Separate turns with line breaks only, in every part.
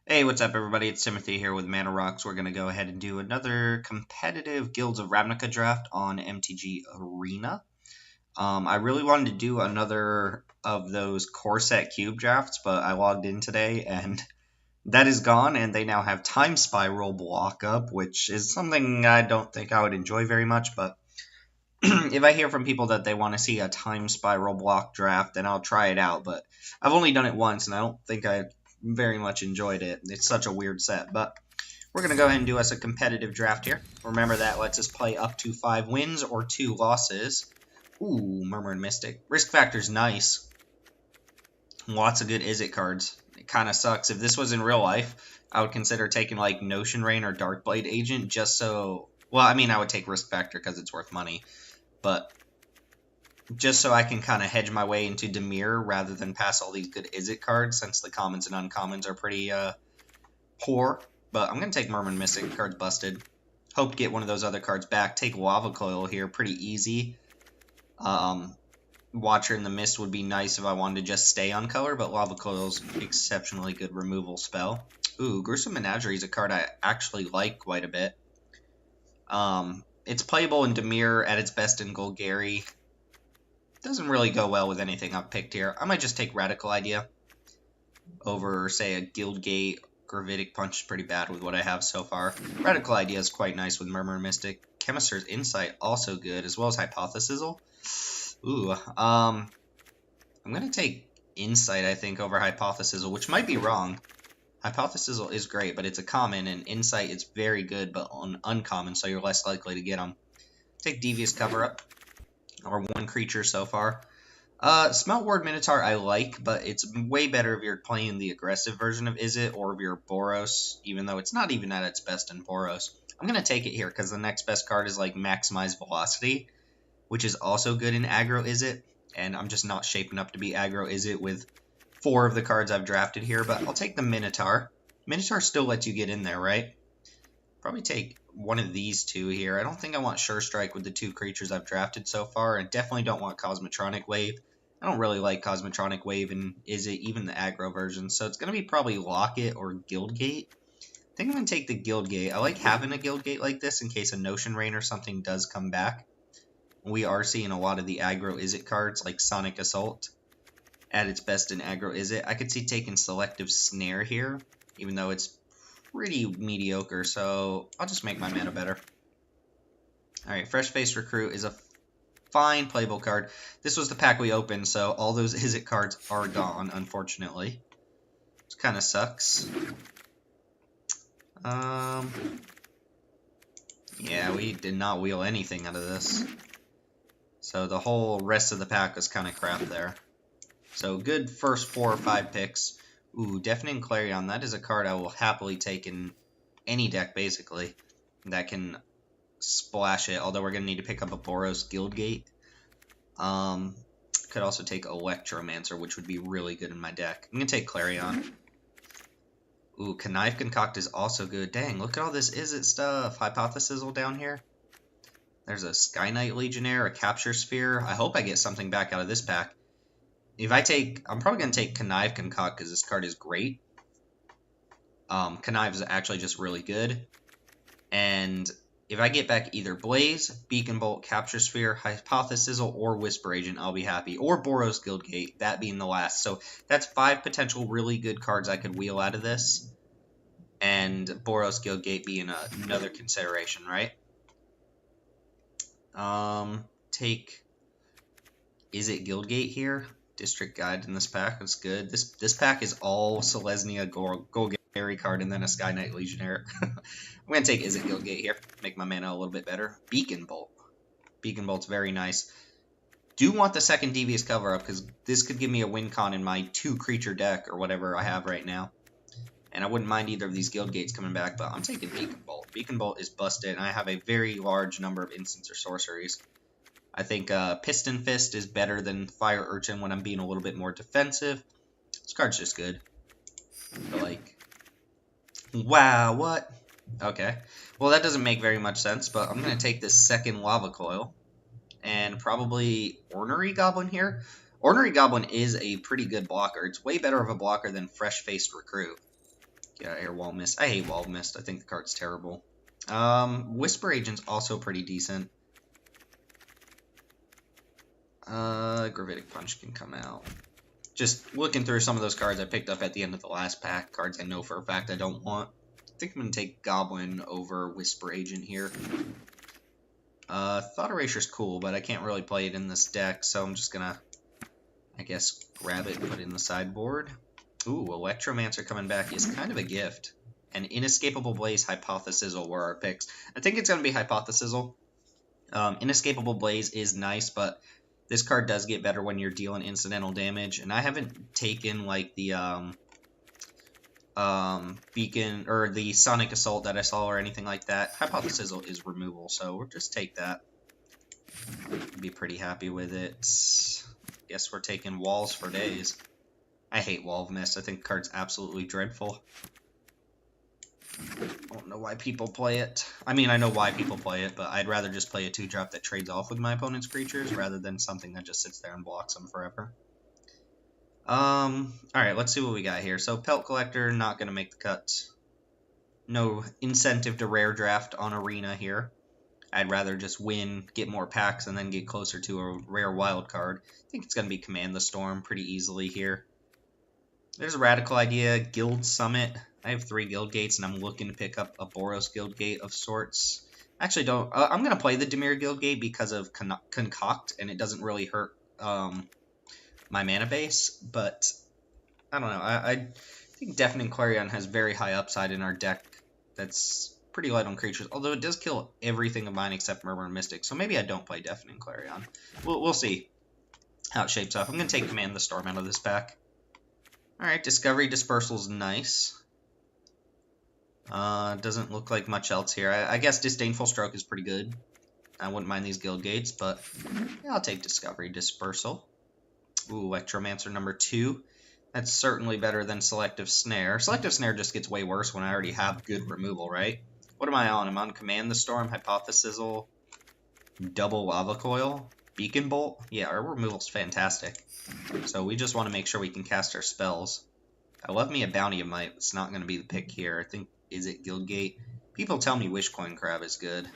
Hey, what's up, everybody? It's Timothy here with Mana Rocks. We're going to go ahead and do another competitive Guilds of Ravnica draft on MTG Arena. I really wanted to do another of those core set cube drafts, but I logged in today and that is gone, and they now have Time Spiral block up, which is something I don't think I would enjoy very much, but if I hear from people that they want to see a Time Spiral block draft, then I'll try it out, but I've only done it once, and I don't think I very much enjoyed it. It's such a weird set, but we're going to go ahead and do us a competitive draft here. Remember that lets us play up to 5 wins or 2 losses. Ooh, Murmur and Mystic. Risk factor's nice. Lots of good Izzet cards. It kind of sucks. If this was in real life, I would consider taking like Notion Rain or Darkblade Agent just so... Well, I mean, I would take Risk Factor because it's worth money. But just so I can kind of hedge my way into Dimir rather than pass all these good Izzet cards since the commons and uncommons are pretty poor. But I'm going to take Merman Mystic. Card's busted. Hope to get one of those other cards back. Take Lava Coil here. Pretty easy. Watcher in the Mist would be nice if I wanted to just stay on color, but Lava Coil's exceptionally good removal spell. Ooh, Gruesome Menagerie is a card I actually like quite a bit. It's playable in Dimir at its best in Golgari. Doesn't really go well with anything I've picked here. I might just take Radical Idea over, say, a Guildgate. Gravitic Punch is pretty bad with what I have so far. Radical Idea is quite nice with Murmur Mystic. Chemister's Insight also good, as well as Hypothesizzle. Ooh, I'm going to take Insight, I think, over Hypothesizzle, which might be wrong. Hypothesizzle is great, but it's a common, and Insight is very good, but on uncommon, so you're less likely to get them. Take Devious Cover-Up, or one creature so far. Smelt Ward Minotaur I like, but it's way better if you're playing the aggressive version of Izzet, or if you're Boros, even though it's not even at its best in Boros. I'm going to take it here, because the next best card is like Maximize Velocity, which is also good in aggro Izzet, and I'm just not shaping up to be aggro Izzet with 4 of the cards I've drafted here, but I'll take the Minotaur. Minotaur still lets you get in there, right? Probably take one of these two here. I don't think I want Sure Strike with the 2 creatures I've drafted so far, and definitely don't want Cosmotronic Wave. I don't really like Cosmotronic Wave and Izzet, even the aggro version, so it's going to be probably Locket or Guildgate. I think I'm going to take the Guildgate. I like having a Guildgate like this in case a Notion Rain or something does come back. We are seeing a lot of the aggro Izzet cards, like Sonic Assault, at its best in aggro Izzet. I could see taking Selective Snare here, even though it's pretty mediocre, so I'll just make my mana better. Alright, Fresh Face Recruit is a fine playable card. This was the pack we opened, so all those Izzet cards are gone, unfortunately. Which kind of sucks. Yeah, we did not wheel anything out of this. So the whole rest of the pack was kind of crap there. So good first 4 or 5 picks. Ooh, Deafening Clarion. That is a card I will happily take in any deck, basically, that can splash it. Although we're going to need to pick up a Boros Guildgate. Could also take Electromancer, which would be really good in my deck. I'm going to take Clarion. Ooh, Connive Concoct is also good. Dang, look at all this Izzet stuff. Hypothesizzle down here. There's a Sky Knight Legionnaire, a Capture Sphere. I hope I get something back out of this pack. If I take... I'm probably going to take Connive Concoct because this card is great. Connive is actually just really good. And if I get back either Blaze, Beacon Bolt, Capture Sphere, Hypothesizzle, or Whisper Agent, I'll be happy. Or Boros Guildgate, that being the last. So that's 5 potential really good cards I could wheel out of this. And Boros Guildgate being another consideration, right? Take... Is it Guildgate here? District Guide in this pack is good. This pack is all Selesnya Golgari card and then a Sky Knight Legionnaire. I'm going to take Izzet Guildgate here. Make my mana a little bit better. Beacon Bolt. Beacon Bolt's very nice. Do want the second Devious Cover-Up because this could give me a win con in my 2-creature deck or whatever I have right now. And I wouldn't mind either of these Guildgates coming back, but I'm taking Beacon Bolt. Beacon Bolt is busted, and I have a very large number of instants or sorceries. I think Piston Fist is better than Fire Urchin when I'm being a little bit more defensive. This card's just good. But like, wow, what? Okay. Well, that doesn't make very much sense, but I'm going to take this second Lava Coil. And probably Ornery Goblin here. Ornery Goblin is a pretty good blocker. It's way better of a blocker than Fresh Faced Recruit. Yeah, Air Wall Mist. I hate Wall Mist. I think the card's terrible. Whisper Agent's also pretty decent. Gravitic Punch can come out. Just looking through some of those cards I picked up at the end of the last pack, cards I know for a fact I don't want. I think I'm going to take Goblin over Whisper Agent here. Thought Eraser's cool, but I can't really play it in this deck, so I'm just going to, I guess, grab it and put it in the sideboard. Ooh, Electromancer coming back is kind of a gift. And Inescapable Blaze, Hypothesizzle were our picks. I think it's going to be Hypothesizzle. Inescapable Blaze is nice, but this card does get better when you're dealing incidental damage. And I haven't taken, like, the Beacon, or the Sonic Assault that I saw or anything like that. Hypothesizzle is removal, so we'll just take that. Be pretty happy with it. Guess we're taking Walls for days. I hate Wall of Mist. I think the card's absolutely dreadful. I don't know why people play it. I mean, I know why people play it, but I'd rather just play a 2-drop that trades off with my opponent's creatures rather than something that just sits there and blocks them forever. Alright, let's see what we got here. So, Pelt Collector, not going to make the cut. No incentive to rare draft on Arena here. I'd rather just win, get more packs, and then get closer to a rare wild card. I think it's going to be Command the Storm pretty easily here. There's a Radical Idea, Guild Summit. I have 3 Guild Gates, and I'm looking to pick up a Boros Guild Gate of sorts. Actually, don't. I'm going to play the Dimir Guild Gate because of Concoct, and it doesn't really hurt my mana base. But, I don't know. I think Deafening Clarion has very high upside in our deck that's pretty light on creatures, although it does kill everything of mine except Murmur and Mystic, so maybe I don't play Deafening Clarion. We'll see how it shapes up. I'm going to take Command the Storm out of this pack. Alright, Discovery Dispersal's nice. Doesn't look like much else here. I guess Disdainful Stroke is pretty good. I wouldn't mind these Guild Gates, but yeah, I'll take Discovery Dispersal. Ooh, Electromancer number 2. That's certainly better than Selective Snare. Selective Snare just gets way worse when I already have good removal, right? What am I on? I'm on Command the Storm, Hypothesizzle, Double Lava Coil, Beacon Bolt. Yeah, our removal's fantastic. So we just want to make sure we can cast our spells. I love me a Bounty of Might. It's not going to be the pick here. I think, is it Guildgate? People tell me Wishcoin Crab is good.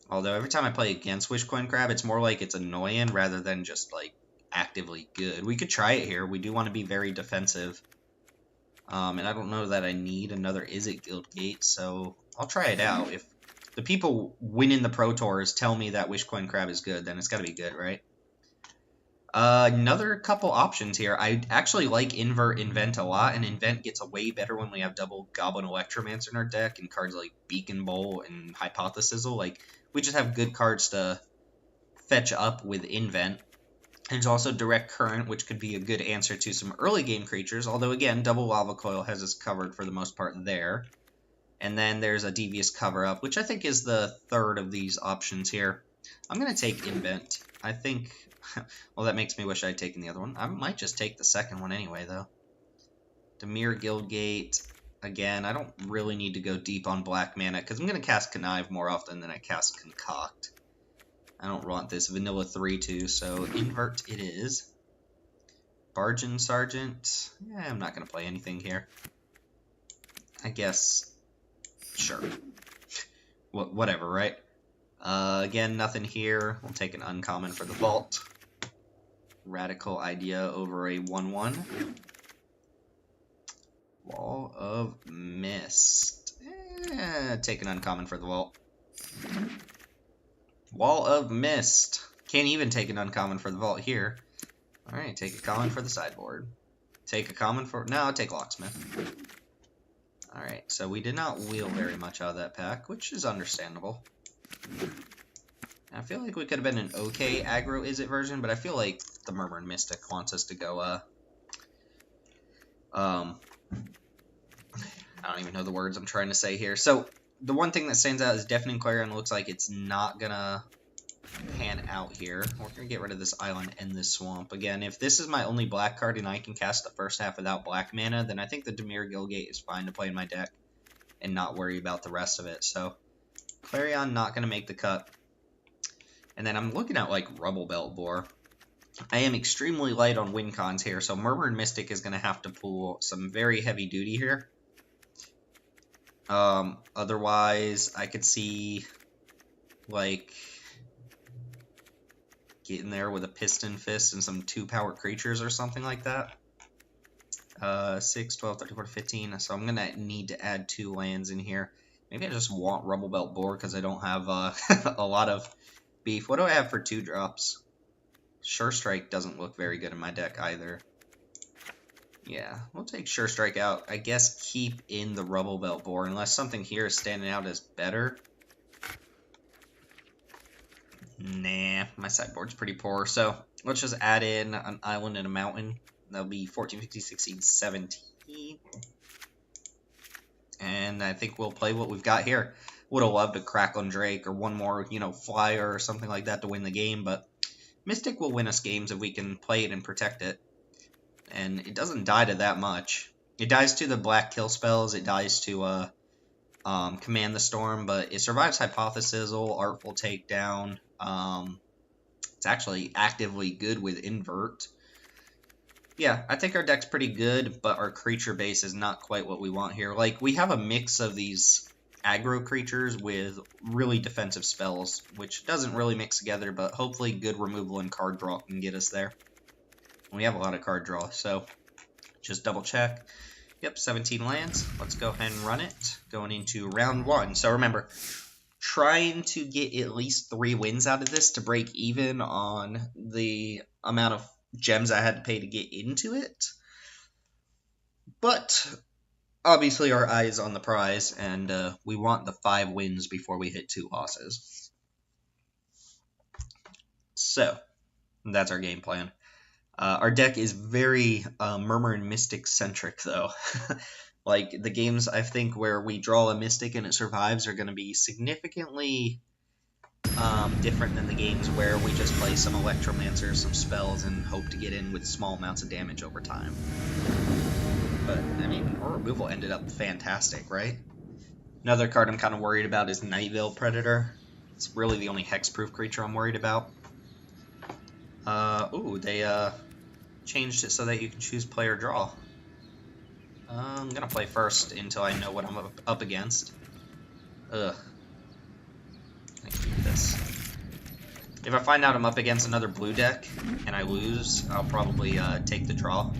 Although every time I play against Wishcoin Crab, it's more like it's annoying rather than just, like, actively good. We could try it here. We do want to be very defensive. And I don't know that I need another Is It Guildgate, so I'll try it out. If the people winning the Pro Tours tell me that Wishcoin Crab is good, then it's got to be good, right? Another couple options here. I actually like Invent a lot, and Invent gets way better when we have double Goblin Electromancer in our deck, and cards like Beacon Bowl and Hypothesizzle. Like, we just have good cards to fetch up with Invent. There's also Direct Current, which could be a good answer to some early game creatures, although again, Double Lava Coil has us covered for the most part there. And then there's a Devious Cover-Up, which I think is the third of these options here. I'm going to take Invent. I think, well, that makes me wish I'd taken the other one. I might just take the second one anyway, though. Dimir Guildgate. Again, I don't really need to go deep on black mana, because I'm going to cast Connive more often than I cast Concoct. I don't want this vanilla 3-2, so invert it is. Bargain Sergeant. Yeah, I'm not going to play anything here. I guess. Sure. Whatever, right? Again, nothing here. We'll take an uncommon for the vault. Radical Idea over a 1-1. Wall of Mist. Take an uncommon for the vault. Wall of Mist. Can't even take an uncommon for the vault here. Alright, take a common for the sideboard. Take a common for... No, I'll take Locksmith. Alright, so we did not wheel very much out of that pack, which is understandable. I feel like we could have been an okay aggro Izzet version, but I feel like the Murmur and Mystic wants us to go, I don't even know the words I'm trying to say here. So, the one thing that stands out is Deafening Clarion looks like it's not gonna pan out here. We're gonna get rid of this island and this swamp. Again, if this is my only black card and I can cast the first half without black mana, then I think the Dimir Guildgate is fine to play in my deck and not worry about the rest of it. So, Clarion not gonna make the cut. And then I'm looking at, like, Rubble Belt Boar. I am extremely light on win cons here, so Murmur and Mystic is going to have to pull some very heavy duty here. Otherwise, I could see, like, getting there with a Piston Fist and some 2-power creatures or something like that. 6, 12, 13, 14, 15. So I'm going to need to add 2 lands in here. Maybe I just want Rubble Belt Boar because I don't have a lot of beef. What do I have for 2 drops? Sure Strike doesn't look very good in my deck either. Yeah, we'll take Sure Strike out. I guess keep in the Rubble Belt Boar unless something here is standing out as better. Nah, my sideboard's pretty poor. So let's just add in an island and a mountain. That'll be 14, 15, 16, 17. And I think we'll play what we've got here. Would have loved a Crack on Drake or one more, flyer or something like that to win the game, but Mystic will win us games if we can play it and protect it. And it doesn't die to that much. It dies to the black kill spells, it dies to Command the Storm, but it survives Hypothesizzle, Artful Takedown. It's actually actively good with Invert. Yeah, I think our deck's pretty good, but our creature base is not quite what we want here. Like, we have a mix of these aggro creatures with really defensive spells, which doesn't really mix together, but hopefully good removal and card draw can get us there. We have a lot of card draw, so just double check. Yep, 17 lands. Let's go ahead and run it. Going into round 1. So remember, trying to get at least 3 wins out of this to break even on the amount of gems I had to pay to get into it. But obviously our eye is on the prize, and we want the 5 wins before we hit 2 losses. So that's our game plan. Our deck is very Murmur and Mystic centric, though. Like, the games, I think, where we draw a Mystic and it survives are going to be significantly different than the games where we just play some Electromancers, some spells, and hope to get in with small amounts of damage over time. But, I mean, our removal ended up fantastic, right? Another card I'm kind of worried about is Nightvale Predator. It's really the only hexproof creature I'm worried about. Ooh, they changed it so that you can choose play or draw. I'm gonna play first until I know what I'm up against. Ugh. I keep this. If I find out I'm up against another blue deck and I lose, I'll probably take the draw.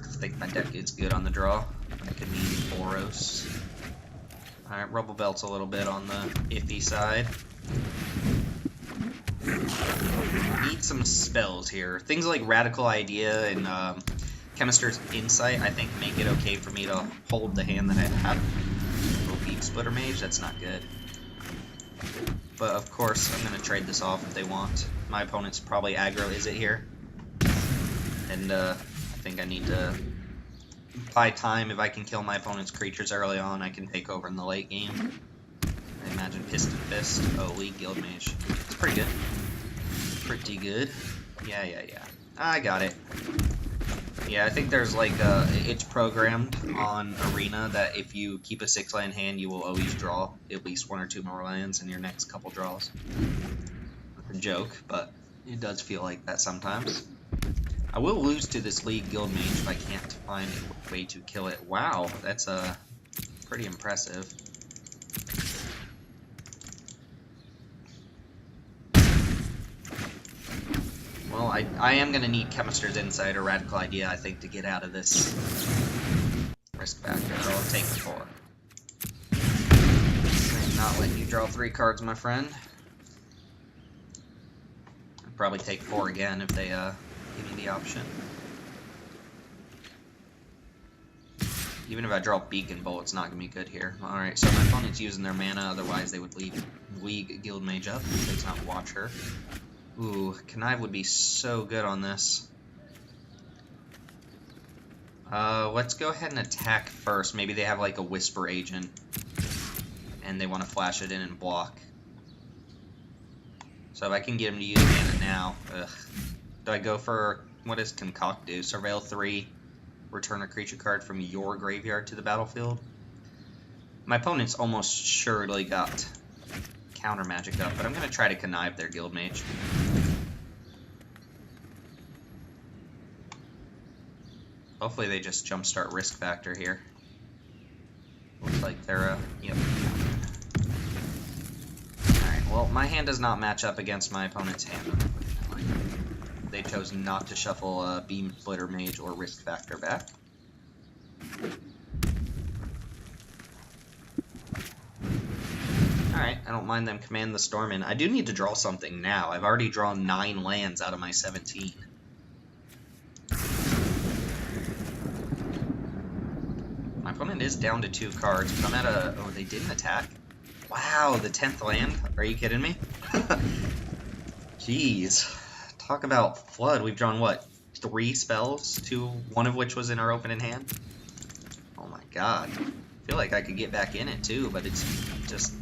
I think my deck is good on the draw. I could need Boros. Alright, Rubble Belt's a little bit on the iffy side. Need some spells here. Things like Radical Idea and Chemist's Insight, I think, make it okay for me to hold the hand that I have. Oh, Beam Splitter Mage, that's not good. But of course, I'm going to trade this off if they want. My opponent's probably aggro Izzet here. And I think I need to buy time. If I can kill my opponent's creatures early on, I can take over in the late game. I imagine Piston Fist. Oh, League Guild Mage. It's pretty good. Pretty good. Yeah. I got it. Yeah, I think there's like it's programmed on Arena that if you keep a 6-land hand, you will always draw at least 1 or 2 more lands in your next couple draws. It's a joke, but it does feel like that sometimes. I will lose to this League Guild Mage if I can't find a way to kill it. Wow, that's pretty impressive. Well, I am going to need Chemist's Insight or Radical Idea, I think, to get out of this risk factor. So I'll take the 4. I'm not letting you draw 3 cards, my friend. I'd probably take 4 again if they give me the option. Even if I draw Beacon Bolt, it's not going to be good here. Alright, so my opponent's using their mana, otherwise they would leave League Guild Mage up. Let's not watch her. Ooh, Connive would be so good on this. Let's go ahead and attack first. Maybe they have like a Whisper Agent, and they want to flash it in and block. So if I can get him to use mana now, ugh. Do I go for, what does Concoct do? Surveil 3, return a creature card from your graveyard to the battlefield. My opponent's almost surely got counter magic up, but I'm going to try to connive their Guild Mage. Hopefully they just jumpstart risk factor here. Looks like they're, yep. Alright, well, my hand does not match up against my opponent's hand, unfortunately. They chose not to shuffle a Beam Splitter Mage or risk factor back. Alright, I don't mind them command the storm in. I do need to draw something now. I've already drawn 9 lands out of my 17. My opponent is down to 2 cards, but I'm at a... Oh, they didn't attack? Wow, the 10th land? Are you kidding me? Jeez. Talk about Flood. We've drawn, what, 3 spells? 1 of which was in our opening hand? Oh my god. I feel like I could get back in it, too, but it's just...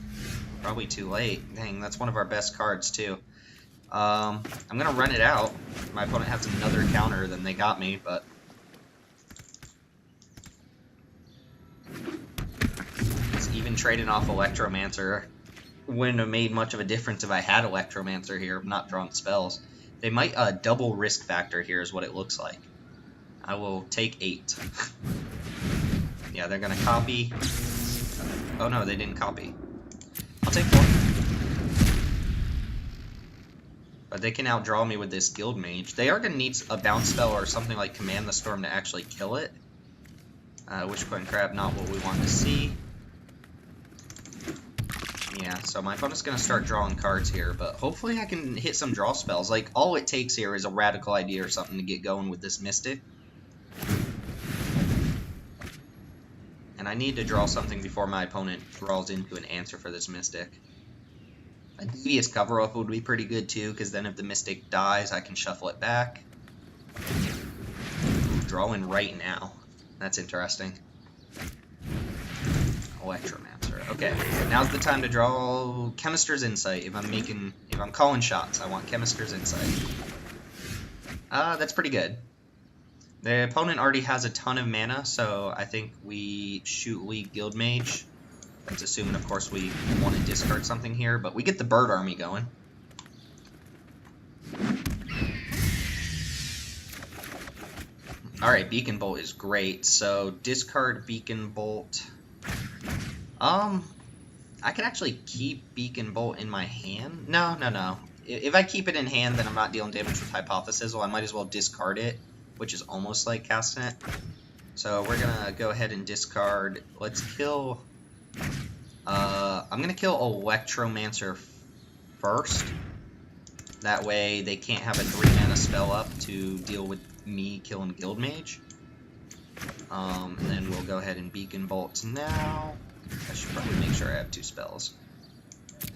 probably too late. Dang, that's one of our best cards, too. I'm going to run it out. My opponent has another counter than they got me, but... It's even trading off Electromancer. Wouldn't have made much of a difference if I had Electromancer here. I'm not drawing spells. They might double risk factor here is what it looks like. I will take 8. Yeah, they're going to copy. Oh no, they didn't copy. I'll take 4. But they can outdraw me with this Guild Mage. They are going to need a bounce spell or something like Command the Storm to actually kill it. Wishbone Crab, not what we want to see. Yeah, so my opponent's going to start drawing cards here, but hopefully I can hit some draw spells. Like, all it takes here is a Radical Idea or something to get going with this Mystic. And I need to draw something before my opponent draws into an answer for this Mystic. A Devious Cover-Up would be pretty good too, because then if the Mystic dies, I can shuffle it back. Drawing right now. That's interesting. Electromancer. Okay, now's the time to draw Chemister's Insight. If I'm calling shots, I want Chemister's Insight. That's pretty good. The opponent already has a ton of mana, so I think we shoot League Guild Mage. That's assuming, of course, we want to discard something here, but we get the Bird Army going. Alright, Beacon Bolt is great, so discard Beacon Bolt. I can actually keep Beacon Bolt in my hand. No. If I keep it in hand, then I'm not dealing damage with Hypothesis, well, I might as well discard it, which is almost like casting it. So we're gonna go ahead and discard. Let's kill... I'm gonna kill Electromancer first. That way they can't have a 3-mana spell up to deal with me killing Guild Mage. And then we'll go ahead and Beacon Bolt now. I should probably make sure I have 2 spells.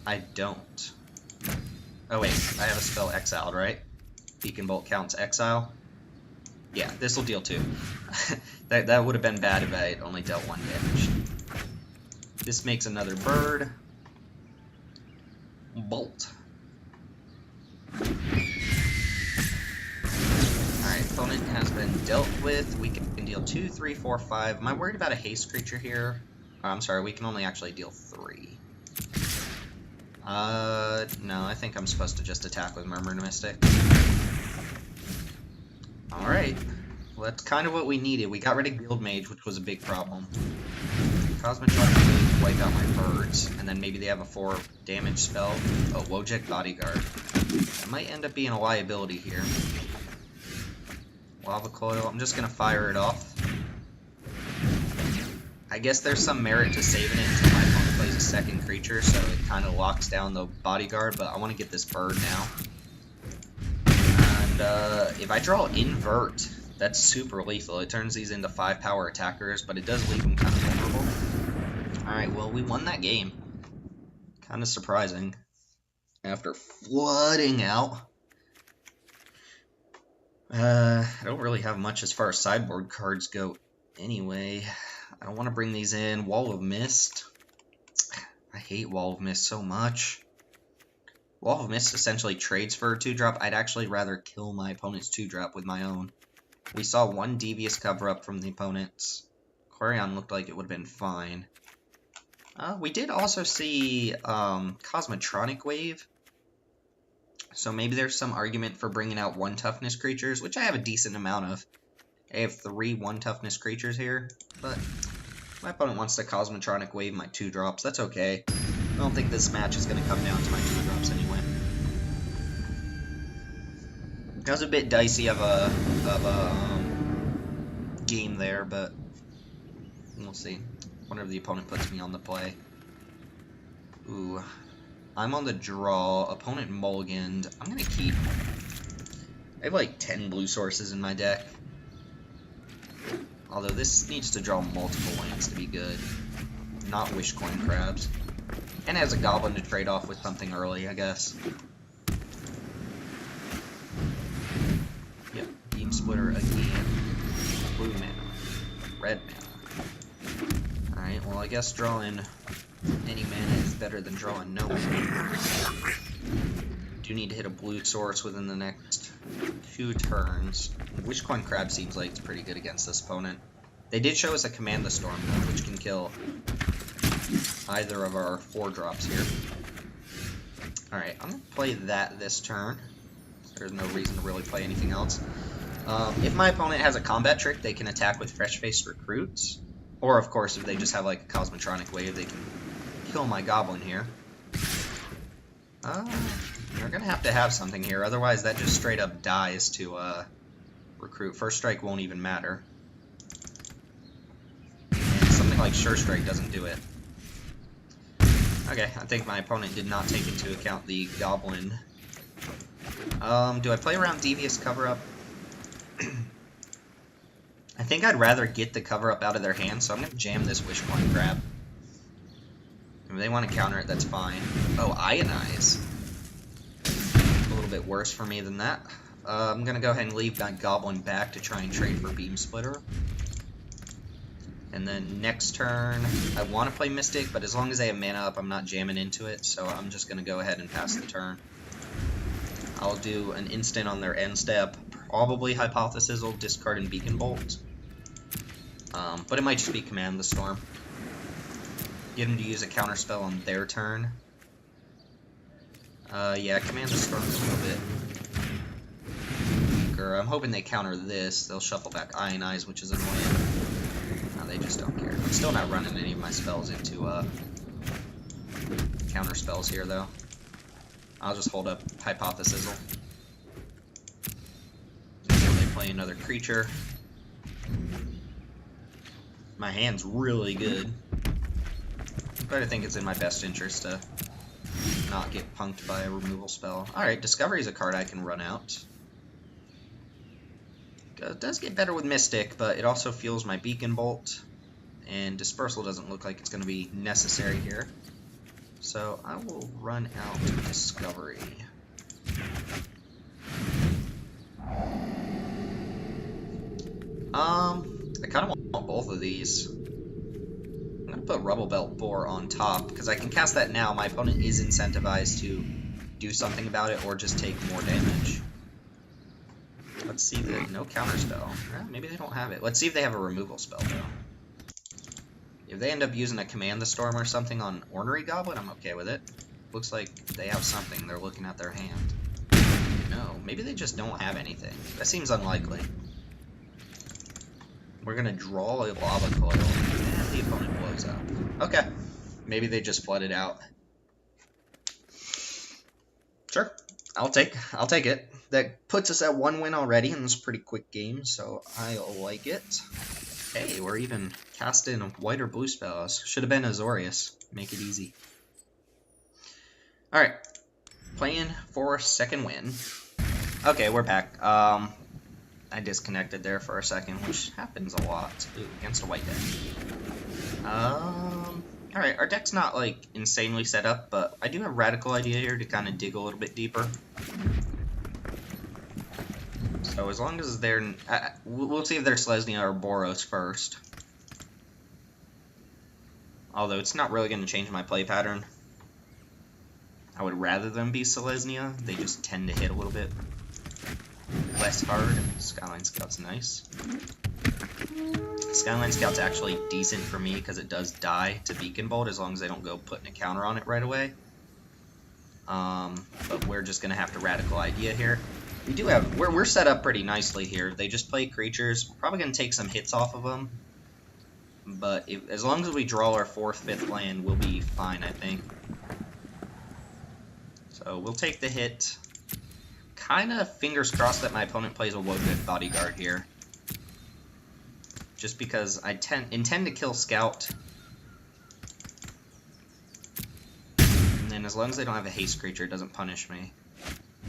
I don't. Oh wait, I have a spell exiled, right? Beacon Bolt counts exile. Yeah, this will deal 2. that would have been bad if I had only dealt 1 damage. This makes another bird. Bolt. Alright, opponent has been dealt with. We can deal 2, 3, 4, 5. Am I worried about a haste creature here? Oh, I'm sorry, we can only actually deal 3. No, I think I'm supposed to just attack with Murmured Mystic. Alright. Well, that's kind of what we needed. We got rid of Guild Mage, which was a big problem. Cosmic Shot can wipe out my birds, and then maybe they have a 4 damage spell. Oh, Wojek Bodyguard. That might end up being a liability here. Lava Coil, I'm just gonna fire it off. I guess there's some merit to saving it until my opponent plays a second creature, so it kind of locks down the Bodyguard, but I want to get this bird now. And if I draw Invert, that's super lethal. It turns these into 5-power attackers, but it does leave them kind of vulnerable. Alright, well, we won that game. Kind of surprising. After flooding out. I don't really have much as far as sideboard cards go anyway. I don't want to bring these in. Wall of Mist. I hate Wall of Mist so much. Wall of Mist essentially trades for a 2-drop. I'd actually rather kill my opponent's 2-drop with my own. We saw 1 Devious Cover-Up from the opponents. Quarion looked like it would have been fine. We did also see Cosmotronic Wave. So maybe there's some argument for bringing out 1 toughness creatures, which I have a decent amount of. I have 3 1-toughness creatures here, but my opponent wants to Cosmotronic Wave my 2-drops. That's okay. I don't think this match is going to come down to my 2-drops anyway. That was a bit dicey of a game there, but we'll see. Wonder if the opponent puts me on the play. Ooh. I'm on the draw. Opponent mulliganed. I'm going to keep... I have like 10 blue sources in my deck. Although this needs to draw multiple lands to be good. Not Wishcoin Crabs. And has a Goblin to trade off with something early, I guess. Yep, Beam Splitter again. Blue mana. Red mana. Alright, well I guess drawing any mana is better than drawing no mana. Do need to hit a blue source within the next 2 turns. Wishcoin Crab seems like it's pretty good against this opponent. They did show us a Command the Storm, though, which can kill either of our 4-drops here. Alright, I'm going to play that this turn. There's no reason to really play anything else. If my opponent has a combat trick, they can attack with Fresh-Faced Recruits. Or, of course, if they just have like a Cosmotronic Wave, they can kill my Goblin here. They're going to have something here, otherwise that just straight up dies to Recruit. First Strike won't even matter. And something like Sure Strike doesn't do it. Okay, I think my opponent did not take into account the Goblin. Do I play around Devious Cover-Up? I think I'd rather get the Cover-Up out of their hand, so I'm going to jam this Wishcoin Crab. If they want to counter it, that's fine. Oh, Ionize. A little bit worse for me than that. I'm going to go ahead and leave that Goblin back to try and trade for Beam Splitter. And then next turn, I want to play Mystic, but as long as they have mana up, I'm not jamming into it, so I'm just going to go ahead and pass the turn. I'll do an instant on their end step, probably Hypothesis, discard and Beacon Bolt. But it might just be Command the Storm. Get them to use a counter spell on their turn. Yeah, Command the Storm's a little bit weaker. I'm hoping they counter this. They'll shuffle back Ionize, which is annoying. No, they just don't care. I'm still not running any of my spells into counter spells here, though. I'll just hold up Hypothesis. Until they play another creature. My hand's really good. But I think it's in my best interest to not get punked by a removal spell. Alright, Discovery is a card I can run out. It does get better with Mystic, but it also fuels my Beacon Bolt. And Dispersal doesn't look like it's going to be necessary here. So I will run out Discovery. I kind of want both of these. I'm going to put Rubble Belt Boar on top, because I can cast that now. My opponent is incentivized to do something about it, or just take more damage. Let's see the no counter spell. Maybe they don't have it. Let's see if they have a removal spell, though. If they end up using a Command the Storm or something on Ornery Goblin, I'm okay with it. Looks like they have something. They're looking at their hand. No, maybe they just don't have anything. That seems unlikely. We're going to draw a Lava Coil, and the opponent blows up. Okay. Maybe they just flooded out. Sure. I'll take it. That puts us at 1 win already, and this is a pretty quick game, so I like it. Hey, we're even casting white or blue spells. Should have been Azorius. Make it easy. Alright. Playing for second win. Okay, we're back. I disconnected there for a second, which happens a lot. Ooh, against a white deck. Alright, our deck's not, like, insanely set up, but I do have a Radical Idea here to kind of dig a little bit deeper. So as long as they're... we'll see if they're Selesnya or Boros first. Although it's not really going to change my play pattern. I would rather them be Selesnya. They just tend to hit a little bit less hard. Skyline Scout's nice. Skyline Scout's actually decent for me because it does die to Beacon Bolt as long as they don't go putting a counter on it right away. But we're just going to have to Radical Idea here. We do have... We're set up pretty nicely here. They just play creatures. We're probably going to take some hits off of them. But as long as we draw our 4th, 5th land, we'll be fine, I think. So we'll take the hit. Kind of fingers crossed that my opponent plays a Woebit Bodyguard here. Just because I intend to kill Scout. And then as long as they don't have a haste creature, it doesn't punish me.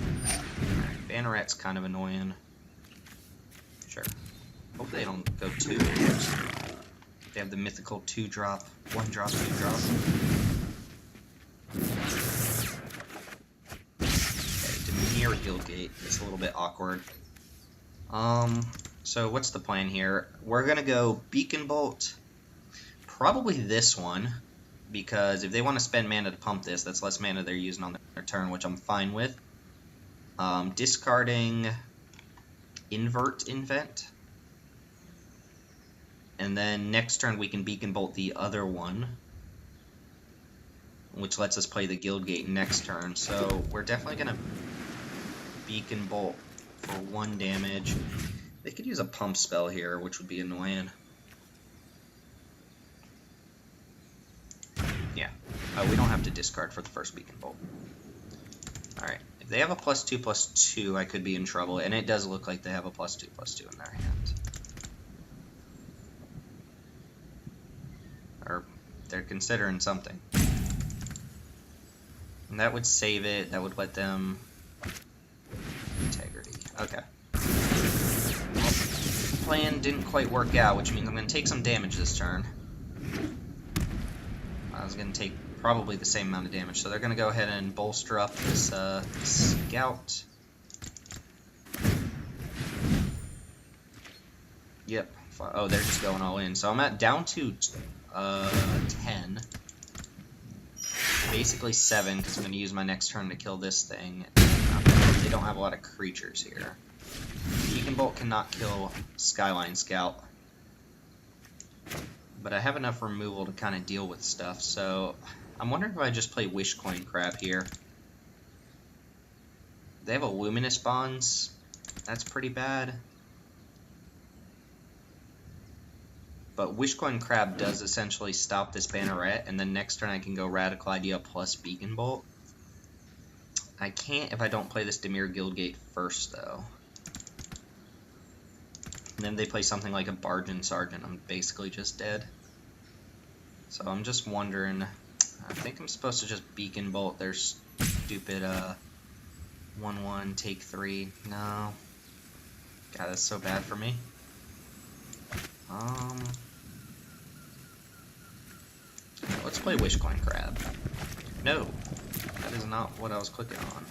Alright, Bannerat's kind of annoying. Sure. Hope they don't go 2. They have the mythical 2-drop, 1-drop, 2-drop. Okay, Dimir Guildgate. It's a little bit awkward. So what's the plan here? We're gonna go Beacon Bolt. Probably this one, because if they want to spend mana to pump this, that's less mana they're using on their turn, which I'm fine with. Discarding Invent. And then next turn we can Beacon Bolt the other one, which lets us play the Guildgate next turn. So we're definitely going to Beacon Bolt for 1 damage. They could use a pump spell here, which would be annoying. Yeah. Oh, we don't have to discard for the first Beacon Bolt. Alright. If they have a +2/+2, I could be in trouble. And it does look like they have a +2/+2 in their hand. Or they're considering something. And that would save it. That would let them... Integrity. Okay. Well, plan didn't quite work out, which means I'm going to take some damage this turn. I was going to take probably the same amount of damage, so they're going to go ahead and bolster up this Scout. Yep. Oh, they're just going all in. So I'm down to 10. Basically 7, because I'm going to use my next turn to kill this thing. They don't have a lot of creatures here. Beacon Bolt cannot kill Skyline Scout. But I have enough removal to kind of deal with stuff, so I'm wondering if I just play Wishcoin Crab here. They have a Luminous Bonds. That's pretty bad. But Wishcoin Crab does essentially stop this Banneret, and then next turn I can go Radical Idea plus Beacon Bolt. I can't if I don't play this Dimir Guildgate first, though. And then they play something like a Bargain Sergeant. I'm basically just dead. So I'm just wondering... I think I'm supposed to just Beacon Bolt their stupid 1/1, take 3. No. God, that's so bad for me. Let's play Wishcoin Crab. No, that is not what I was clicking on.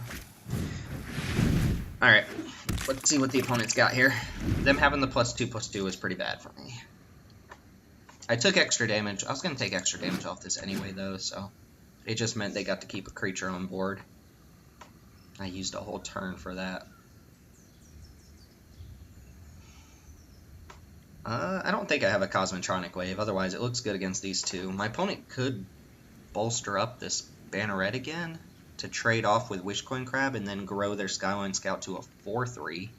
Alright, let's see what the opponent's got here. Them having the +2/+2 is pretty bad for me. I took extra damage. I was going to take extra damage off this anyway, though, so it just meant they got to keep a creature on board. I used a whole turn for that. I don't think I have a Cosmotronic Wave, otherwise it looks good against these two. My opponent could bolster up this Banneret again to trade off with Wishcoin Crab and then grow their Skyline Scout to a 4/3.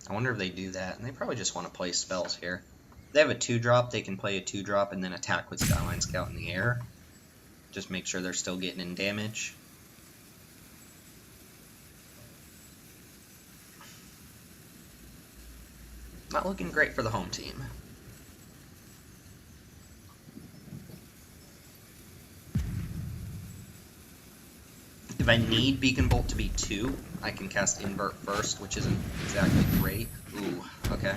I wonder if they do that, and they probably just want to play spells here. If they have a 2-drop, they can play a 2-drop and then attack with Skyline Scout in the air. Just make sure they're still getting in damage. Not looking great for the home team. If I need Beacon Bolt to be 2, I can cast Invert first, which isn't exactly great. Ooh, okay.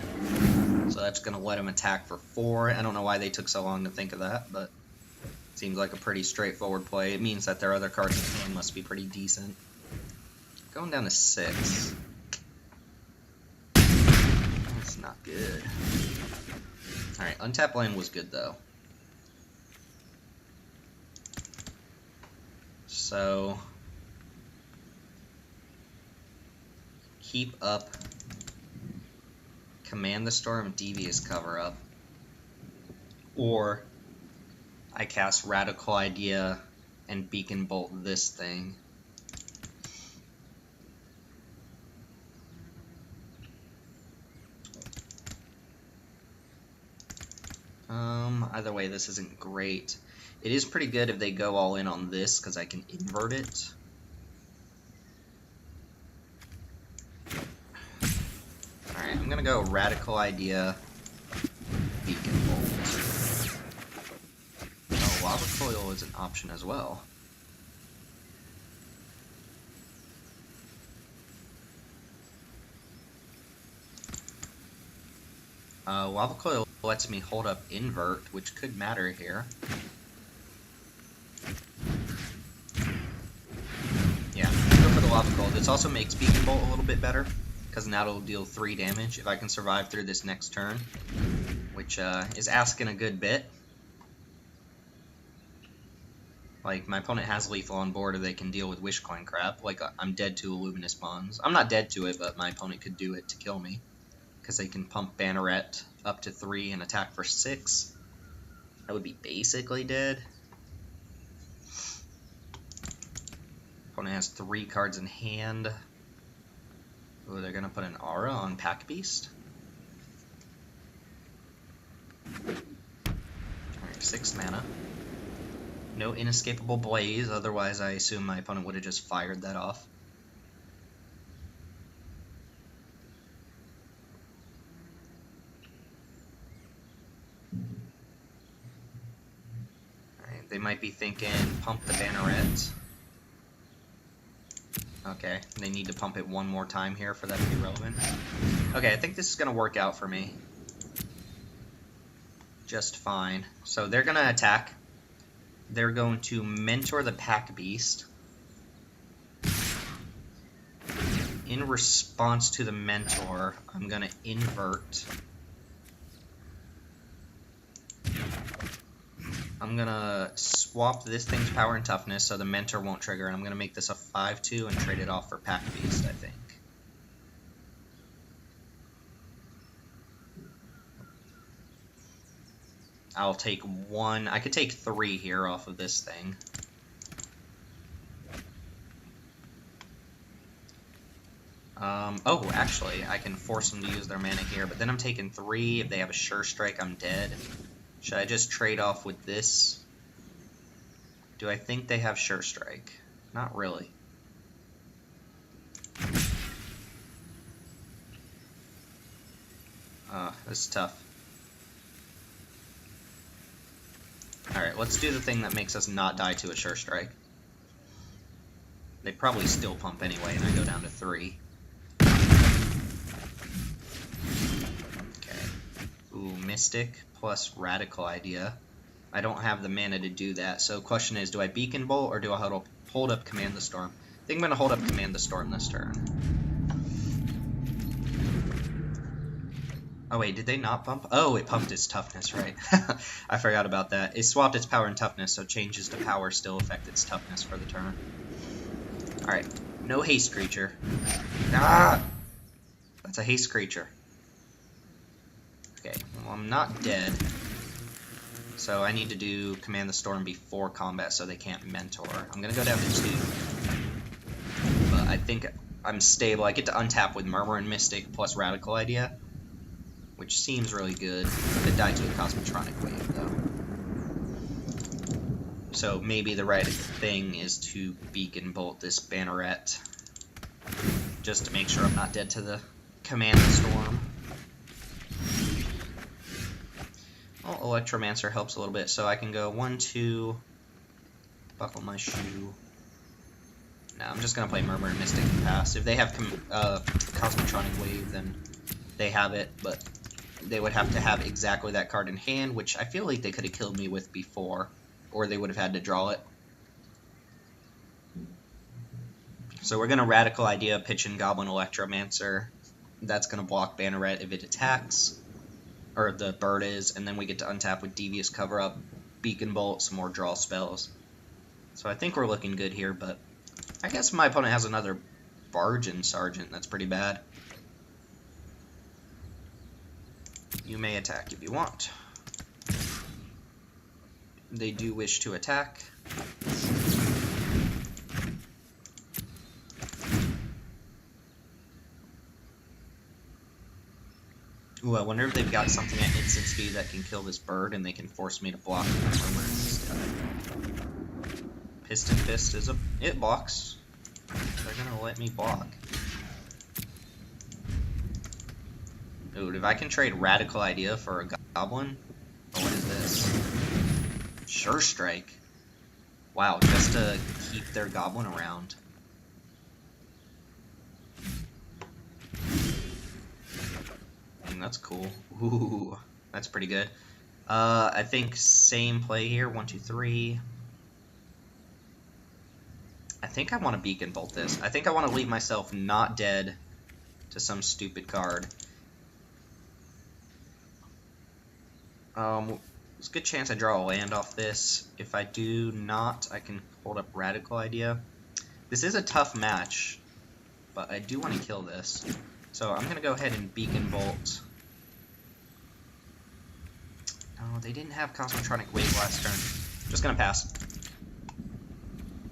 So that's going to let him attack for 4. I don't know why they took so long to think of that, but seems like a pretty straightforward play. It means that their other cards in hand must be pretty decent. Going down to 6. That's not good. Alright, untap land was good, though. So... keep up. Command the Storm, Devious Cover Up. Or I cast Radical Idea and Beacon Bolt this thing. Either way, this isn't great. It is pretty good if they go all in on this, because I can invert it. Alright, I'm gonna go Radical Idea, Beacon Bolt. Oh, Lava Coil is an option as well. Lava Coil lets me hold up invert, which could matter here. Yeah, go for the Lava Coil. This also makes Beacon Bolt a little bit better, because now it'll deal 3 damage if I can survive through this next turn, which is asking a good bit. Like, my opponent has lethal on board, or they can deal with Wishcoin crap. Like, I'm dead to Luminous Bonds. I'm not dead to it, but my opponent could do it to kill me, because they can pump Banneret up to 3 and attack for 6. I would be basically dead. Opponent has 3 cards in hand. Oh, they're gonna put an Aura on Pack Beast. Alright, 6 mana. No Inescapable Blaze, otherwise I assume my opponent would have just fired that off. Alright, they might be thinking, pump the Banneret. Okay, they need to pump it one more time here for that to be relevant. Okay, I think this is going to work out for me. Just fine. So they're going to attack. They're going to mentor the Pack Beast. In response to the mentor, I'm going to invert. I'm going to swap this thing's power and toughness so the mentor won't trigger, and I'm going to make this a 5/2 and trade it off for Pack Beast, I think. I'll take 1. I could take 3 here off of this thing. Oh, actually, I can force them to use their mana here, but then I'm taking 3. If they have a Sure Strike, I'm dead. Should I just trade off with this? Do I think they have Sure Strike? Not really. This is tough. Alright, let's do the thing that makes us not die to a Sure Strike. They probably still pump anyway, and I go down to 3. Okay. Ooh, Mystic plus Radical Idea. I don't have the mana to do that, so question is, do I Beacon Bolt, or do I hold up Command the Storm? I think I'm going to hold up Command the Storm this turn. Oh wait, did they not pump? Oh, it pumped its toughness, right. I forgot about that. It swapped its power and toughness, so changes to power still affect its toughness for the turn. Alright, no haste creature. Ah! That's a haste creature. Okay, well I'm not dead. So I need to do Command the Storm before combat so they can't mentor. I'm gonna go down to 2. But I think I'm stable. I get to untap with Murmur and Mystic plus Radical Idea, which seems really good. It died to a Cosmotronic Wave, though. So maybe the right thing is to Beacon Bolt this Banneret, just to make sure I'm not dead to the Command the Storm. Well, Electromancer helps a little bit, so I can go 1, 2, buckle my shoe. No, I'm just going to play Murmur and Mystic and pass. If they have Cosmotronic Wave, then they have it, but they would have to have exactly that card in hand, which I feel like they could have killed me with before, or they would have had to draw it. So we're going to Radical Idea, pitch in Goblin Electromancer. That's going to block Banneret if it attacks, or the bird is, and then we get to untap with Devious Cover-Up, Beacon Bolt, some more draw spells. So I think we're looking good here, but I guess my opponent has another Bargain Sergeant. That's pretty bad. You may attack if you want. They do wish to attack. Ooh, I wonder if they've got something at instant speed that can kill this bird and they can force me to block my armor instead. Piston Fist is it blocks. They're gonna let me block. Dude, if I can trade Radical Idea for a Goblin, oh, what is this? Sure Strike. Wow, just to keep their Goblin around. And that's cool. Ooh, that's pretty good. I think same play here. 1, 2, 3. I think I want to Beacon Bolt this. I think I want to leave myself not dead to some stupid card. There's a good chance I draw a land off this. If I do not, I can hold up Radical Idea. This is a tough match, but I do want to kill this. So I'm going to go ahead and Beacon Bolt. Oh, they didn't have Cosmotronic Wave last turn. Just going to pass.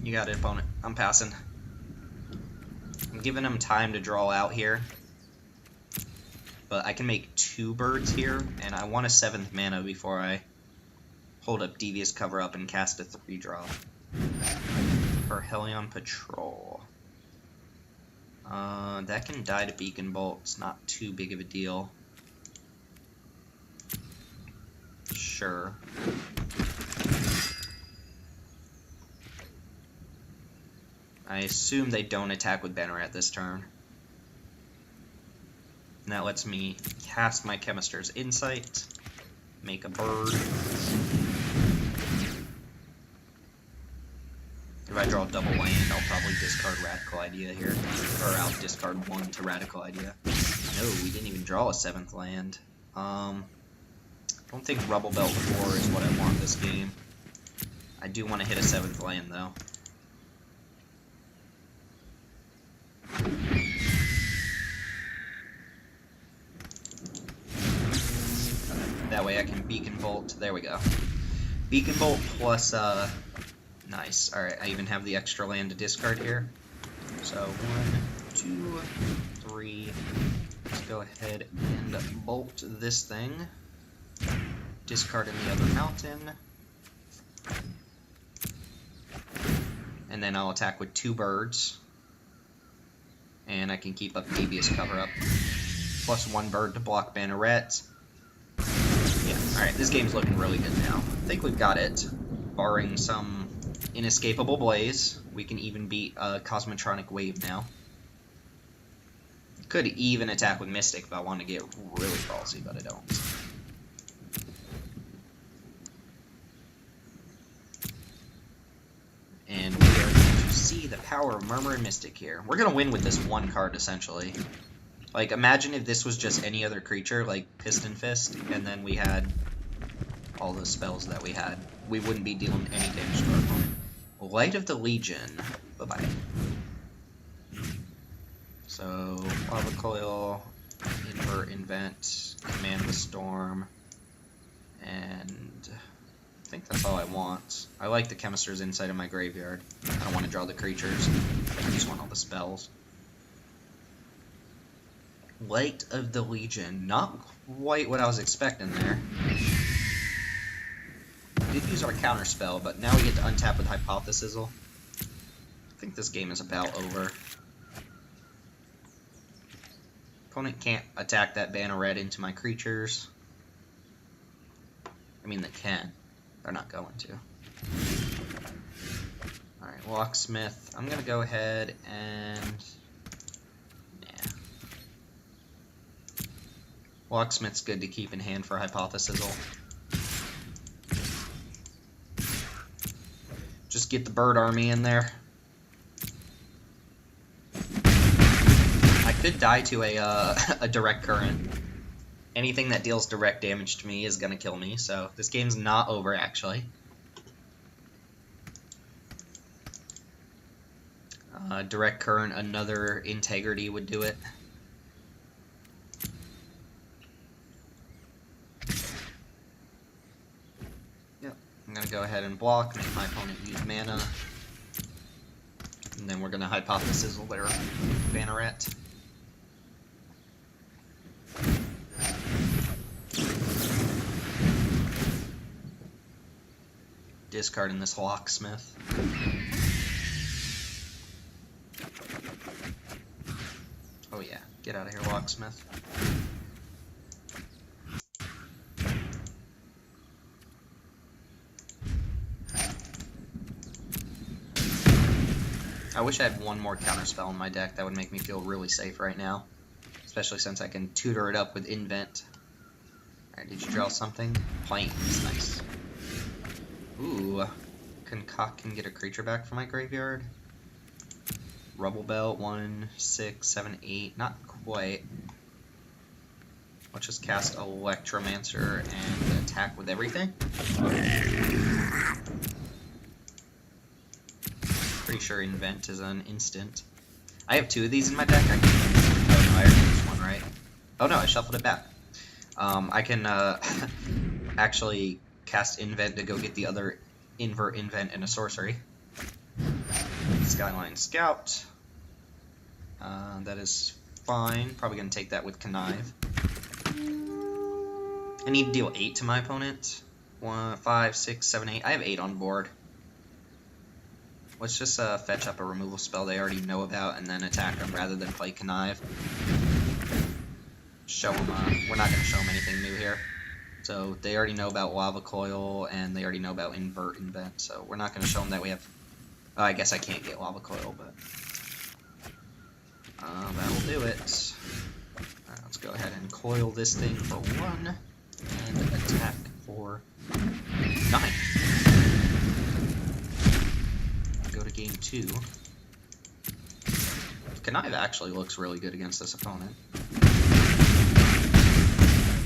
You got it, opponent. I'm passing. I'm giving them time to draw out here. But I can make 2 birds here, and I want a 7th mana before I hold up Devious Cover Up and cast a 3-drop. For Hellion Patrol. That can die to Beacon Bolt. It's not too big of a deal. Sure. I assume they don't attack with Banneret this turn. And that lets me cast my Chemister's Insight, make a bird. If I draw double land, I'll probably discard Radical Idea here. Or I'll discard 1 to Radical Idea. No, we didn't even draw a 7th land. I don't think Rubble Belt 4 is what I want this game. I do want to hit a 7th land, though. That way I can Beacon Bolt. There we go. Beacon Bolt plus, nice. Alright, I even have the extra land to discard here. So, 1, 2, 3. Let's go ahead and bolt this thing. Discard in the other mountain. And then I'll attack with 2 birds. And I can keep up Devious Cover Up. Plus 1 bird to block Banneret. Yeah, alright, this game's looking really good now. I think we've got it. Barring some inescapable blaze, we can even beat a Cosmotronic Wave now. Could even attack with Mystic if I want to get really ballsy, but I don't. And we are going to see the power of Murmur and Mystic here. We're going to win with this 1 card, essentially. Like, imagine if this was just any other creature, like Piston Fist, and then we had all the spells that we had. We wouldn't be dealing any damage to our opponent. Light of the Legion. Bye-bye. So, Lava Coil, Invert, Invent, Command the Storm, and I think that's all I want. I like the Chemister's Insight in my graveyard. I don't want to draw the creatures. I just want all the spells. Light of the Legion. Not quite what I was expecting there. We did use our counter spell, but now we get to untap with Hypothesizzle. I think this game is about over. Opponent can't attack that Banneret into my creatures. I mean, they can. They're not going to. Alright, Locksmith. I'm going to go ahead and... Locksmith's good to keep in hand for Hypothesizzle. Just get the bird army in there. I could die to a direct current. Anything that deals direct damage to me is gonna kill me, so this game's not over, actually. Direct current, another integrity would do it. I'm gonna gonna go ahead and block, make my opponent use mana. And then we're gonna hypothesize their Banneret. Discarding this Locksmith. Oh yeah, get out of here, Locksmith. I wish I had one more counterspell in my deck. That would make me feel really safe right now. Especially since I can tutor it up with Invent. Alright, did you draw something? Plains, nice. Ooh, Concoct can get a creature back from my graveyard. Rubble Belt, 1, 6, 7, 8, not quite. Let's just cast Electromancer and attack with everything. Pretty sure Invent is an instant. I have 2 of these in my deck. I can I already used one, right? Oh no, I shuffled it back. I can actually cast Invent to go get the other Invert Invent and a sorcery. Skyline Scout. That is fine. Probably going to take that with Connive. I need to deal 8 to my opponent. 1, 5, 6, 7, 8. I have 8 on board. Let's just fetch up a removal spell they already know about and then attack them rather than play Connive. Show them, we're not going to show them anything new here. So they already know about Lava Coil and they already know about Invert Invent. So we're not going to show them that we have... I guess I can't get Lava Coil, but... that'll do it. Alright, let's go ahead and coil this thing for 1 and attack for 9. Go to game 2. Connive actually looks really good against this opponent.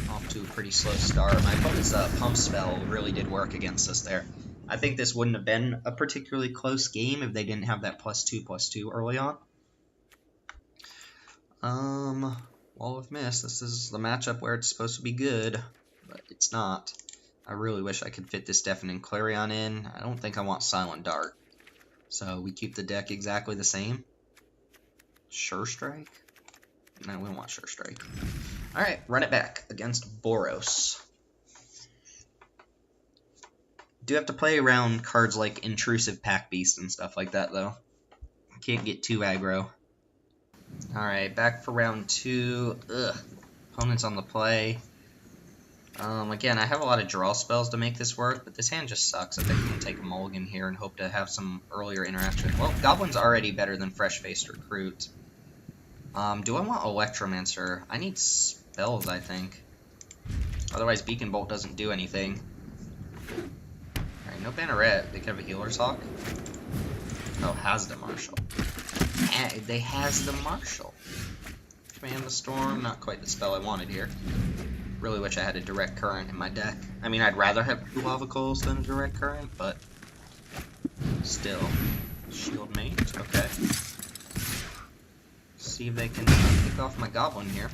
Off to a pretty slow start. My opponent's pump spell really did work against us there. I think this wouldn't have been a particularly close game if they didn't have that +2/+2 early on. Wall of Mist. This is the matchup where it's supposed to be good, but it's not. I really wish I could fit this Deafening Clarion in. I don't think I want Silent Dart. So we keep the deck exactly the same. Sure Strike? No, we don't want Sure Strike. Alright, run it back against Boros. Do have to play around cards like Intrusive Pack Beast and stuff like that, though. Can't get too aggro. Alright, back for round 2. Ugh. Opponent's on the play. Again, I have a lot of draw spells to make this work, but this hand just sucks. I think I'm going to take a mulligan here and hope to have some earlier interaction. Well, Goblin's already better than Fresh-Faced Recruit. Do I want Electromancer? I need spells, I think. Otherwise, Beacon Bolt doesn't do anything. Alright, no Banneret. They could have a Healer's Hawk. Oh, has the Marshal. They has the Marshal. Command the Storm. Not quite the spell I wanted here. Really wish I had a Direct Current in my deck. I mean, I'd rather have 2 Lava Coils than a Direct Current, but still. Shield Mate, okay. See if they can pick off my Goblin here.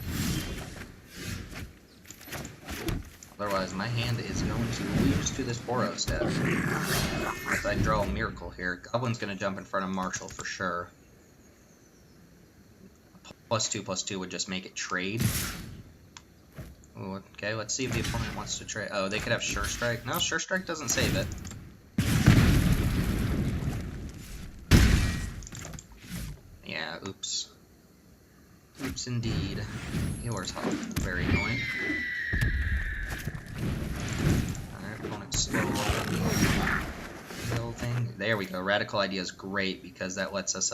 Otherwise, my hand is going to lose to this Boros deck. If I draw a Miracle here, Goblin's going to jump in front of Marshall for sure. +2/+2 would just make it trade. Ooh, okay, let's see if the opponent wants to trade. Oh, they could have Sure Strike. No, Sure Strike doesn't save it. Yeah, oops. Oops, indeed. Healer's Hawk. Very annoying. Alright, opponent's slow roll. Thing. There we go. Radical Idea is great because that lets us,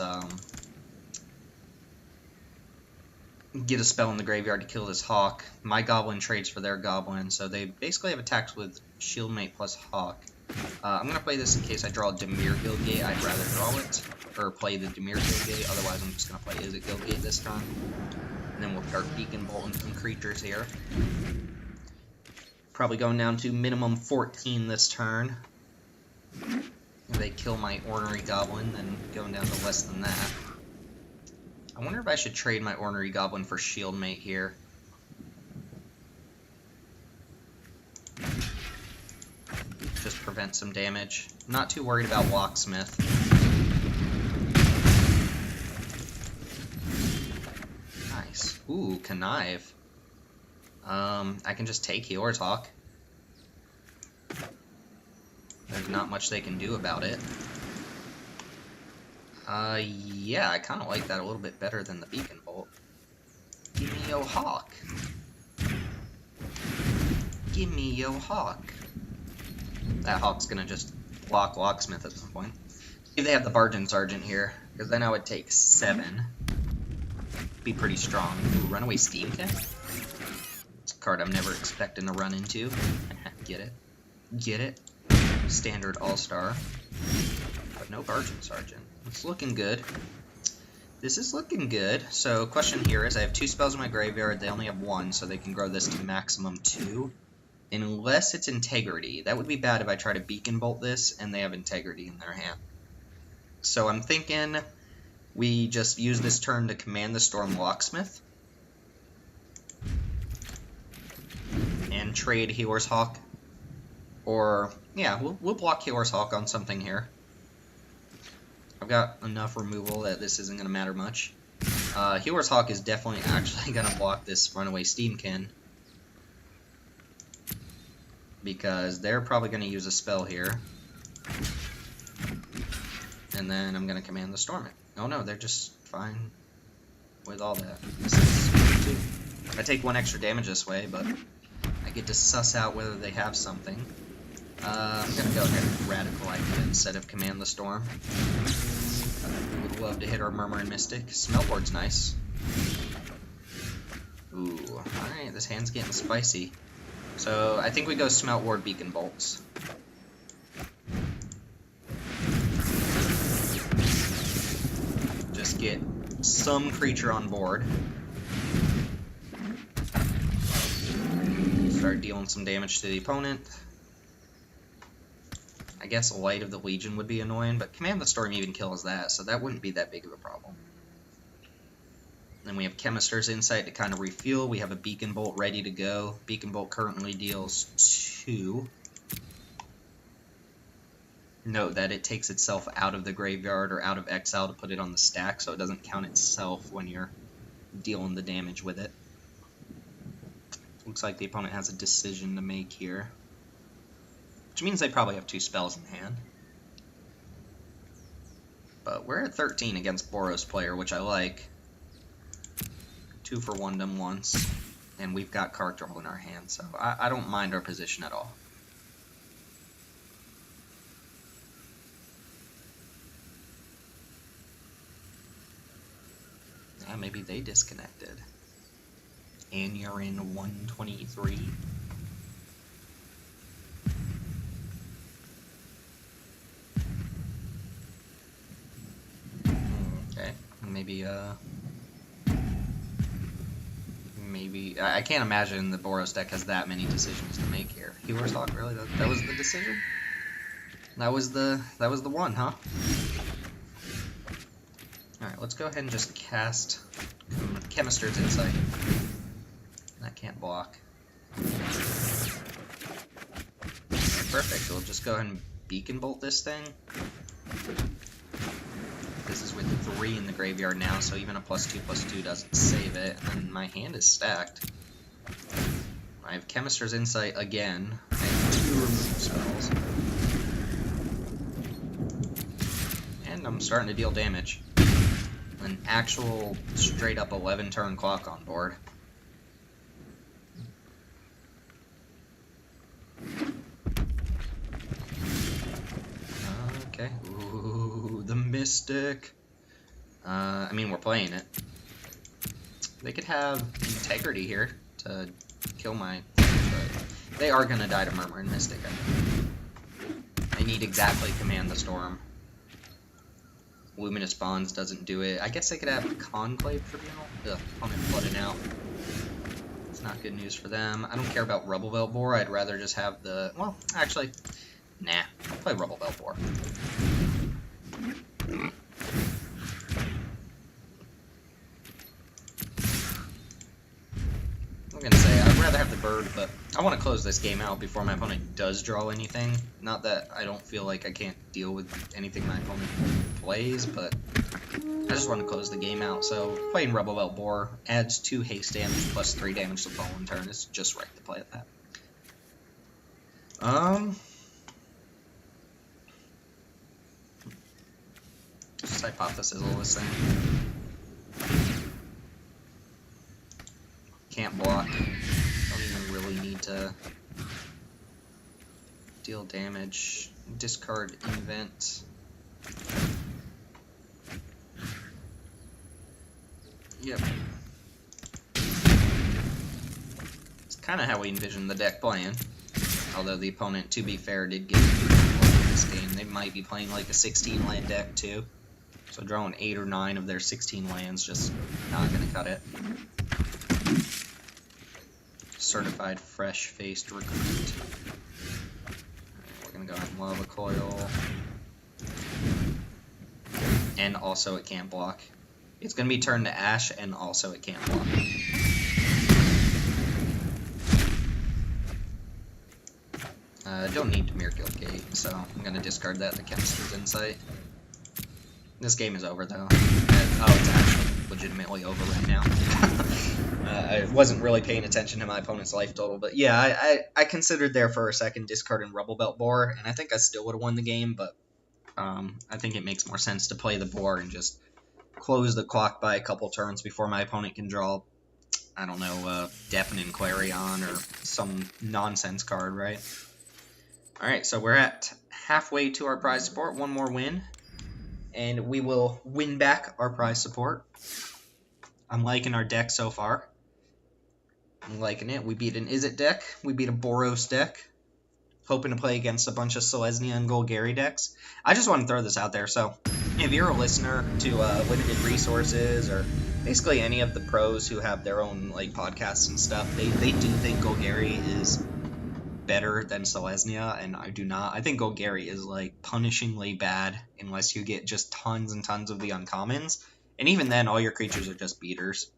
get a spell in the graveyard to kill this Hawk. My Goblin trades for their Goblin, so they basically have attacks with Shieldmate plus Hawk. I'm going to play this in case I draw a Dimir Guildgate. I'd rather draw it, or play the Dimir Guildgate. Otherwise, I'm just going to play Izzet Guildgate this turn. And then we'll start Beacon Bolting some creatures here. Probably going down to minimum 14 this turn. If they kill my Ornery Goblin, then going down to less than that. I wonder if I should trade my Ornery Goblin for Shieldmate here. Just prevent prevent some damage. I'm not too worried about Locksmith. Nice. Ooh, Connive. I can just take Healer's Hawk. There's not much they can do about it. Yeah, I kind of like that a little bit better than the Beacon Bolt. Give me yo Hawk. Give me yo Hawk. That Hawk's gonna just block Locksmith at some point. If they have the Bargain Sergeant here, because then I would take 7. Be pretty strong. Ooh, Runaway Steamkin? It's a card I'm never expecting to run into. Get it? Get it? Standard All-Star. But no Bargain Sergeant. It's looking good. This is looking good. So, question here is I have 2 spells in my graveyard. They only have 1, so they can grow this to maximum 2. Unless it's Integrity. That would be bad if I try to Beacon Bolt this and they have Integrity in their hand. So I'm thinking we just use this turn to command the Storm Locksmith. And trade Healer's Hawk. Or, yeah, we'll block Healer's Hawk on something here. I've got enough removal that this isn't going to matter much. Healer's Hawk is definitely actually going to block this Runaway Steamkin. Because they're probably going to use a spell here. And then I'm going to command the Storm it. Oh no, they're just fine with all that. This is too. I take 1 extra damage this way, but I get to suss out whether they have something. I'm going to go ahead and Radical Idea instead of Command the Storm. Would love to hit our Murmuring Mystic. Smeltboard's nice. Ooh, alright, this hand's getting spicy. So, I think we go Smelt Ward, Beacon Bolts. Just get some creature on board. Start dealing some damage to the opponent. I guess Light of the Legion would be annoying, but Command the Storm even kills that, so that wouldn't be that big of a problem. Then we have Chemister's Insight to kind of refuel. We have a Beacon Bolt ready to go. Beacon Bolt currently deals 2. Note that it takes itself out of the graveyard or out of exile to put it on the stack, so it doesn't count itself when you're dealing the damage with it. Looks like the opponent has a decision to make here. Which means they probably have 2 spells in hand. But we're at 13 against Boros player, which I like. 2 for Wondom once, and we've got card draw in our hand, so I don't mind our position at all. Yeah, maybe they disconnected. And you're in 123. Okay, maybe I can't imagine the Boros deck has that many decisions to make here. Healer's Hawk, really? That was the decision? That was the one, huh? Alright, let's go ahead and just cast Chemister's Insight. That can't block. Perfect, we'll just go ahead and Beacon Bolt this thing. This is with 3 in the graveyard now, so even a +2/+2 doesn't save it, and my hand is stacked. I have Chemister's Insight again. I have 2 remove spells. And I'm starting to deal damage. An actual straight-up 11-turn clock on board. Okay. Ooh, the Mystic. I mean, we're playing it. They could have Integrity here to kill my thing, but they are gonna die to Murmuring Mystic, I think. I need exactly Command the Storm. Luminous Bonds doesn't do it. I guess they could have Conclave Tribunal. Ugh, opponent flooded out. It's not good news for them. I don't care about Rubble Belt Boar. I'd rather just have the... Well, actually, nah. I'll play Rubble Belt Boar. I'm gonna say I'd rather have the bird, but I want to close this game out before my opponent does draw anything. Not that I don't feel like I can't deal with anything my opponent plays, but I just want to close the game out. So playing Rebel Belt Boar adds 2 haste damage plus 3 damage the following turn. It's just right to play that. Just hypothesis this thing. Can't block. Don't even really need to deal damage. Discard invent. Yep. It's kind of how we envisioned the deck playing. Although the opponent, to be fair, did get this game. They might be playing like a 16 land deck too. So drawing 8 or 9 of their 16 lands, just not gonna cut it. Certified fresh-faced recruit. We're gonna go ahead and lava coil. And also it can't block. It's gonna be turned to ash, and also it can't block. Don't need Dimir Izzet, so I'm gonna discard that. The Chemist's Insight. This game is over though. Oh, it's actually legitimately over right now. I wasn't really paying attention to my opponent's life total, but yeah, I considered there for a second discarding Rebel Belt Boar, and I think I still would have won the game, but I think it makes more sense to play the Boar and just close the clock by a couple turns before my opponent can draw, I don't know, Deafening Clarion or some nonsense card, right? Alright, so we're at halfway to our prize support. One more win, and we will win back our prize support. I'm liking our deck so far. I'm liking it. We beat an Izzet deck. We beat a Boros deck. Hoping to play against a bunch of Selesnya and Golgari decks. I just want to throw this out there. So, if you're a listener to Limited Resources or basically any of the pros who have their own like podcasts and stuff, they do think Golgari is better than Selesnya, and I do not. I think Golgari is like punishingly bad unless you get just tons and tons of the uncommons. And even then, all your creatures are just beaters.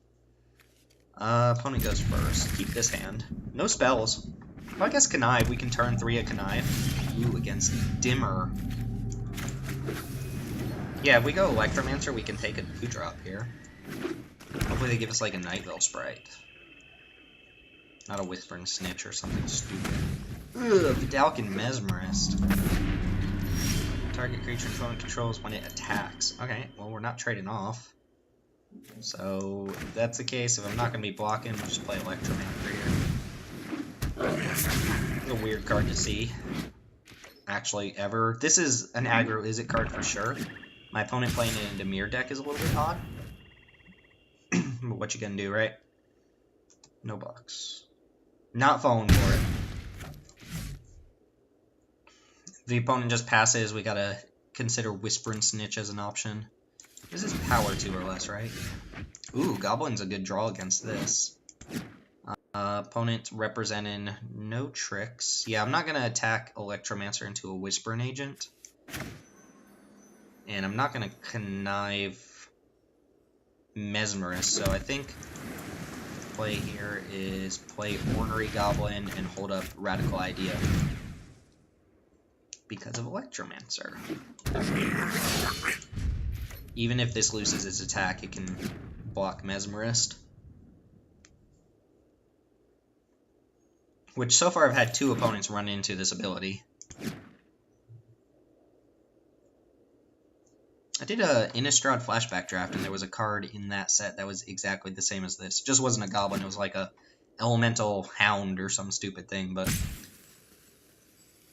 Opponent goes first. Keep this hand. No spells. Well, I guess Connive. We can turn 3 at Connive. Ooh, against Dimir. Yeah, if we go Electromancer, we can take a 2-drop here. Hopefully they give us like a Night Veil Sprite. Not a Whispering Snitch or something stupid. Ugh, Vidalcan Mesmerist. Target creature opponent controls when it attacks. Okay, well, we're not trading off. So, if that's the case, if I'm not going to be blocking, we'll just play Electromancer here. It's a weird card to see. Actually, ever. This is an aggro Izzet card for sure. My opponent playing it in a Dimir deck is a little bit odd. But what you gonna do, right? No box. Not falling for it. The opponent just passes, we gotta consider Whispering Snitch as an option. This is power 2 or less, right? Ooh, Goblin's a good draw against this. Opponent representing no tricks. Yeah, I'm not gonna attack Electromancer into a Whispering Agent. And I'm not gonna connive Mesmerist, so I think the play here is play Ornery Goblin and hold up Radical Idea. Because of Electromancer. Even if this loses its attack, it can block Mesmerist. Which, so far, I've had 2 opponents run into this ability. I did a Innistrad flashback draft, and there was a card in that set that was exactly the same as this. It just wasn't a goblin, it was like a elemental hound or some stupid thing, but...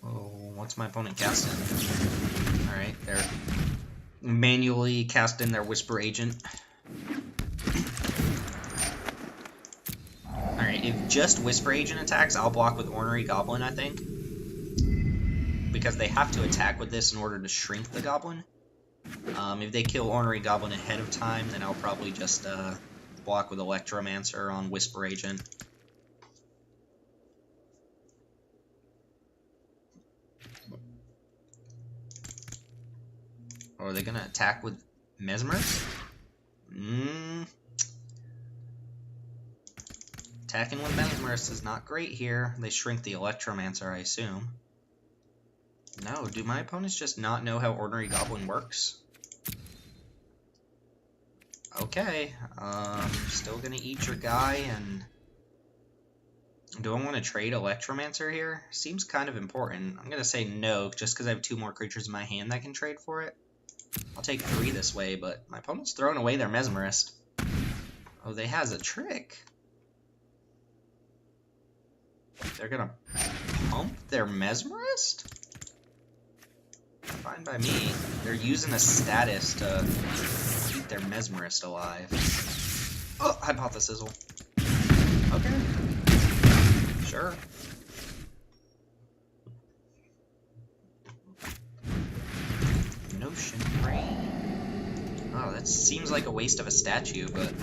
Oh, what's my opponent casting? Alright, they're manually casting their Whisper Agent. Alright, if just Whisper Agent attacks, I'll block with Ornery Goblin, I think. Because they have to attack with this in order to shrink the Goblin. If they kill Ornery Goblin ahead of time, then I'll probably just block with Electromancer on Whisper Agent. Or are they going to attack with Mesmerist? Attacking with Mesmerist is not great here. They shrink the Electromancer, I assume. No, do my opponents just not know how Ordinary Goblin works? Okay, still gonna eat your guy, and... Do I want to trade Electromancer here? Seems kind of important. I'm gonna say no, just because I have 2 more creatures in my hand that can trade for it. I'll take 3 this way, but my opponent's throwing away their Mesmerist. Oh, they has a trick. They're gonna pump their Mesmerist? Fine by me. They're using a status to keep their Mesmerist alive. Oh, Hypothesizzle. Okay. Sure. Notion Rain. Oh, that seems like a waste of a statue, but...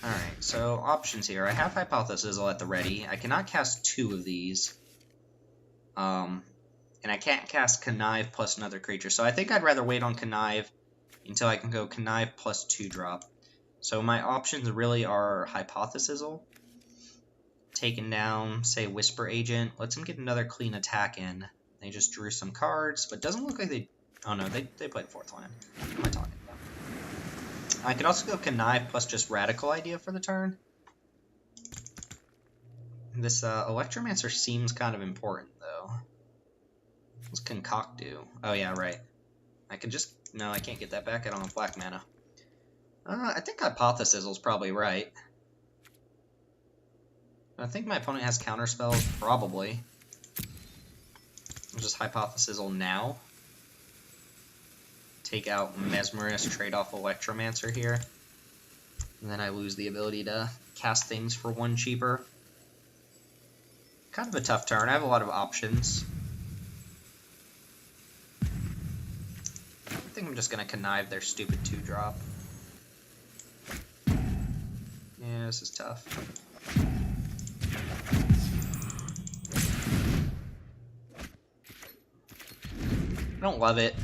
Alright, so options here. I have Hypothesizzle at the ready. I cannot cast 2 of these. And I can't cast Connive plus another creature. So I think I'd rather wait on Connive until I can go Connive plus 2-drop. So my options really are Hypothesizzle, taking down, say, Whisper Agent. Lets him get another clean attack in. They just drew some cards, but doesn't look like they... Oh no, they played 4th land. What am I talking about? I could also go Connive plus just Radical Idea for the turn. This Electromancer seems kind of important, though. What's Concoct do? Oh yeah, right. I could just... No, I can't get that back. I don't have black mana. I think Hypothesizzle's probably right. I think my opponent has counterspells, probably. I'll just Hypothesizzle now. Take out Mesmerist, trade off Electromancer here. And then I lose the ability to cast things for 1 cheaper. Kind of a tough turn. I have a lot of options. I think I'm just going to Connive their stupid 2-drop. Yeah, this is tough. I don't love it.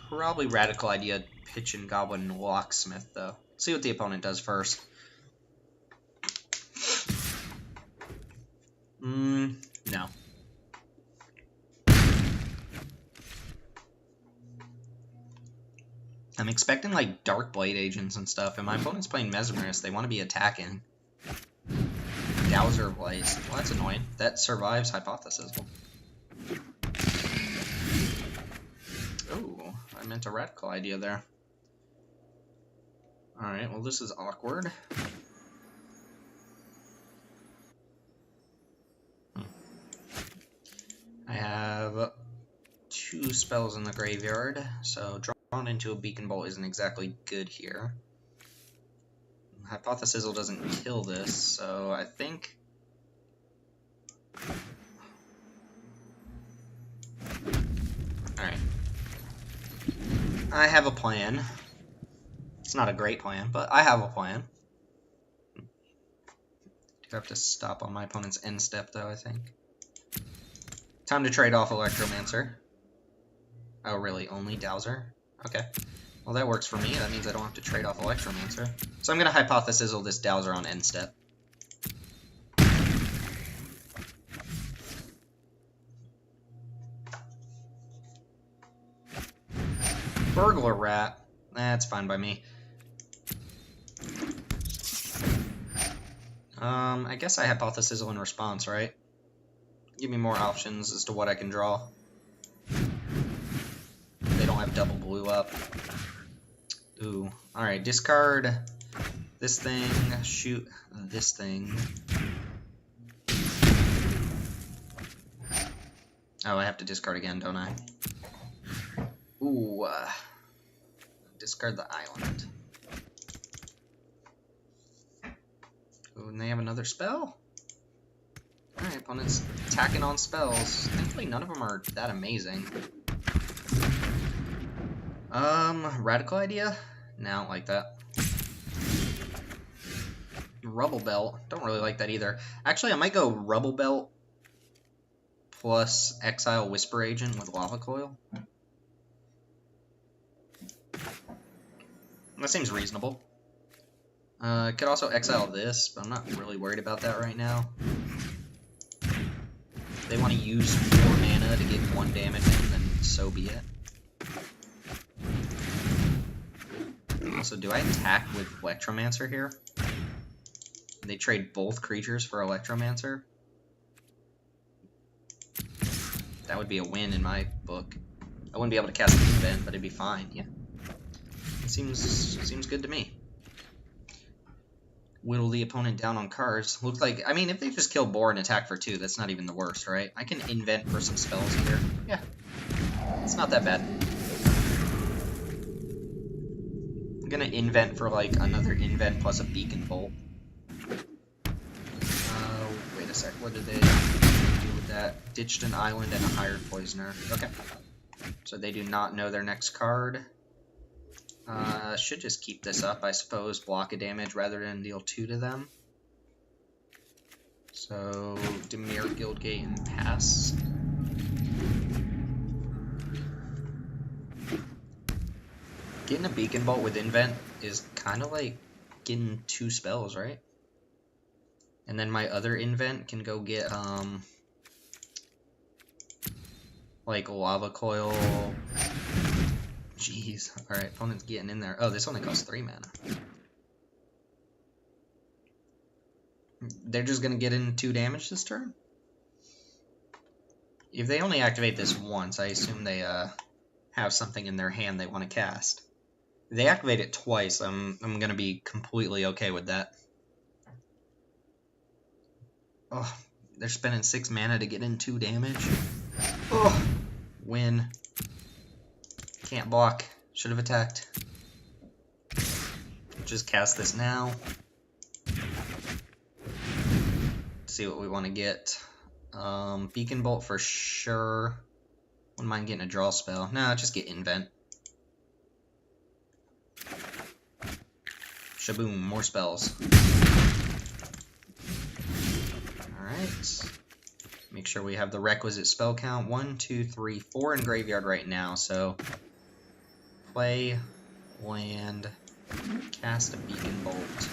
Probably Radical Idea, Pitchin' Goblin, Locksmith, though. See what the opponent does first. No. I'm expecting, like, Dark Blade Agents and stuff, and my opponent's playing Mesmerist. They want to be attacking. Dowser of Blaze. Well, that's annoying. That survives Hypothesizzle. Oh, I meant a Radical Idea there. Alright, well, this is awkward. I have 2 spells in the graveyard, so drawn into a Beacon Bolt isn't exactly good here. Hypothesizzle doesn't kill this, so I think... Alright. I have a plan. It's not a great plan, but I have a plan. I have to stop on my opponent's end step, though, I think. Time to trade off Electromancer. Oh, really? Only Dowser? Okay. Well, that works for me. That means I don't have to trade off Electromancer. So I'm going to Hypothesizzle this Dowser on end step. Burglar Rat. That's fine by me. I guess I Hypothesizzle in response, right? Give me more options as to what I can draw. They don't have double blue up. Ooh. Alright, discard this thing, shoot this thing. Oh, I have to discard again, don't I? Ooh. Discard the island. Ooh, and they have another spell? Alright, opponent's attacking on spells. Thankfully, none of them are that amazing. Radical Idea? No, I don't like that. Rubble Belt. Don't really like that either. Actually, I might go Rubble Belt plus Exile Whisper Agent with Lava Coil. That seems reasonable. Could also exile this, but I'm not really worried about that right now. If they want to use 4 mana to get 1 damage in, then so be it. Also, do I attack with Electromancer here? They trade both creatures for Electromancer? That would be a win in my book. I wouldn't be able to cast an event, but it'd be fine, yeah. It seems good to me. Whittle the opponent down on cards. Looks like, I mean, if they just kill Boar and attack for 2, that's not even the worst, right? I can invent for some spells here. Yeah. It's not that bad. I'm gonna invent for, like, another invent plus a Beacon Bolt. Wait a sec. What did they do with that? Ditched an island and a hired poisoner. Okay. So they do not know their next card. Should just keep this up, I suppose. Block a damage rather than deal 2 to them. So, Dimir Guildgate and pass. Getting a Beacon Bolt with Invent is kind of like getting 2 spells, right? And then my other Invent can go get, like Lava Coil. Jeez. Alright, opponent's getting in there. Oh, this only costs 3 mana. They're just gonna get in 2 damage this turn? If they only activate this once, I assume they have something in their hand they want to cast. If they activate it twice, I'm gonna be completely okay with that. Oh, they're spending 6 mana to get in 2 damage. Oh, win. Can't block. Should have attacked. Just cast this now. See what we want to get. Beacon Bolt for sure. Wouldn't mind getting a draw spell. No, just get Invent. Shaboom, more spells. Alright. Make sure we have the requisite spell count. 1, 2, 3, 4 in graveyard right now, so play, land, cast a Beacon Bolt.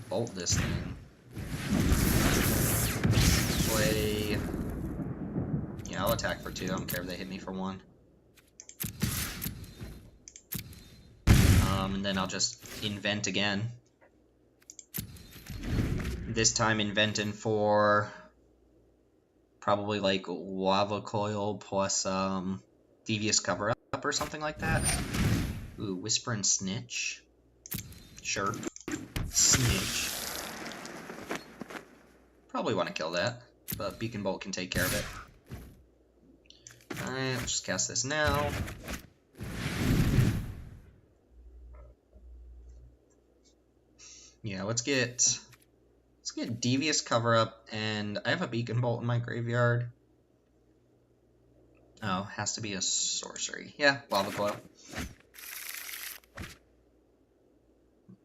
Bolt this thing. Play. Yeah, I'll attack for 2. I don't care if they hit me for 1. And then I'll just invent again. This time inventing for probably like Lava Coil plus Devious Cover Up or something like that. Ooh, Whisper and Snitch. Sure. Snitch. Probably want to kill that, but Beacon Bolt can take care of it. Alright, let's just cast this now. Yeah, let's get Devious Cover Up, and I have a Beacon Bolt in my graveyard. Oh, has to be a sorcery. Yeah, Lava Coil.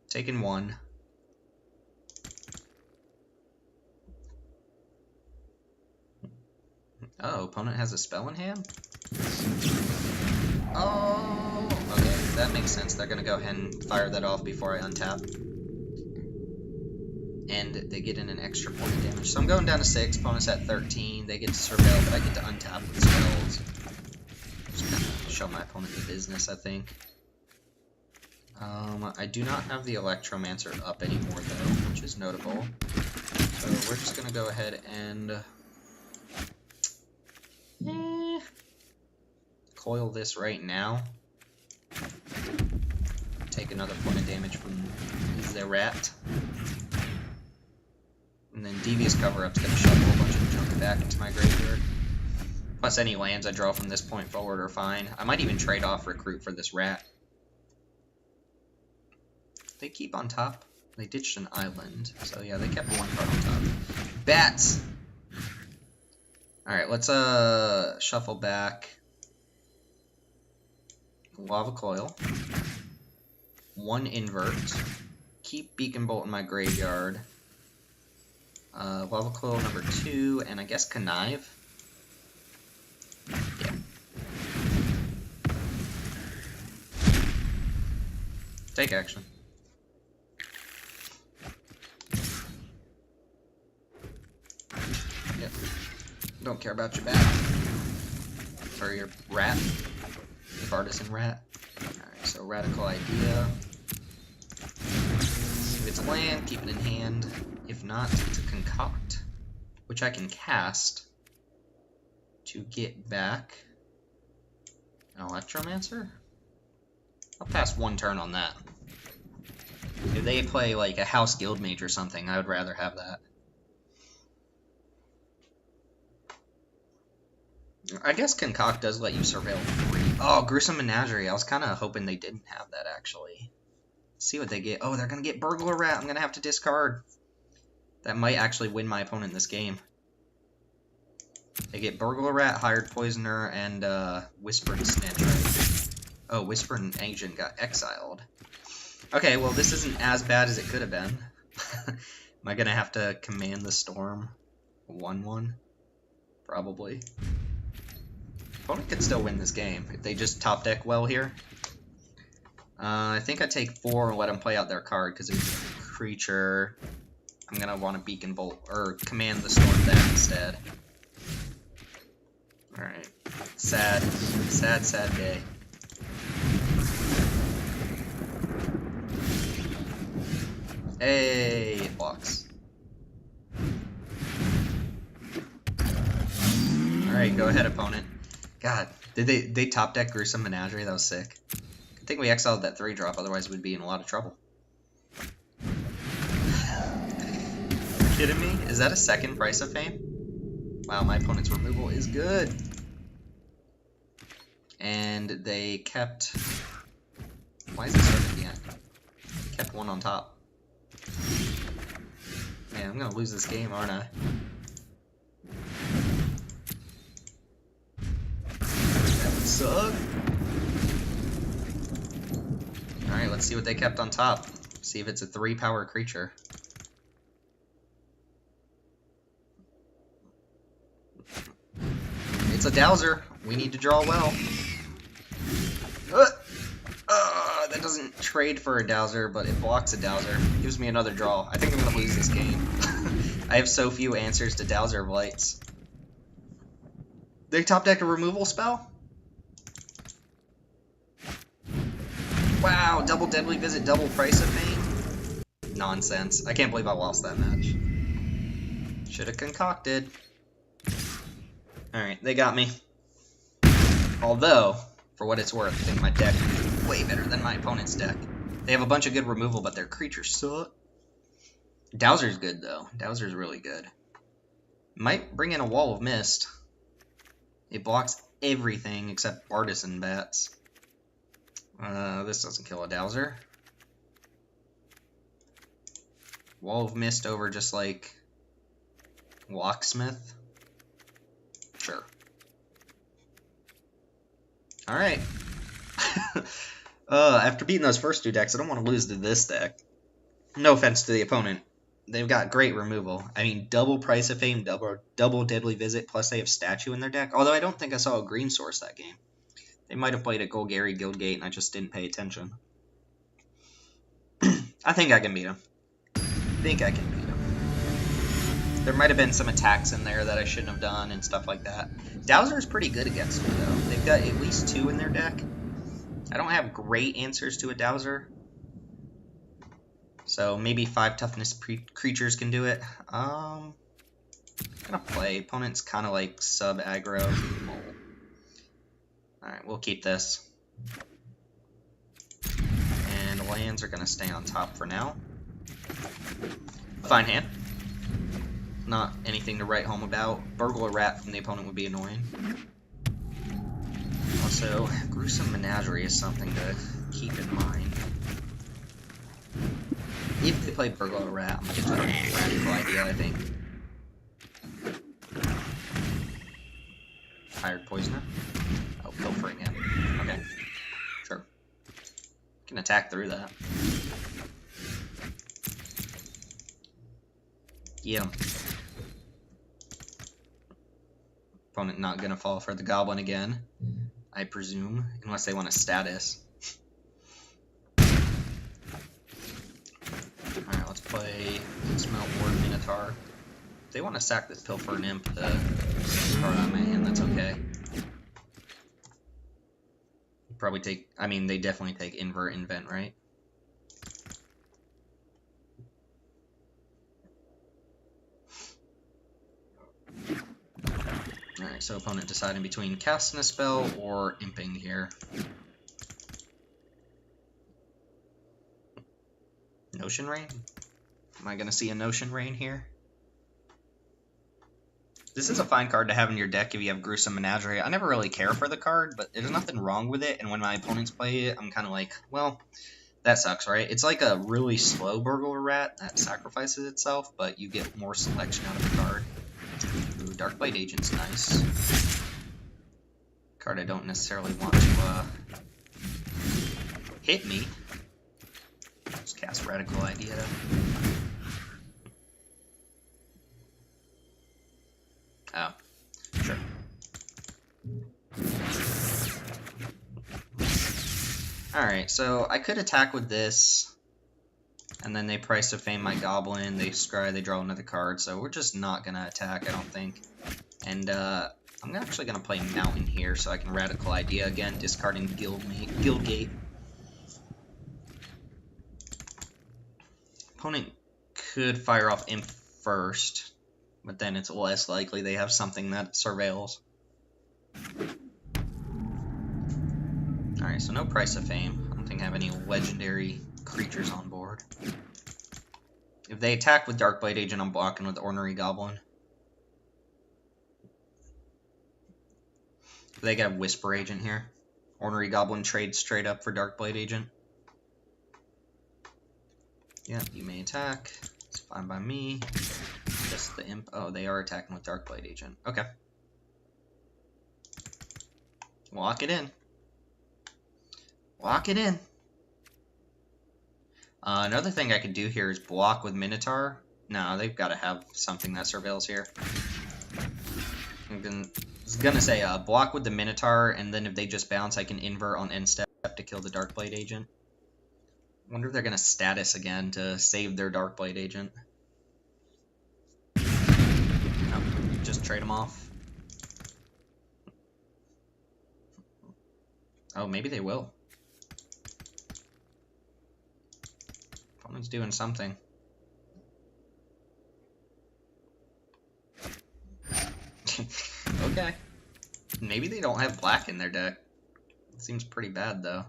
Taking 1. Oh, opponent has a spell in hand? Oh, okay, that makes sense. They're gonna go ahead and fire that off before I untap. And they get in an extra point of damage. So I'm going down to 6, opponent's at 13. They get to surveil, but I get to untap with spells. Just kind of show my opponent the business, I think. I do not have the Electromancer up anymore, though, which is notable. So we're just going to go ahead and coil this right now. Take another point of damage from the rat. And then Devious Cover Up's going to shove a whole bunch of junk back into my graveyard. Plus any lands I draw from this point forward are fine. I might even trade off Recruit for this rat. They keep on top. They ditched an island. So yeah, they kept 1 card on top. Bats! Alright, let's shuffle back. Lava Coil. 1 invert. Keep Beacon Bolt in my graveyard. Lava Coil number 2, and I guess Connive. Yeah. Take action. Yep. Don't care about your bat. Or your rat. Your artisan rat. Alright, so radical idea. If it's land, keep it in hand. If not, it's a concoct, which I can cast to get back an Electromancer. I'll pass one turn on that. If they play like a House Guildmage or something, I would rather have that. I guess Concoct does let you surveil 3. Oh, Gruesome Menagerie. I was kind of hoping they didn't have that, actually. Let's see what they get. Oh, they're going to get Burglar Rat. I'm going to have to discard. That might actually win my opponent this game. They get Burglar Rat, Hired Poisoner, and Whispered Snitch, right? Oh, Whispered Agent got exiled. Okay, well, this isn't as bad as it could have been. Am I going to have to Command the Storm 1-1? Probably. Opponent could still win this game if they just top deck well here. I think I take 4 and let them play out their card because it's a creature. I'm going to want to Beacon Bolt or Command the Storm that instead. Alright. Sad. Sad, sad day. Hey, it blocks. Alright, go ahead, opponent. God, did they top deck Gruesome Menagerie? That was sick. I think we exiled that 3-drop, otherwise we'd be in a lot of trouble. Kidding me? Is that a second Price of Fame? Wow, my opponent's removal is good. And they kept... Why is it starting at the end? They kept 1 on top. Man, I'm gonna lose this game, aren't I? That would suck. Alright, let's see what they kept on top. See if it's a 3-power creature. It's a Dowser. We need to draw well. That doesn't trade for a Dowser, but it blocks a Dowser. Gives me another draw. I think I'm going to lose this game. I have so few answers to Dowser Blights. They top deck a removal spell? Wow, double Deadly Visit, double Price of Fame? Nonsense. I can't believe I lost that match. Should have concocted. Alright, they got me. Although, for what it's worth, I think my deck is way better than my opponent's deck. They have a bunch of good removal, but their creatures suck. Dowser's good, though. Dowser's really good. Might bring in a Wall of Mist. It blocks everything except Artisan Bats. This doesn't kill a Dowser. Wall of Mist over just like Locksmith. Sure. Alright. After beating those first 2 decks, I don't want to lose to this deck. No offense to the opponent. They've got great removal. I mean, double Price of Fame, double Deadly Visit, plus they have Statue in their deck. Although I don't think I saw a green source that game. They might have played a Golgari Guildgate and I just didn't pay attention. I think I can beat him. There might have been some attacks in there that I shouldn't have done and stuff like that. Dowser is pretty good against me, though. They've got at least 2 in their deck. I don't have great answers to a Dowser. So maybe 5 toughness creatures can do it. I'm gonna play. Opponent's kind of like sub-aggro. Alright, we'll keep this. And lands are gonna stay on top for now. Fine hand. Not anything to write home about. Burglar Rat from the opponent would be annoying. Also, Gruesome Menagerie is something to keep in mind. If they play Burglar Rat, I'm just a radical idea, I think. Hired Poisoner? Oh, pilfering him. Okay. Sure. Can attack through that. Get him. Opponent not gonna fall for the Goblin again, I presume, unless they want a status. let's play Smelt Ward Minotaur. If they want to sack this Pilfer and Imp, the card on my hand, that's okay. Probably take, I mean, they definitely take Invert Invent, right? Alright, so opponent deciding between casting a spell or imping here. Notion Rain? Am I going to see a Notion Rain here? This is a fine card to have in your deck if you have Gruesome Menagerie. I never really care for the card, but there's nothing wrong with it, and when my opponents play it, I'm kind of like, well, that sucks, right? It's like a really slow Burglar Rat that sacrifices itself, but you get more selection out of the card. Ooh, Darkblade Agent's nice. Card I don't necessarily want to hit me. Just cast Radical Idea. Oh, sure. Alright, so I could attack with this, and then they Price of Fame my Goblin, they scry, they draw another card, so we're just not going to attack, I don't think. And I'm actually going to play Mountain here, so I can Radical Idea again, discarding Guildgate. Opponent could fire off Imp first, but then it's less likely they have something that surveils. Alright, so no Price of Fame. I don't think I have any legendary creatures on board. If they attack with Darkblade Agent, I'm blocking with Ornery Goblin. They got Whisper Agent here. Ornery Goblin trades straight up for Darkblade Agent. Yeah, you may attack. It's fine by me. Just the Imp. Oh, they are attacking with Darkblade Agent. Okay. Lock it in. Lock it in. Another thing I could do here is block with Minotaur. No, they've got to have something that surveils here. I was gonna say block with the Minotaur, and then if they just bounce, I can invert on end step to kill the Darkblade Agent. I wonder if they're gonna status again to save their Darkblade Agent. No, just trade them off. Oh, maybe they will. Opponent's doing something. Okay. Maybe they don't have black in their deck. It seems pretty bad, though.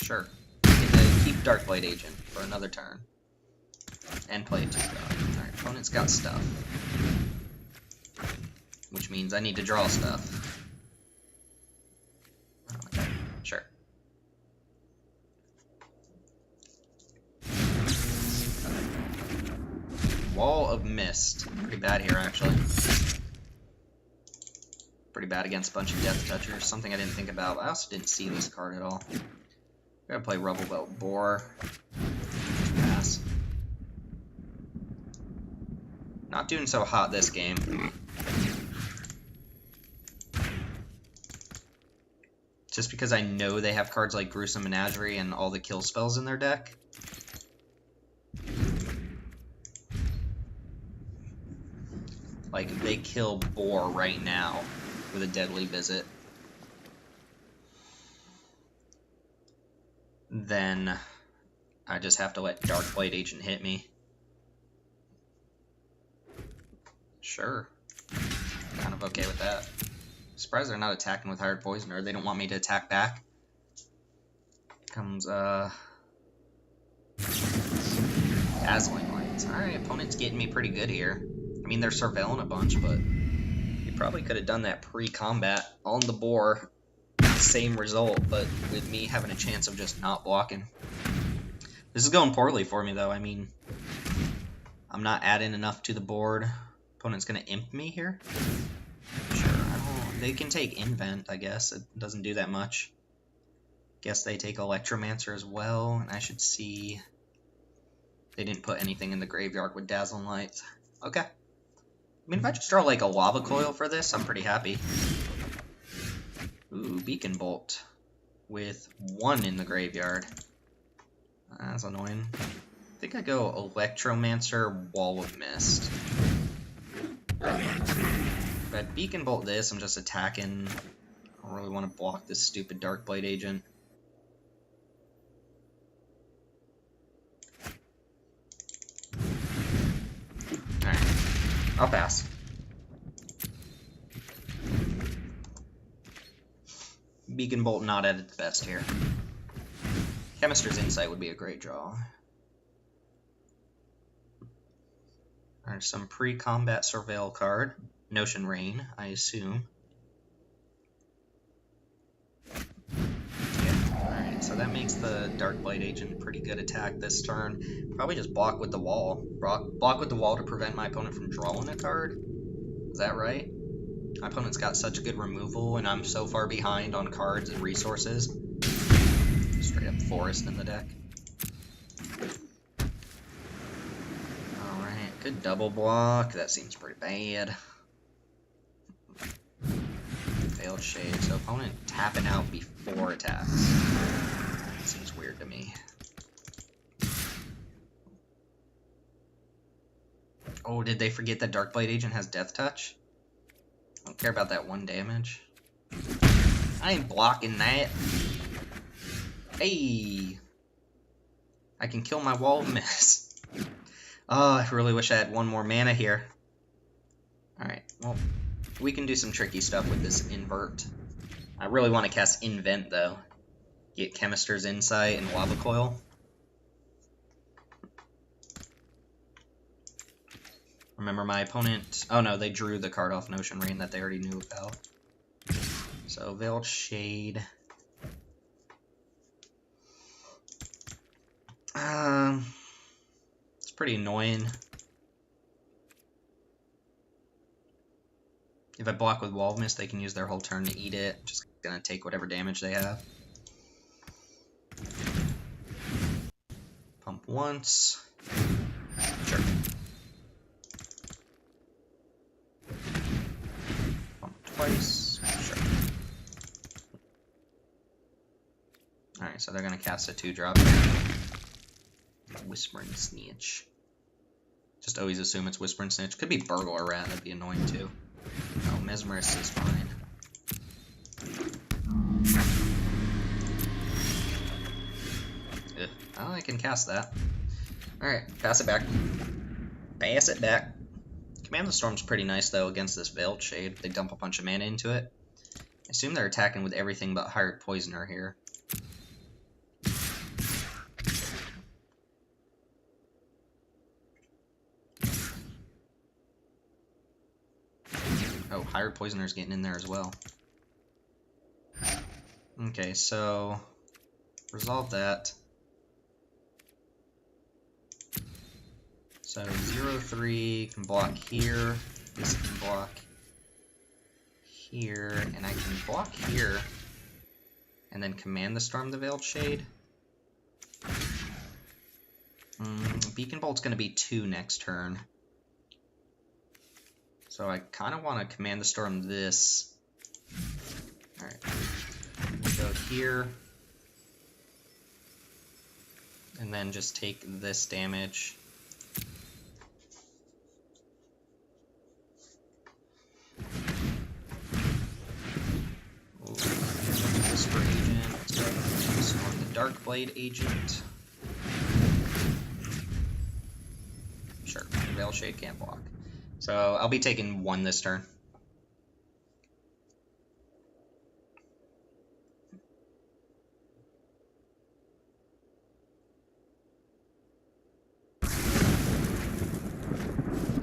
Sure. Keep Darkblade Agent for another turn. And play it to stuff. Alright, opponent's got stuff. Which means I need to draw stuff. Okay, sure. Wall of Mist. Pretty bad here, actually. Pretty bad against a bunch of Death Touchers. Something I didn't think about. I also didn't see this card at all. Gotta play Rubblebelt Boar. Pass. Not doing so hot this game. Just because I know they have cards like Gruesome Menagerie and all the kill spells in their deck. Like, if they kill Boar right now with a Deadly Visit, then I just have to let Darkblade Agent hit me. Sure. Kind of okay with that. Surprised they're not attacking with Hired Poisoner. They don't want me to attack back. Comes, Dazzling Lights. Alright, opponent's getting me pretty good here. I mean, they're surveilling a bunch, but you probably could have done that pre-combat on the boar. Same result, but with me having a chance of just not blocking. This is going poorly for me, though. I mean, I'm not adding enough to the board. Opponent's going to imp me here? Sure, I don't... They can take Invent, I guess. It doesn't do that much. Guess they take Electromancer as well, and I should see... They didn't put anything in the graveyard with Dazzling Lights. Okay. I mean, if I just draw, like, a Lava Coil for this, I'm pretty happy. Ooh, Beacon Bolt. With 1 in the graveyard. That's annoying. I think I go Electromancer, Wall of Mist. If I Beacon Bolt this, I'm just attacking. I don't really want to block this stupid Darkblade agent. Alright, I'll pass. Beacon Bolt not at its best here. Chemister's Insight would be a great draw. Alright, some pre-combat Surveil card. Notion Rain, I assume. Alright, so that makes the Darkblade agent a pretty good attack this turn. Probably just block with the wall. Block with the wall to prevent my opponent from drawing a card. Is that right? My opponent's got such good removal, and I'm so far behind on cards and resources. Straight up forest in the deck. Alright, good double block. That seems pretty bad. Veiled Shade. So opponent tapping out before attacks. That seems weird to me. Oh, did they forget that Darkblade agent has Death Touch? I don't care about that 1 damage. I ain't blocking that. Hey! I can kill my Wall of Mist. Oh, I really wish I had 1 more mana here. Alright, well, we can do some tricky stuff with this invert. I really want to cast Invent, though. Get Chemister's Insight and Lava Coil. Remember my opponent... Oh no, they drew the card off Notion Rain that they already knew about. So, Veiled Shade. It's pretty annoying. If I block with Wall of Mist, they can use their whole turn to eat it. Just gonna take whatever damage they have. Pump once. Sure. Pump twice. Sure. Alright, so they're gonna cast a 2-drop. Whispering Snitch. Just always assume it's Whispering Snitch. Could be Burglar Rat, that'd be annoying too. Oh, Mesmerist is fine. Ugh. Oh, I can cast that. Alright, pass it back. Pass it back. Command the Storm's pretty nice, though, against this Veiled Shade. They dump a bunch of mana into it. I assume they're attacking with everything but Hired Poisoner here. Oh, Hired Poisoner's getting in there as well. Okay, so... resolve that. So 0-3 can block here, this can block here, and I can block here, and then command the Storm the Veiled Shade. Beacon Bolt's going to be 2 next turn. So I kind of want to command the Storm this. Alright, we'll go here, and then just take this damage. Whisper Agent, let's go ahead and Storm the Darkblade Agent. Sure, Veil Shade can't block. So I'll be taking 1 this turn.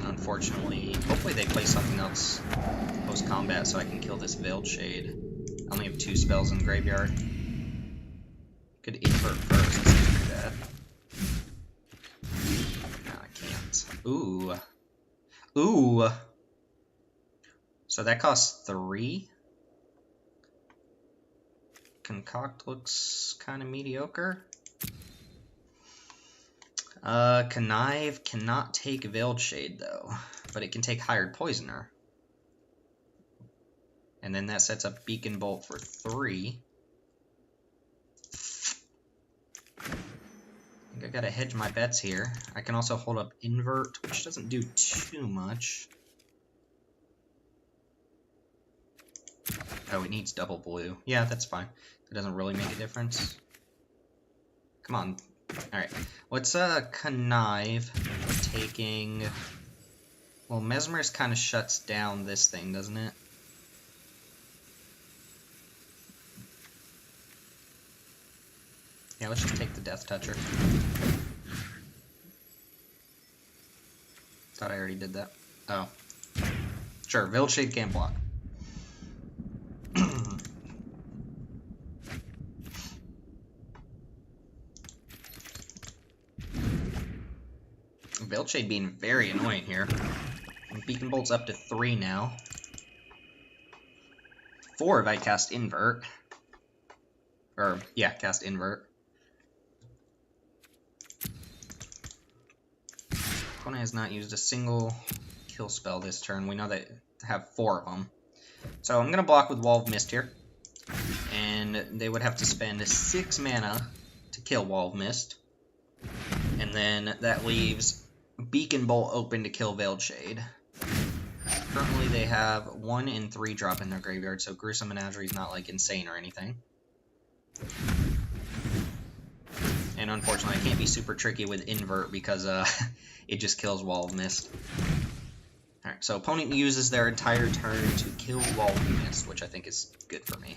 Unfortunately, hopefully they play something else post-combat so I can kill this Veiled Shade. I only have 2 spells in graveyard. Could invert first, that seems pretty bad. No, I can't. Ooh. Ooh! So that costs 3? Concoct looks kind of mediocre. Connive cannot take Veiled Shade, though. But it can take Hired Poisoner. And then that sets up Beacon Bolt for 3. I gotta hedge my bets here. I can also hold up invert, which doesn't do too much. Oh, it needs double blue. Yeah, that's fine. It doesn't really make a difference. Come on. Alright. Let's connive taking... Well, Mesmerist kind of shuts down this thing, doesn't it? Yeah, let's just take the Death Toucher. Thought I already did that. Oh. Sure, Veiled Shade can't block. Veiled Shade being very annoying here. Beacon Bolt's up to 3 now. 4 if I cast Invert. Or, yeah, cast Invert. Opponent has not used a single kill spell this turn. We know they have 4 of them. So I'm going to block with Wall of Mist here. And they would have to spend 6 mana to kill Wall of Mist. And then that leaves Beacon Bolt open to kill Veiled Shade. Currently they have 1 and 3 drop in their graveyard, so Gruesome Menagerie is not like insane or anything. And unfortunately I can't be super tricky with Invert because it just kills Wall of Mist. Alright, so opponent uses their entire turn to kill Wall of Mist, which I think is good for me.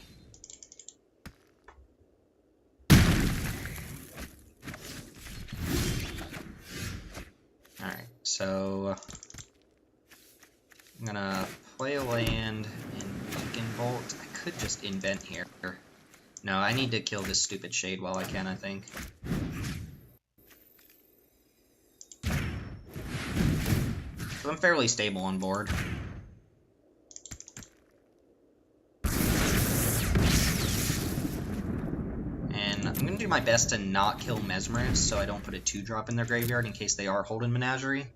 Alright, so I'm gonna play a land in Beacon Bolt. I could just invent here. No, I need to kill this stupid Shade while I can, I think. So I'm fairly stable on board. And I'm gonna do my best to not kill Mesmerist so I don't put a 2-drop in their graveyard in case they are holding Menagerie.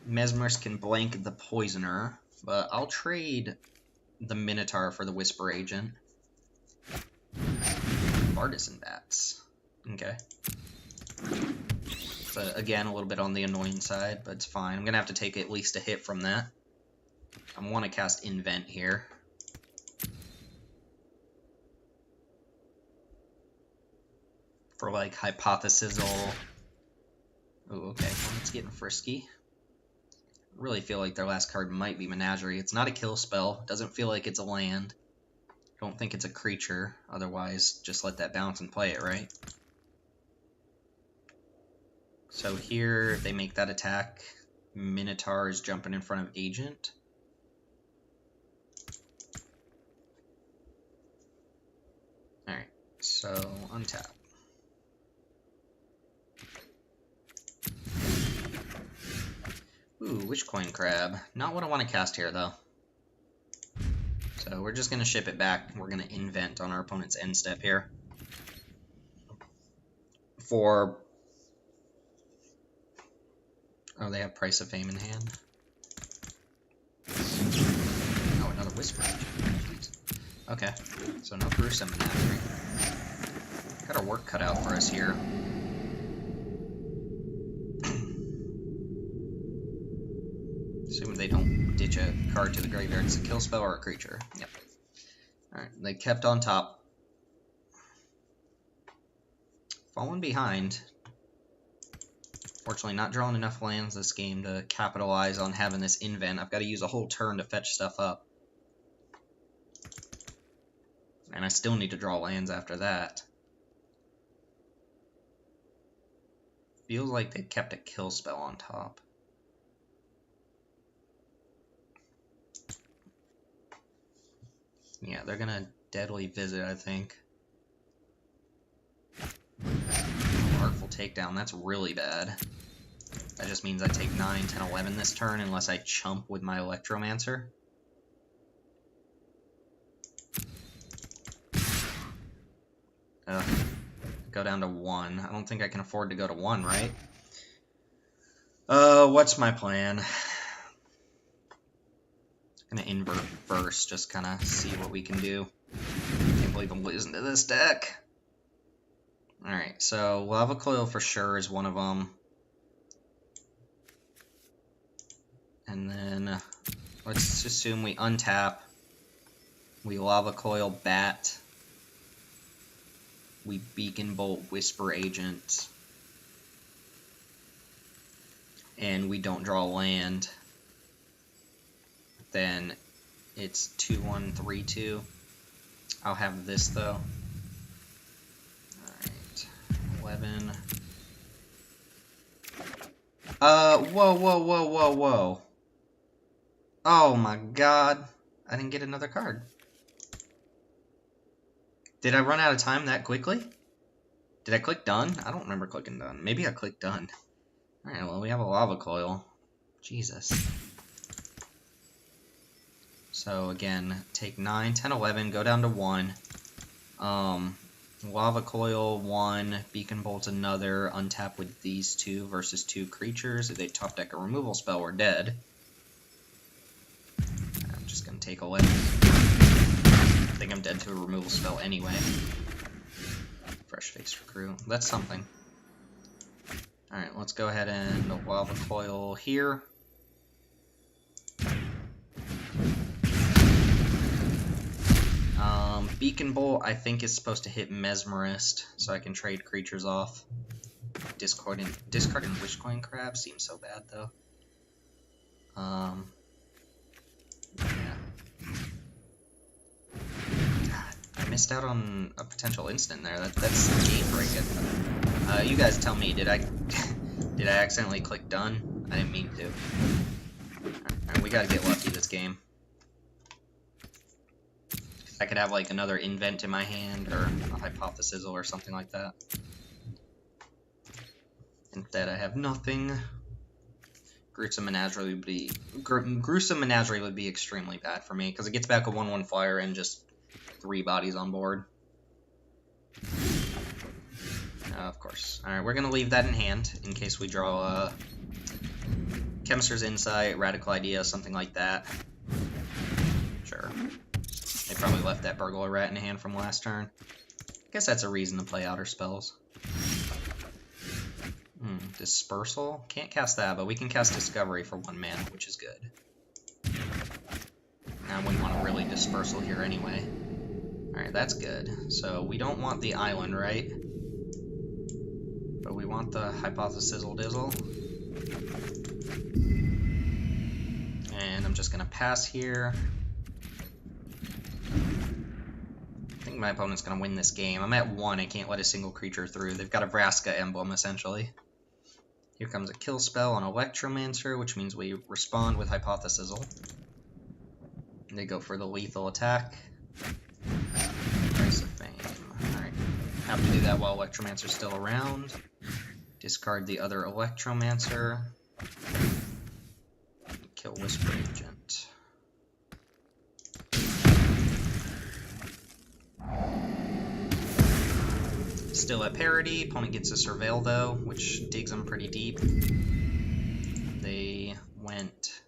Mesmerist can blank the Poisoner, but I'll trade the Minotaur for the Whisper Agent. Partisan Bats. Okay. So again, a little bit on the annoying side, but it's fine. I'm going to have to take at least a hit from that. I want to cast Invent here. For like Hypothesizal. Oh, okay. Well, it's getting frisky. Really feel like their last card might be Menagerie. It's not a kill spell. Doesn't feel like it's a land. Don't think it's a creature. Otherwise, just let that bounce and play it, right? So here, if they make that attack, Minotaur is jumping in front of Agent. Alright, so untap. Ooh, Witchcoin Crab. Not what I want to cast here, though. So we're just going to ship it back. We're going to invent on our opponent's end step here. For... Oh, they have Price of Fame in hand. Oh, another Whisper. Okay, so no Gruesome Menagerie. Got our work cut out for us here. Assuming they don't ditch a card to the graveyard. It's a kill spell or a creature. Yep. Alright, they kept on top. Falling behind. Fortunately, not drawing enough lands this game to capitalize on having this invent. I've got to use a whole turn to fetch stuff up. And I still need to draw lands after that. Feels like they kept a kill spell on top. Yeah, they're gonna Deadly Visit, I think. Artful Takedown, that's really bad. That just means I take 9, 10, 11 this turn unless I chump with my Electromancer. Go down to 1. I don't think I can afford to go to 1, right? What's my plan? I'm gonna invert first, just kind of see what we can do. Can't believe I'm losing to this deck. Alright, so Lava Coil for sure is one of them. And then let's assume we untap. We Lava Coil Bat. We Beacon Bolt Whisper Agent. And we don't draw land. Then it's 2-1-3-2. I'll have this though. Alright. 11. Whoa. Oh my god. I didn't get another card. Did I run out of time that quickly? Did I click done? I don't remember clicking done. Maybe I clicked done. Alright, well, we have a Lava Coil. Jesus. So, again, take 9, 10, 11, go down to 1. Lava Coil 1, Beacon Bolt another, untap with these two versus 2 creatures. If they top deck a removal spell, we're dead. I'm just going to take 11. I think I'm dead to a removal spell anyway. Fresh Face Recruit. That's something. Alright, let's go ahead and Lava Coil here. Beacon Bolt, I think, is supposed to hit Mesmerist, so I can trade creatures off. Discarding Wishcoin Crab seems so bad, though. Yeah. God, I missed out on a potential instant there. That's game breaking. You guys tell me, did I accidentally click done? I didn't mean to. Alright, we gotta get lucky this game. I could have like another invent in my hand or a hypothesis or something like that. Instead, I have nothing. Gruesome Menagerie would be extremely bad for me because it gets back a 1/1 flyer and just 3 bodies on board. Of course. All right, we're gonna leave that in hand in case we draw Chemist's Insight, Radical Idea, something like that. Sure. They probably left that Burglar Rat in hand from last turn. I guess that's a reason to play outer spells. Dispersal? Can't cast that, but we can cast Discovery for 1 mana, which is good. I wouldn't want to really Dispersal here anyway. Alright, that's good. So we don't want the island, right? But we want the Hypothesizzle Dizzle. And I'm just going to pass here. I think my opponent's going to win this game. I'm at 1. I can't let a single creature through. They've got a Vraska emblem, essentially. Here comes a kill spell on Electromancer, which means we respond with Hypothesizzle. They go for the lethal attack. Price of Fame. Alright. Have to do that while Electromancer's still around. Discard the other Electromancer. Kill Whisper Agent. Still at parity. Opponent gets a Surveil, though, which digs them pretty deep. They went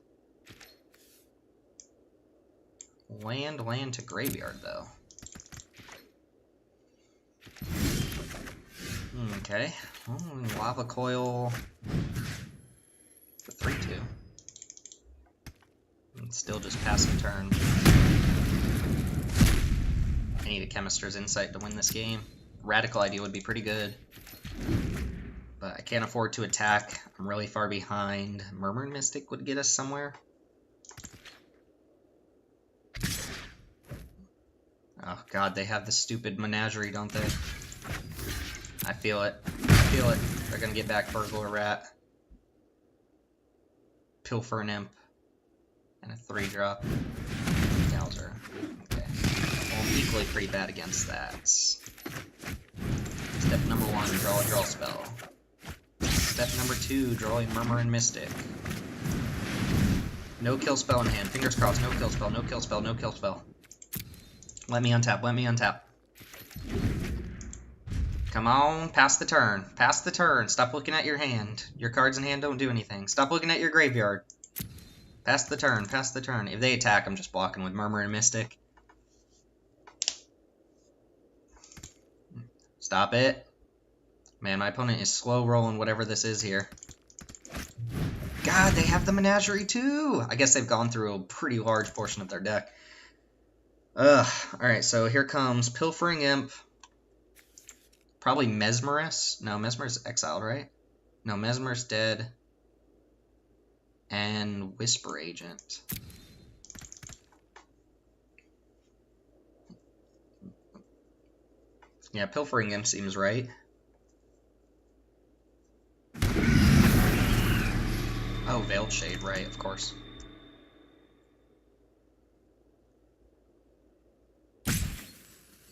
land to graveyard, though. Okay. Lava Coil for 3/2. And still just passive turn. I need a Chemist's Insight to win this game. Radical Idea would be pretty good, but I can't afford to attack. I'm really far behind. Murmuring Mystic would get us somewhere. Oh god, they have the stupid Menagerie, don't they? I feel it. They're gonna get back Burglar Rat. Pilfer Imp. And a 3-drop. Gouger. Okay. Well, I'm equally pretty bad against that. Step number 1, draw a draw spell. Step number 2, draw a Murmuring Mystic. No kill spell in hand. Fingers crossed, no kill spell, no kill spell, no kill spell. Let me untap, let me untap. Come on, pass the turn. Pass the turn. Stop looking at your hand. Your cards in hand don't do anything. Stop looking at your graveyard. Pass the turn, pass the turn. If they attack, I'm just blocking with Murmur and Mystic. Stop it. Man, my opponent is slow rolling whatever this is here. God, they have the Menagerie too! I guess they've gone through a pretty large portion of their deck. Ugh. Alright, so here comes Pilfering Imp. Probably Mesmerus. No, Mesmer's exiled, right? No, Mesmer's dead. And Whisper Agent. Yeah, Pilfering Imp seems right. Oh, Veiled Shade, right, of course.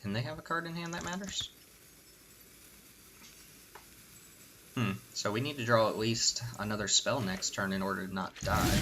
And they have a card in hand that matters? So we need to draw at least another spell next turn in order to not die.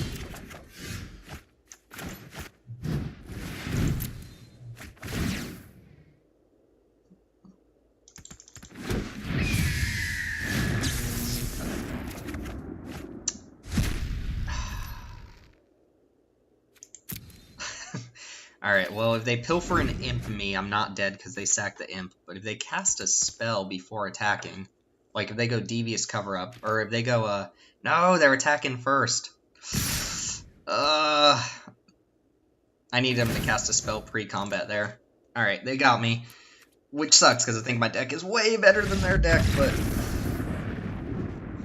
Alright, well, if they pilfer and imp me, I'm not dead because they sack the imp. But if they cast a spell before attacking, like if they go Devious Cover-Up, or if they go, no, they're attacking first. I need them to cast a spell pre-combat there. Alright, they got me. Which sucks, because I think my deck is way better than their deck, but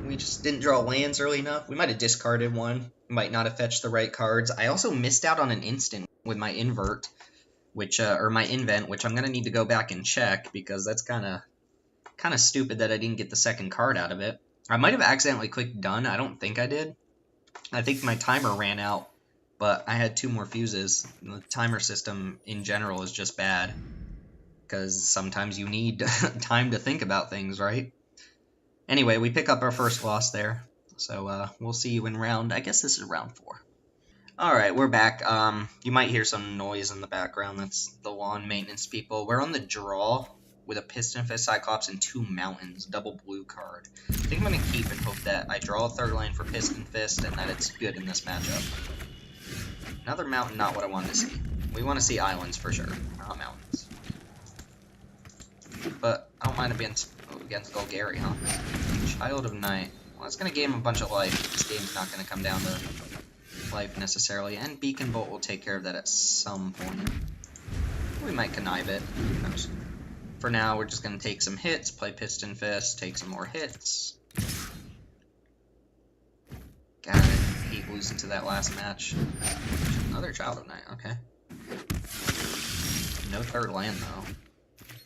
we just didn't draw lands early enough. We might have discarded one. Might not have fetched the right cards. I also missed out on an instant with my invert, which or my invent, which I'm gonna need to go back and check because that's kind of stupid that I didn't get the second card out of it. I might have accidentally clicked done. I don't think I did. I think my timer ran out, but I had 2 more fuses. The timer system in general is just bad because sometimes you need time to think about things, right? Anyway, we pick up our first loss there. So we'll see you in round, I guess this is round 4. Alright, we're back. You might hear some noise in the background. That's the lawn maintenance people. We're on the draw with a Piston Fist, Cyclops, and 2 Mountains. Double blue card. I think I'm going to keep and hope that I draw a 3rd lane for Piston Fist and that it's good in this matchup. Another Mountain, not what I wanted to see. We want to see islands for sure, not mountains. But I don't mind against Golgari, huh? Child of Night. Well, it's going to gain him a bunch of life. This game's not going to come down to life necessarily, and Beacon Bolt will take care of that at some point. We might connive it. For now, we're just going to take some hits, play Piston Fist, take some more hits. God, I hate losing to that last match. Another Child of Night, okay. No 3rd land, though.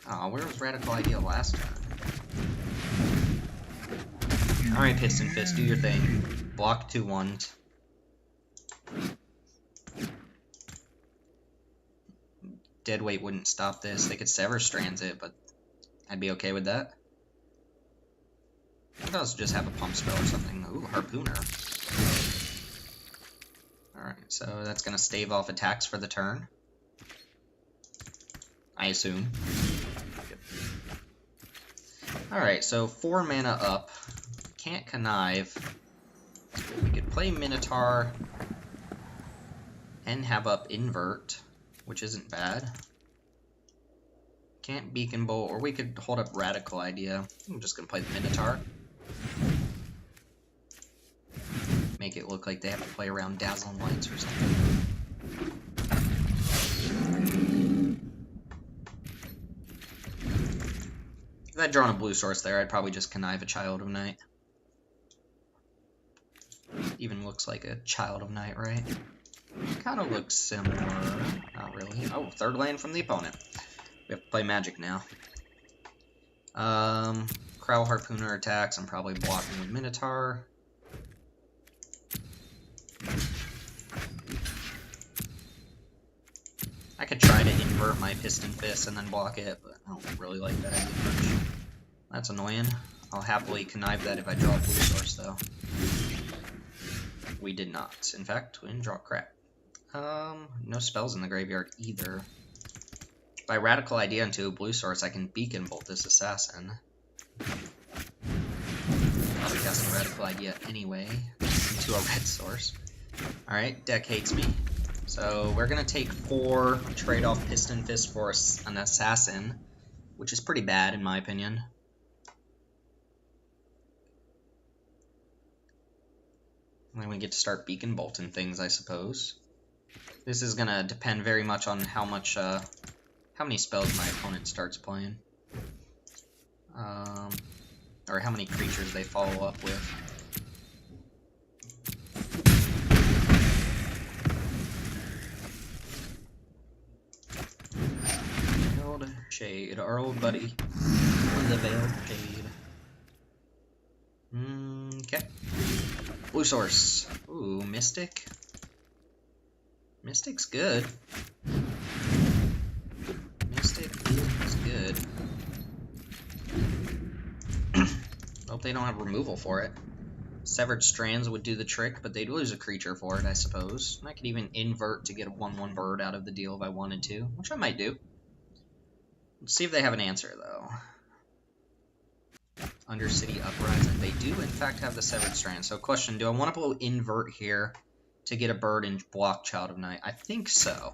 Oh, where was Radical Idea last turn? Alright, Piston Fist, do your thing. Block 2/1. Deadweight wouldn't stop this. They could Sever Strands it, but I'd be okay with that. I could also just have a Pump Spell or something. Ooh, Harpooner. Alright, so that's going to stave off attacks for the turn. I assume. Alright, so 4 mana up. Can't connive. We could play Minotaur and have up Invert, which isn't bad. Can't Beacon Bolt, or we could hold up Radical Idea. I'm just going to play the Minotaur. Make it look like they have to play around Dazzling Lights or something. If I'd drawn a blue source there, I'd probably just connive a Child of Night. Even looks like a Child of Night, right? Kind of looks similar. Not really. Oh, 3rd land from the opponent. We have to play Magic now. Crow Harpooner attacks. I'm probably blocking with Minotaur. I could try to invert my Piston Fist and then block it, but I don't really like that idea much. That's annoying. I'll happily connive that if I draw a blue source, though. We did not. In fact, we didn't draw crap. No spells in the graveyard either. By Radical Idea into a blue source, I can Beacon Bolt this assassin. Probably cast a Radical Idea anyway into a red source. Alright, deck hates me. So we're gonna take 4, trade off Piston Fist for an Assassin, which is pretty bad in my opinion. And then we get to start Beacon Bolting things, I suppose. This is gonna depend very much on how many spells my opponent starts playing. Or how many creatures they follow up with. Veiled Shade, our old buddy. The Veiled Shade. Okay. Blue Source. Ooh, Mystic. Mystic's good. Mystic is good. Hope they don't have removal for it. Severed Strands would do the trick, but they'd lose a creature for it, I suppose. And I could even invert to get a 1/1 bird out of the deal if I wanted to, which I might do. Let's see if they have an answer, though. Undercity Uprising. They do, in fact, have the Severed Strand. So, question, do I want to blow invert here to get a bird and block Child of Night? I think so.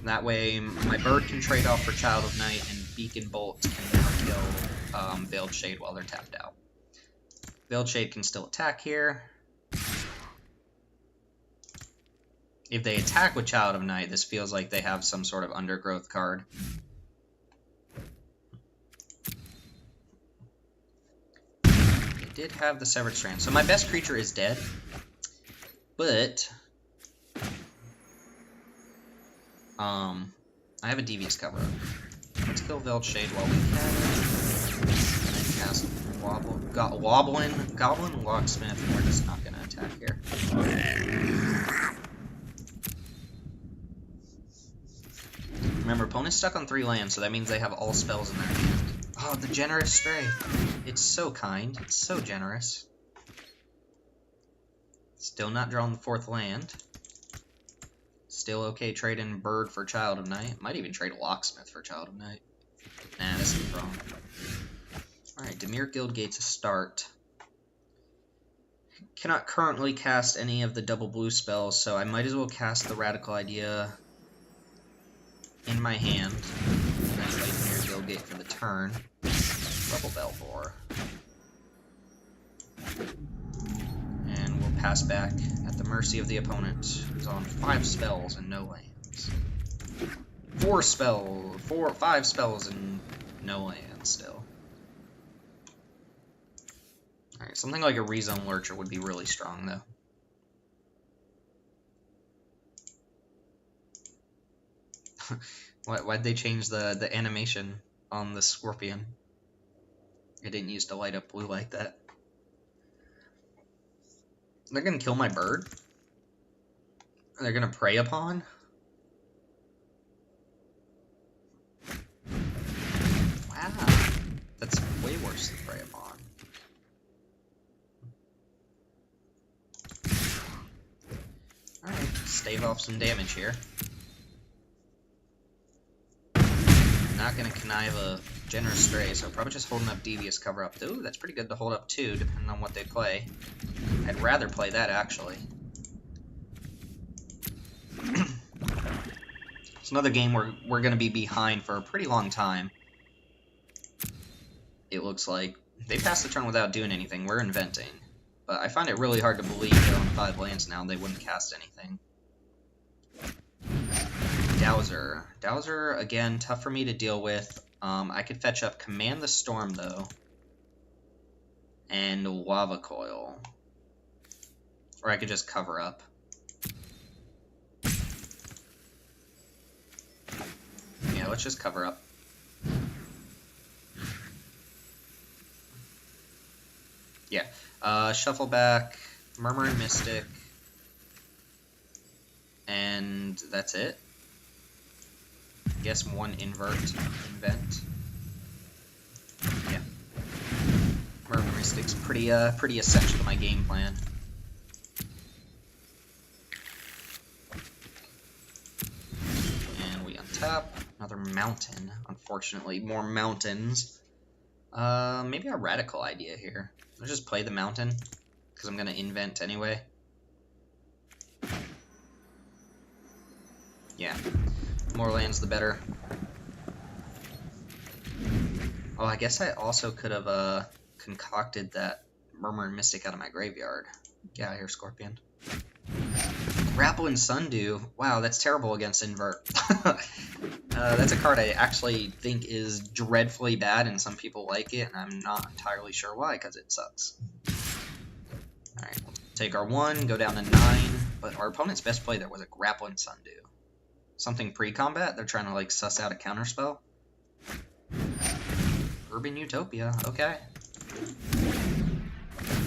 That way, my bird can trade off for Child of Night, and Beacon Bolt can now kill Veiled Shade while they're tapped out. Veiled Shade can still attack here. If they attack with Child of Night, this feels like they have some sort of Undergrowth card. They did have the Severed Strand. So my best creature is dead, but I have a Devious Cover-Up. Let's kill Veiled Shade while we can. And then cast Goblin Locksmith, and we're just not going to attack here. Remember, opponent's stuck on 3 lands, so that means they have all spells in their hand. Oh, the Generous Stray. It's so kind. It's so generous. Still not drawing the 4th land. Still okay trading Bird for Child of Night. Might even trade a Locksmith for Child of Night. Nah, this is wrong. Alright, Dimir Guildgate to start. Cannot currently cast any of the double blue spells, so I might as well cast the Radical Idea in my hand. And then play Dimir Guildgate for the turn. Double Belvor. And we'll pass back at the mercy of the opponent, who's on 5 spells and no lands. 5 spells and no lands still. Alright, something like a Rezone Lurcher would be really strong, though. Why'd they change the animation on the Scorpion? It didn't used to light up blue like that. They're gonna kill my bird? They're gonna prey upon? Wow. That's way worse than prey upon. Alright, stave off some damage here. Not gonna connive a Generous Stray, so probably just holding up Devious Cover-Up. Ooh, that's pretty good to hold up too, depending on what they play. I'd rather play that, actually. It's another game where we're gonna be behind for a pretty long time. It looks like. They passed the turn without doing anything. We're inventing. But I find it really hard to believe they're on 5 lands now and they wouldn't cast anything. Dowser. Dowser, again, tough for me to deal with. I could fetch up Command the Storm, though. And Lava Coil. Or I could just cover up. Yeah, let's just cover up. Yeah. Shuffle back, Murmuring Mystic, and that's it. I guess 1 invent. Yeah. Murmuring Mystic's pretty essential to my game plan. And we untap. Another mountain. Unfortunately, more mountains. Maybe a radical idea here. Let's just play the mountain, because I'm going to invent anyway. Yeah. More lands, the better. Oh, I guess I also could have concocted that Murmur and Mystic out of my graveyard. Get out of here, Scorpion. Grapple and Sundew. Wow, that's terrible against Invert. That's a card I actually think is dreadfully bad, and some people like it, and I'm not entirely sure why, because it sucks. Alright, we'll take our 1, go down to 9, but our opponent's best play there was a Grapple and Sundew. Something pre-combat? They're trying to, like, suss out a counterspell? Urban Utopia, okay.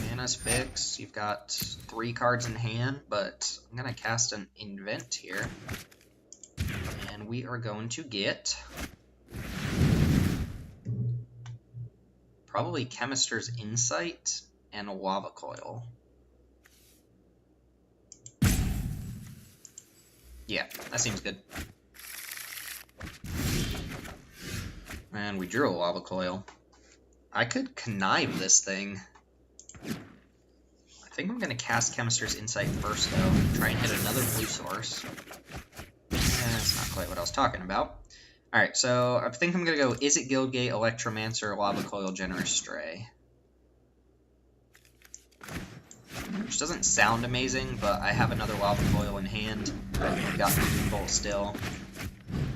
Mana's fixed. You've got 3 cards in hand, but I'm going to cast an Invent here. And we are going to get probably Chemister's Insight and a Lava Coil. Yeah, that seems good. And we drew a Lava Coil. I could connive this thing. I think I'm going to cast Chemister's Insight first, though. Try and hit another blue source. That's not quite what I was talking about. Alright, so I think I'm going to go Izzet Guildgate, Electromancer, Lava Coil, Generous Stray. Which doesn't sound amazing, but I have another Lava Coil in hand. I've got Beacon Bolt still.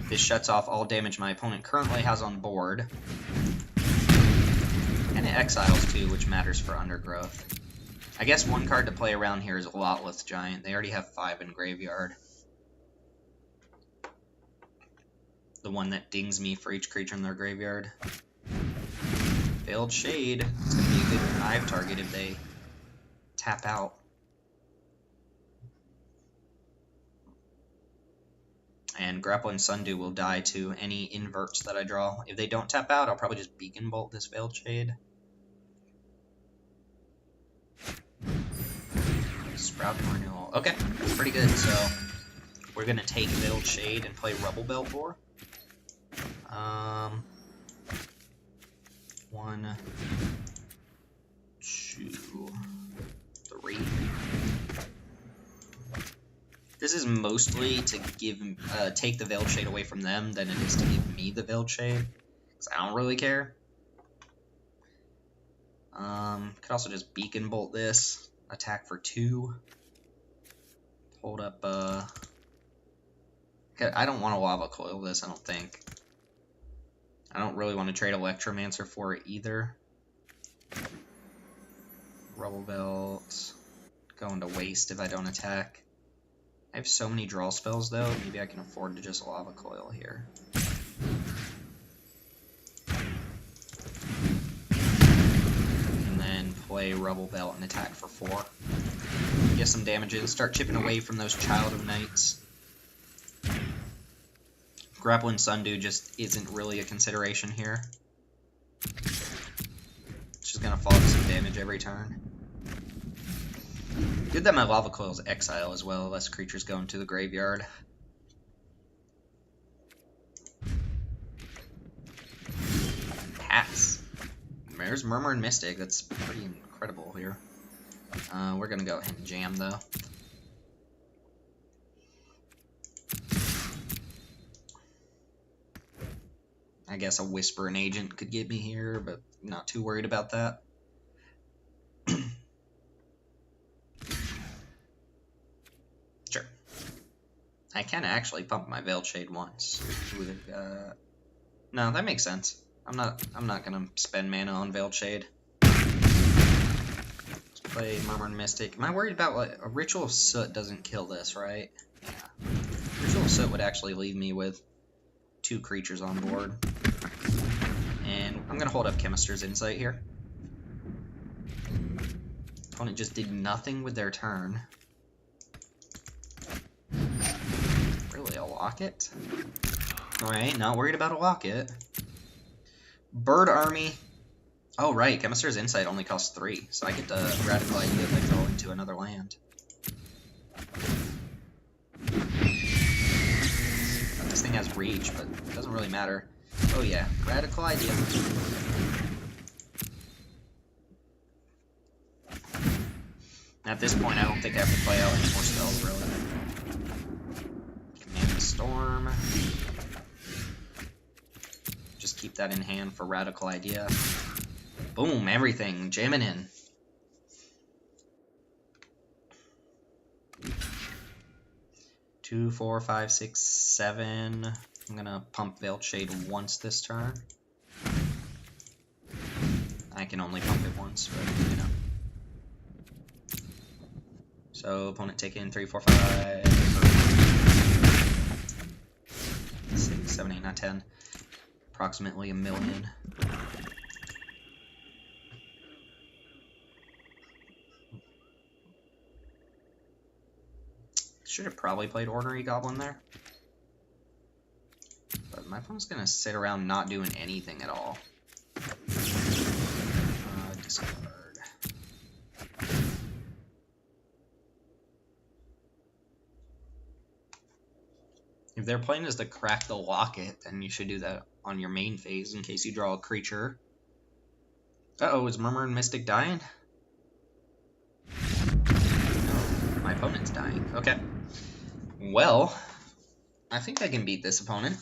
This shuts off all damage my opponent currently has on board. And it exiles too, which matters for Undergrowth. I guess one card to play around here is a Lotleth Giant. They already have 5 in graveyard. The one that dings me for each creature in their graveyard. Veiled Shade. It's going to be a good connive target if they tap out. And Grapple and Sundew will die to any inverts that I draw. If they don't tap out, I'll probably just Beacon Bolt this Veiled Shade. Sprouting Renewal. Okay, that's pretty good. So we're going to take Veiled Shade and play Rubble Beltor. 1, 2, 3. This is mostly to give take the Veiled Shade away from them than it is to give me the Veiled Shade, because I don't really care. Could also just Beacon Bolt this, attack for 2. Hold up. I don't want to Lava Coil this. I don't think. I don't really want to trade Electromancer for it either. Rubble Belt going to waste if I don't attack. I have so many draw spells, though. Maybe I can afford to just Lava Coil here. And then play Rubble Belt and attack for 4. Get some damage in. Start chipping away from those Child of Nights. Grapple and Sundew just isn't really a consideration here. It's just going to fall to some damage every turn. Good that my Lava Coil's exile as well, less creatures go into the graveyard. Pass. There's Murmur and Mystic, that's pretty incredible here. We're gonna go ahead and jam though. I guess a Whispering Agent could get me here, but not too worried about that. Sure. I can actually pump my Veiled Shade once. No, that makes sense. I'm not gonna spend mana on Veiled Shade. Let's play Murmur and Mystic. Am I worried about what a Ritual of Soot doesn't kill this, right? Yeah. Ritual of Soot would actually leave me with 2 creatures on board. And I'm gonna hold up Chemister's Insight here. Opponent just did nothing with their turn. Really, a Locket? Alright, not worried about a Locket. Bird Army. Oh, right, Chemister's Insight only costs 3, so I get the radical idea if I draw into another land. this thing has reach, but it doesn't really matter. Oh yeah, radical idea. At this point, I don't think I have to play out any more spells, really. Command the Storm. Just keep that in hand for radical idea. Boom, everything jamming in. Two, 4, 5, 6, 7. I'm gonna pump Veiled Shade once this turn. I can only pump it once, but you know. So opponent taking 3, 4, 5, 6, 7, 8, 9, 10. Approximately 1 million. Should have probably played Ornery Goblin there. But my opponent's gonna sit around not doing anything at all. Discard. If they're playing as the Crack the Locket, then you should do that on your main phase in case you draw a creature. Uh-oh, is Murmuring Mystic dying? No, my opponent's dying. Okay. Well, I think I can beat this opponent.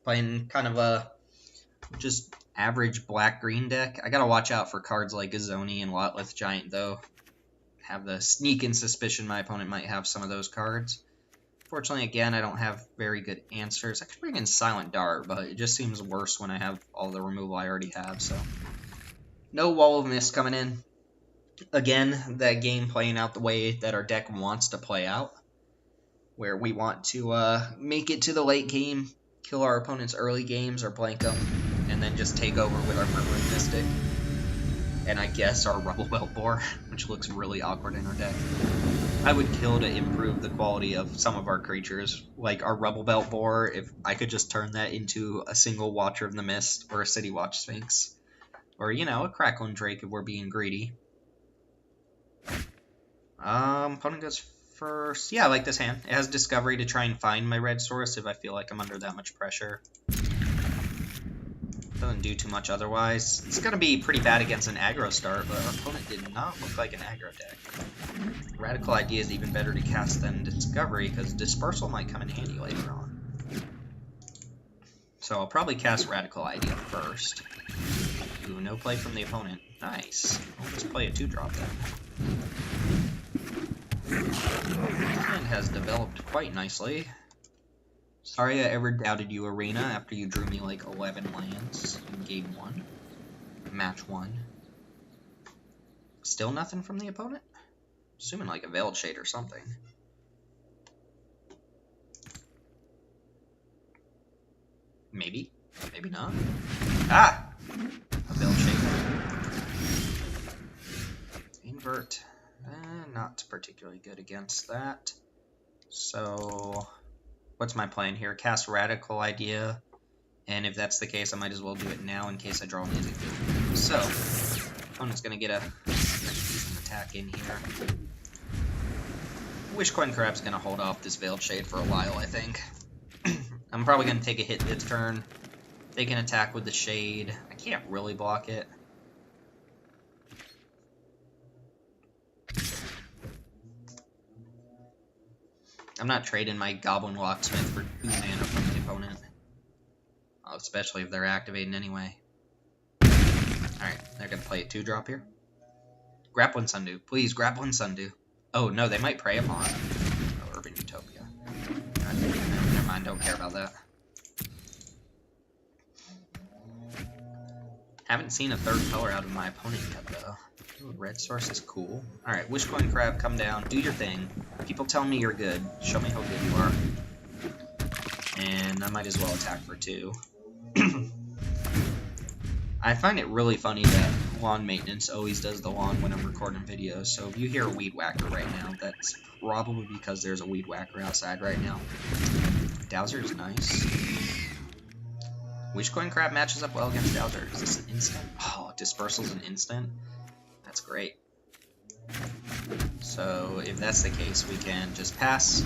Playing kind of a just average black-green deck. I gotta watch out for cards like Gazoni and Lotleth Giant, though. Have the sneaking suspicion my opponent might have some of those cards. Fortunately, again, I don't have very good answers. I could bring in Silent Dart, but it just seems worse when I have all the removal I already have, so. No Wall of Mist coming in. Again, that game playing out the way that our deck wants to play out. Where we want to make it to the late game, kill our opponent's early games or blank them, and then just take over with our Murmuring Mystic. And I guess our Rubble Belt Boar, which looks really awkward in our deck. I would kill to improve the quality of some of our creatures, like our Rubble Belt Boar, if I could just turn that into a single Watcher of the Mist, or a City Watch Sphinx. Or, you know, a Crackling Drake if we're being greedy. Opponent goes first. Yeah, I like this hand. It has Discovery to try and find my red source if I feel like I'm under that much pressure. Doesn't do too much otherwise. It's going to be pretty bad against an aggro start, but our opponent did not look like an aggro deck. Radical Idea is even better to cast than Discovery, because Dispersal might come in handy later on. So I'll probably cast Radical Idea first. Ooh, no play from the opponent. Nice. I'll just play a 2-drop then. Hand has developed quite nicely. Sorry I ever doubted you, Arena, after you drew me like 11 lands in game 1. Match 1. Still nothing from the opponent? Assuming like a Veiled Shade or something. Maybe. Maybe not. Ah! A Veiled Shade. Invert. Not particularly good against that. So, what's my plan here? Cast Radical Idea, and if that's the case, I might as well do it now in case I draw music. So, opponent's gonna get a decent attack in here. Wishcoin Crab's gonna hold off this Veiled Shade for a while, I think. I'm probably gonna take a hit this turn. They can attack with the Shade. I can't really block it. I'm not trading my Goblin Locksmith for 2 mana from the opponent. Especially if they're activating anyway. Alright, they're going to play a 2-drop here. Grappling Sundew. Please, Grappling Sundew. Oh, no, they might prey upon. Oh, Urban Utopia. Never mind, don't care about that. Haven't seen a third color out of my opponent yet, though. Ooh, red source is cool. Alright, Wishcoin Crab, come down. Do your thing. People tell me you're good. Show me how good you are. And I might as well attack for 2. I find it really funny that lawn maintenance always does the lawn when I'm recording videos. So if you hear a Weed Whacker right now, that's probably because there's a Weed Whacker outside right now. Dowser is nice. Wishcoin Crab matches up well against Dowser. Is this an instant? Oh, Dispersal's an instant? That's great. So if that's the case, we can just pass.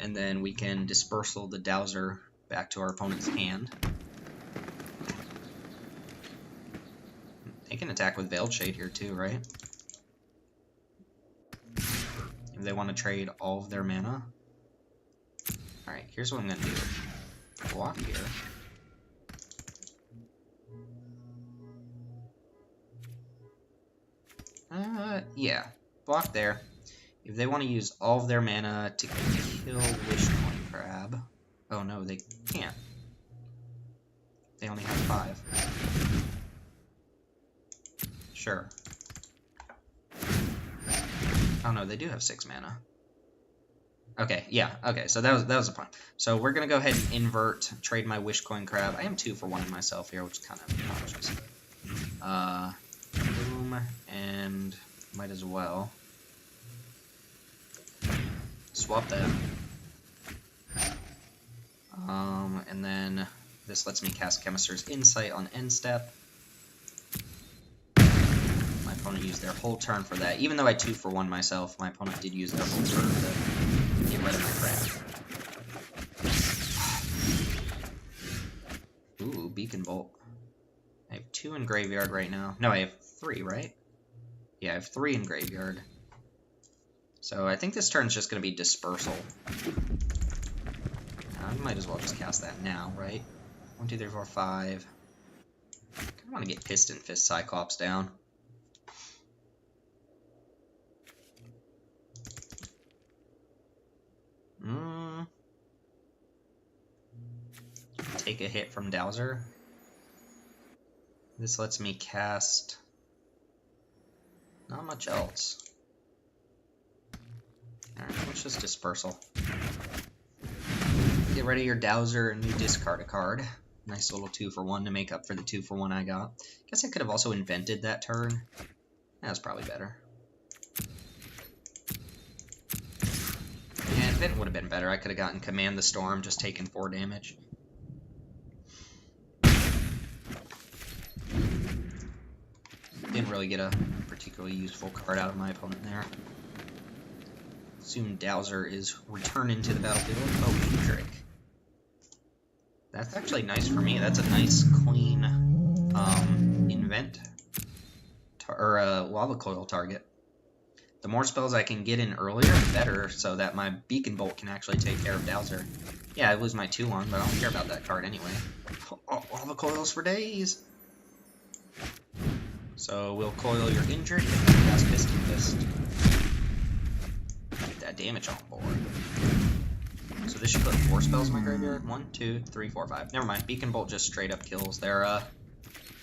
And then we can dispersal the Dowser back to our opponent's hand. They can attack with Veiled Shade here too, right? If they want to trade all of their mana. Alright, here's what I'm going to do. Block here. Yeah. Block there. If they want to use all of their mana to kill Wishcoin Crab... Oh no, they can't. They only have 5. Sure. Oh no, they do have 6 mana. Okay, yeah, okay, so that was the plan. So we're gonna go ahead and invert, trade my Wishcoin Crab. I am 2 for 1 myself here, which is kind of obnoxious. Boom, and might as well swap that. And then this lets me cast Chemister's Insight on end step. My opponent used their whole turn for that. Even though I 2 for 1 myself, my opponent did use their whole turn to get rid of my crab. Ooh, Beacon Bolt. I have 2 in graveyard right now. No, I have 3, right? Yeah, I have 3 in graveyard. So I think this turn's just going to be Dispersal. I might as well just cast that now, right? 1, 2, 3, 4, 5. I kind of want to get Piston Fist Cyclops down. Take a hit from Dowser. This lets me cast not much else. Alright, let's just Dispersal. Get rid of your Dowser and you discard a card. Nice little 2 for 1 to make up for the 2 for 1 I got. Guess I could have also invented that turn. That's probably better. Yeah, invent would have been better. I could have gotten Command the Storm, just taken 4 damage. Didn't really get a particularly useful card out of my opponent there. Assume Dowser is returning to the battlefield. Oh, Trick. That's actually nice for me. That's a nice, clean invent or lava coil target. The more spells I can get in earlier, the better, so that my Beacon Bolt can actually take care of Dowser. Yeah, I lose my 2-1, but I don't care about that card anyway. Oh, lava coils for days! So we'll coil your injured and then cast Piston Fist. Get that damage on board. So this should put 4 spells in my graveyard. 1, 2, 3, 4, 5. Never mind. Beacon Bolt just straight up kills their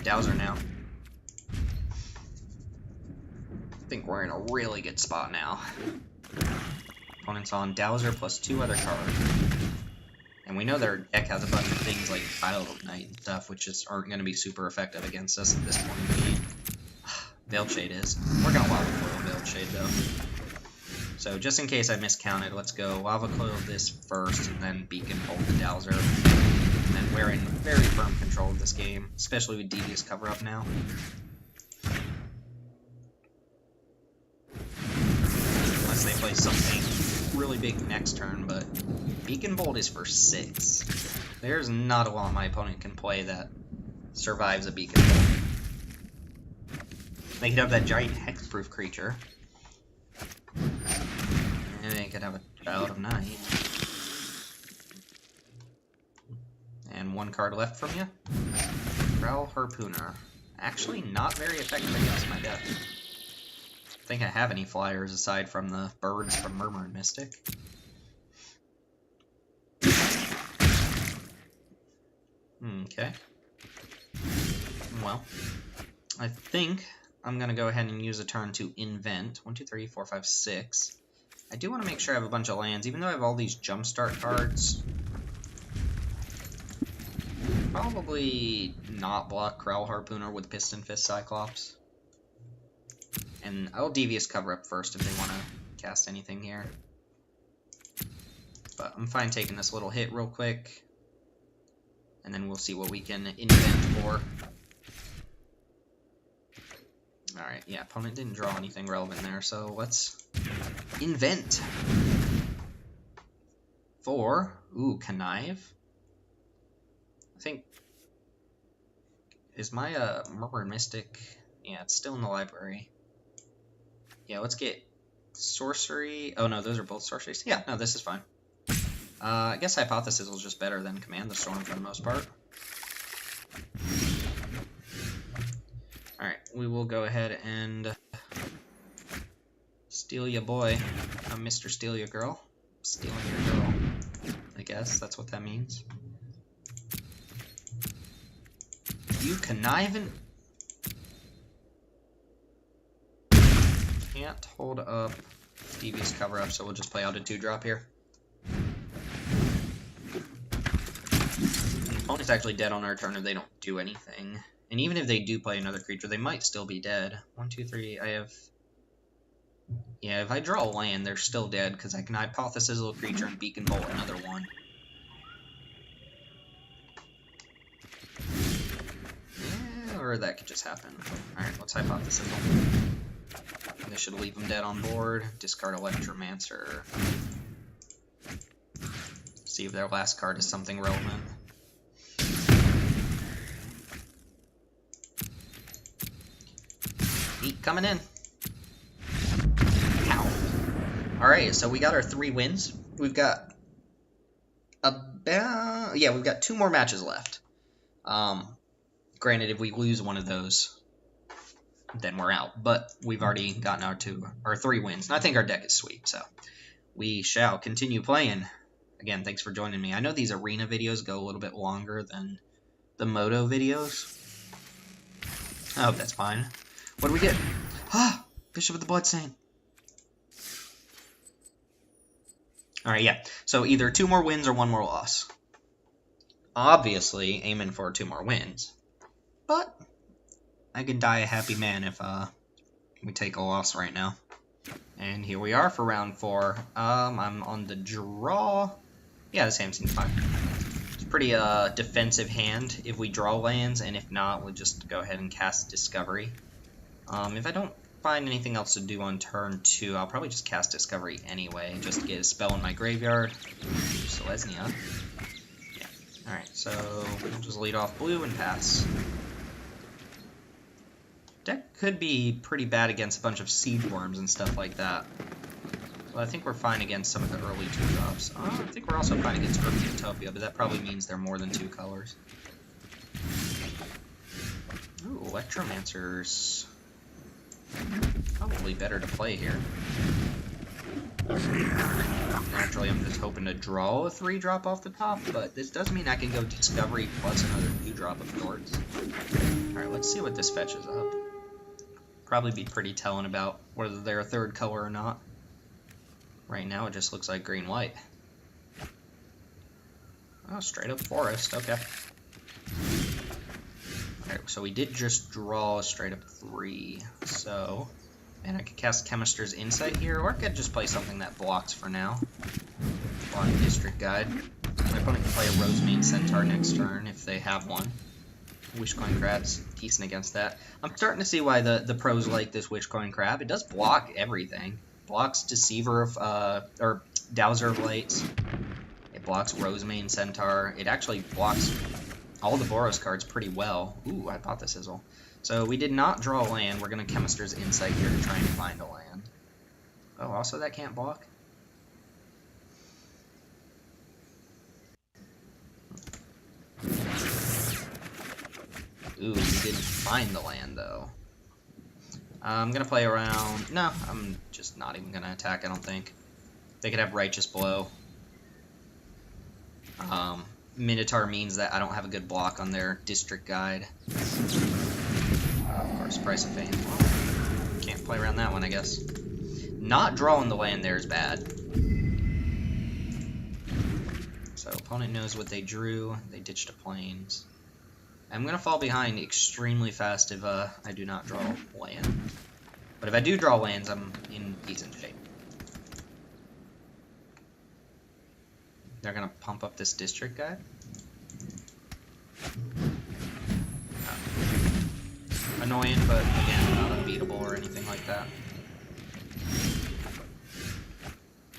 Dowser now. I think we're in a really good spot now. Opponent's on Dowser plus 2 other cards. And we know their deck has a bunch of things like Vial Ignite and stuff, which just aren't going to be super effective against us at this point in the game. Veiled Shade is. We're going to Lava Coil Veiled Shade though. So just in case I miscounted, let's go Lava Coil this first, and then Beacon Bolt the Dowser. And then we're in very firm control of this game, especially with Devious Cover-Up now. Unless they play something really big next turn, but Beacon Bolt is for 6. There's not a lot my opponent can play that survives a Beacon Bolt. They could have that giant hexproof creature. And they could have a Child of Night. And 1 card left from you. Growl Harpooner. Actually not very effective against my deck. I think I have any flyers aside from the birds from Murmur and Mystic. Okay. Well, I think I'm going to go ahead and use a turn to invent. 1, 2, 3, 4, 5, 6. I do want to make sure I have a bunch of lands, even though I have all these jumpstart cards. Probably not block Growl Harpooner with Piston Fist Cyclops. And I'll Devious Cover-Up first if they want to cast anything here. But I'm fine taking this little hit real quick. And then we'll see what we can invent for. Alright, yeah, opponent didn't draw anything relevant there, so let's invent. 4. Ooh, connive. I think... Is my Murmur Mystic... Yeah, it's still in the library. Yeah, let's get sorcery. Oh no, those are both sorceries. Yeah, no, this is fine. I guess Hypothesis is just better than Command the Storm for the most part. Alright, we will go ahead and steal ya boy. I'm Mr. Steal Ya Girl. Stealing your girl. I guess that's what that means. You conniving... Can't hold up Devious Cover Up, so we'll just play out a 2-drop here. The opponent's actually dead on our turn if they don't do anything. And even if they do play another creature, they might still be dead. 1, 2, 3, I have... Yeah, if I draw a land, they're still dead, because I can Hypothesis a creature and Beacon Bolt another one. Yeah, or that could just happen. Alright, let's Hypothesis. This should leave them dead on board. Discard Electromancer. See if their last card is something relevant. Heat coming in. Ow. Alright, so we got our 3 wins. We've got about... Yeah, we've got 2 more matches left. Granted, if we lose one of those, then we're out. But we've already gotten our 3 wins. And I think our deck is sweet, so we shall continue playing. Again, thanks for joining me. I know these arena videos go a little bit longer than the Moto videos. I hope that's fine. What do we get? Ah! Bishop of the Bloodstain. Alright, yeah. So either 2 more wins or 1 more loss. Obviously, aiming for 2 more wins. But I can die a happy man if we take a loss right now. And here we are for round 4. I'm on the draw. Yeah, this hand seems fine. It's a pretty defensive hand if we draw lands, and if not, we'll just go ahead and cast Discovery. If I don't find anything else to do on turn 2, I'll probably just cast Discovery anyway, just to get a spell in my graveyard. Selesnya. Yeah. Alright, so we'll just lead off blue and pass. Deck could be pretty bad against a bunch of Siege Worms and stuff like that. Well, I think we're fine against some of the early 2-drops. I think we're also fine against Earth Utopia, but that probably means they're more than 2 colors. Ooh, Electromancer's probably better to play here. Naturally, I'm just hoping to draw a 3-drop off the top, but this does mean I can go Discovery plus another 2-drop of sorts. Alright, let's see what this fetches up. Probably be pretty telling about whether they're a 3rd color or not. Right now, it just looks like green-white. Oh, straight up forest, okay. Alright, so we did just draw a straight up 3, so... And I could cast Chemister's Insight here, or I could just play something that blocks for now. Block District Guide. My opponent can play a Rosemane Centaur next turn if they have one. Wishcoin Crab's decent against that. I'm starting to see why the pros like this Wishcoin Crab. It does block everything. Blocks Deceiver of, or Dowser of Lights. It blocks Rosemane Centaur. It actually blocks all the Boros cards pretty well. Ooh, Hypothesis. So we did not draw a land. We're going to Chemister's Insight here to try and find a land. Oh, also that can't block? Ooh, we didn't find the land, though. I'm going to play around... No, I'm just not even going to attack, I don't think. They could have Righteous Blow. Minotaur means that I don't have a good block on their District Guide. Of course, Price of Fame. Well, can't play around that one, I guess. Not drawing the land there is bad. So, opponent knows what they drew. They ditched a Plains. I'm going to fall behind extremely fast if I do not draw land. But if I do draw lands, I'm in decent shape. They're going to pump up this District Guide. Annoying, but again, not unbeatable or anything like that.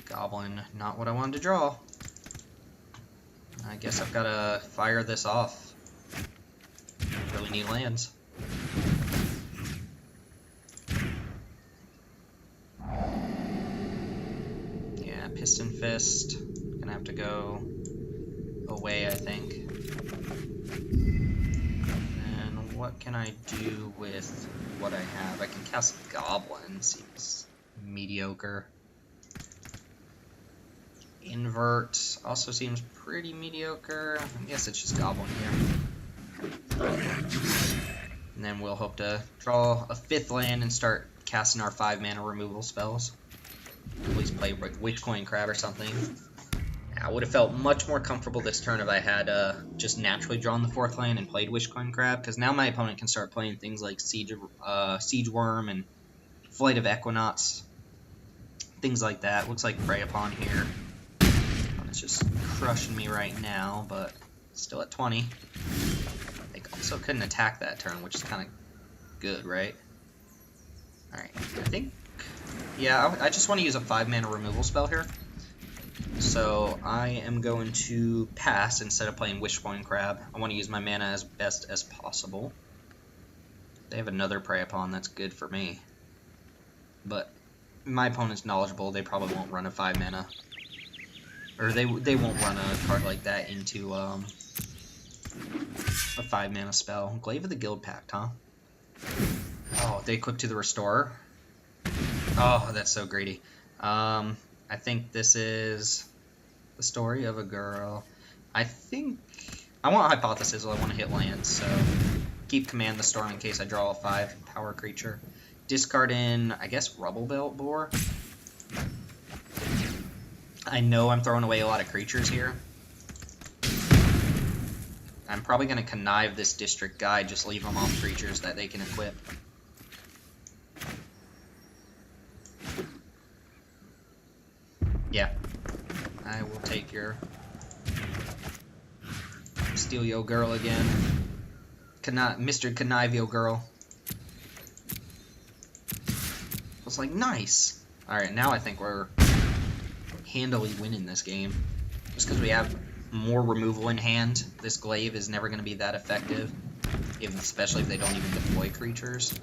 Goblin, not what I wanted to draw. I guess I've got to fire this off. Really need lands. Yeah, Piston Fist. Gonna have to go away, I think. And what can I do with what I have? I can cast Goblin. Seems mediocre. Invert also seems pretty mediocre. I guess it's just Goblin here. And then we'll hope to draw a 5th land and start casting our 5-mana removal spells. At least play Witchcoin Crab or something. I would have felt much more comfortable this turn if I had just naturally drawn the 4th land and played Witchcoin Crab, because now my opponent can start playing things like Siege Worm and Flight of Equinox, things like that. Looks like Prey Upon here. It's just crushing me right now, but still at 20. They also couldn't attack that turn, which is kind of good, right? Alright, I think... Yeah, I just want to use a 5-mana removal spell here. So I am going to pass instead of playing Wishbone Crab. I want to use my mana as best as possible. They have another Prey Upon, that's good for me. But my opponent's knowledgeable, they probably won't run a 5-mana. Or they won't run a card like that into a 5-mana spell. Glaive of the Guild Pact, huh? Oh, they equip to the Restorer? Oh, that's so greedy. I think this is the story of a girl. I think... I want Hypothesis, I want to hit lands, so... Keep Command the Storm in case I draw a 5-power creature. Discard in, I guess, Rubble Belt Boar? I know I'm throwing away a lot of creatures here. I'm probably going to connive this District Guide, just leave them off creatures that they can equip. Yeah. I will take your... Steal Yo Girl again. Mr. Connive Yo Girl. I was like, nice! Alright, now I think we're handily winning this game. Just because we have more removal in hand, this Glaive is never going to be that effective. Especially if they don't even deploy creatures.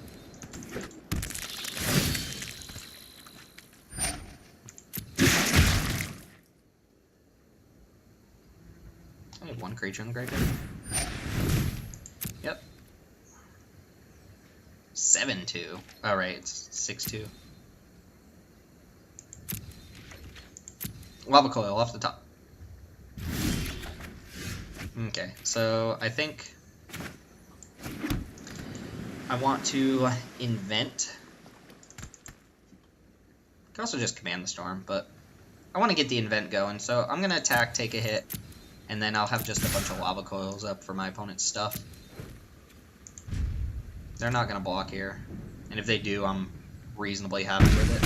I have one creature in the graveyard. Yep. 7-2. Alright, it's 6-2. Lava Coil off the top. Okay, so I think I want to invent. I can also just Command the Storm, but I want to get the invent going, so I'm going to attack, take a hit, and then I'll have just a bunch of Lava Coils up for my opponent's stuff. They're not going to block here, and if they do, I'm reasonably happy with it.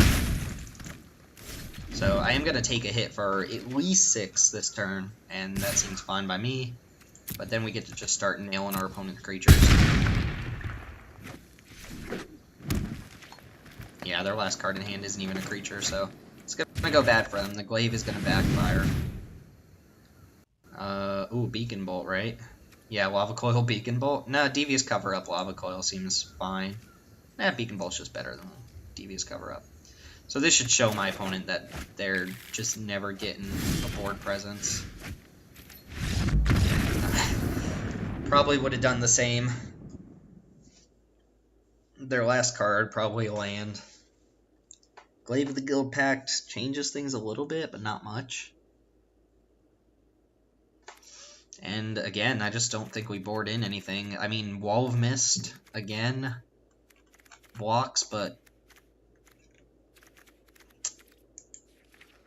So I am going to take a hit for at least 6 this turn, and that seems fine by me. But then we get to just start nailing our opponent's creatures. Yeah, their last card in hand isn't even a creature, so it's going to go bad for them. The Glaive is going to backfire. Ooh, Beacon Bolt, right? Yeah, Lava Coil, Beacon Bolt. No, Devious Cover-Up, Lava Coil seems fine. Nah, Beacon Bolt's just better than Devious Cover-Up. So this should show my opponent that they're just never getting a board presence. Probably would have done the same. Their last card, probably a land. Glaive of the Guild Pact changes things a little bit, but not much. And again, I just don't think we board in anything. I mean, Wall of Mist, again, blocks, but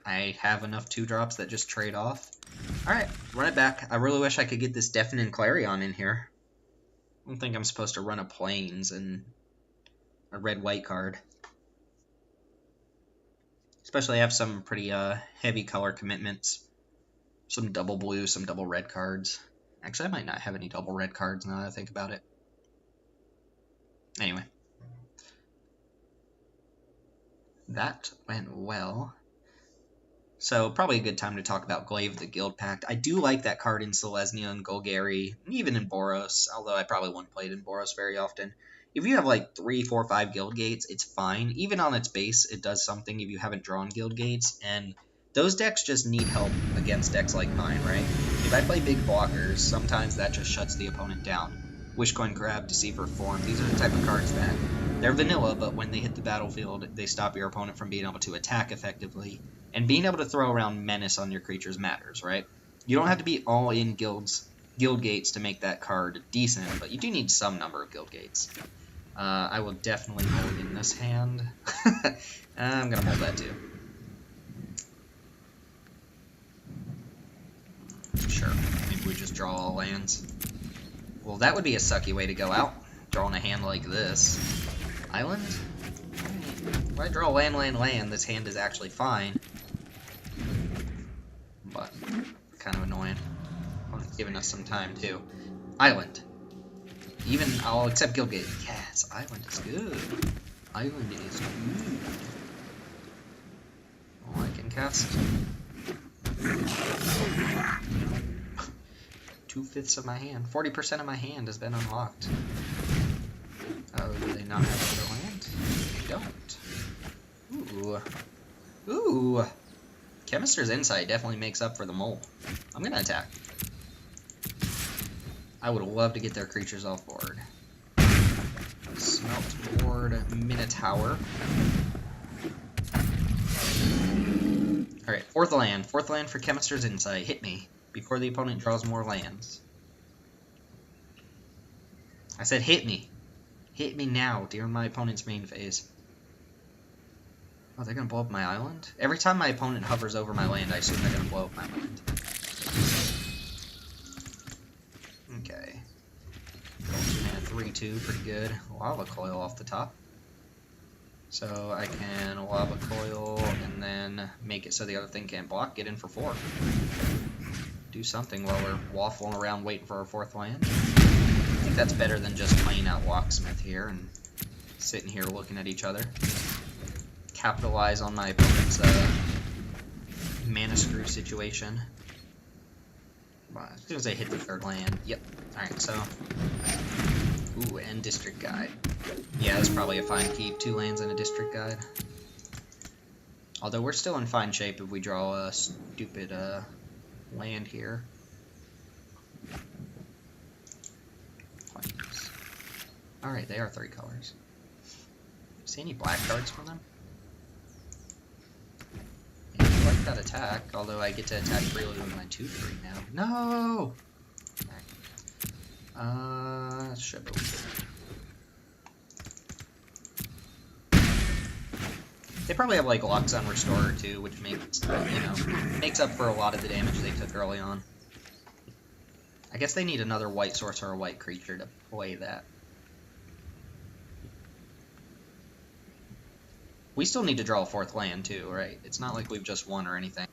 I have enough 2-drops that just trade off. Alright, run it back. I really wish I could get this Deafening Clarion in here. I don't think I'm supposed to run a Plains and a red-white card. Especially I have some pretty heavy color commitments. Some double blue, some double red cards. Actually, I might not have any double red cards now that I think about it. Anyway. That went well. So probably a good time to talk about Glaive the Guild Pact. I do like that card in Selesnya and Golgari, and even in Boros, although I probably wouldn't play it in Boros very often. If you have like 3, 4, 5 guild gates, it's fine. Even on its base, it does something if you haven't drawn guild gates, and those decks just need help against decks like mine, right? If I play big blockers, sometimes that just shuts the opponent down. Wishcoin Crab, Deceiver Form, these are the type of cards that they're vanilla, but when they hit the battlefield, they stop your opponent from being able to attack effectively. And being able to throw around menace on your creatures matters, right? You don't have to be all in guild gates to make that card decent, but you do need some number of guild gates. I will definitely mold in this hand. I'm gonna mold that too. Sure, maybe we just draw all lands. Well, that would be a sucky way to go out, drawing a hand like this. Island? If I draw land, this hand is actually fine. But, kind of annoying. Opponent's giving us some time, too. Island. Even, I'll accept Guildgate. Yes, Island is good. Island is good. Oh, I can cast 2/5 of my hand. 40% of my hand has been unlocked. Oh, do they not have another land? They don't. Ooh. Ooh. Chemist's Insight definitely makes up for the mole. I'm gonna attack. I would love to get their creatures off board. Smelt board Minotaur. Alright, fourth land. Fourth land for Chemist's Insight. Hit me before the opponent draws more lands. I said hit me. Hit me now during my opponent's main phase. Oh, they're gonna blow up my island? Every time my opponent hovers over my land, I assume they're gonna blow up my land. Okay. 3/2, pretty good. Lava Coil off the top. So I can Lava Coil and then make it so the other thing can't block, get in for 4. Do something while we're waffling around waiting for our fourth land. I think that's better than just playing out Locksmith here and sitting here looking at each other. Capitalize on my opponent's mana screw situation. As soon as I hit the third land. Yep. Alright, so... Ooh, and District Guide. Yeah, that's probably a fine keep. 2 lands and a District Guide. Although we're still in fine shape if we draw a stupid land here. Alright, they are 3 colors. See any black cards from them? Yeah, I like that attack, although I get to attack freely with my 2/3 now. No! Alright. Shadow. They probably have like Locks on Restorer too, which makes, makes up for a lot of the damage they took early on. I guess they need another white source or a white creature to play that. We still need to draw a 4th land too, right? It's not like we've just won or anything.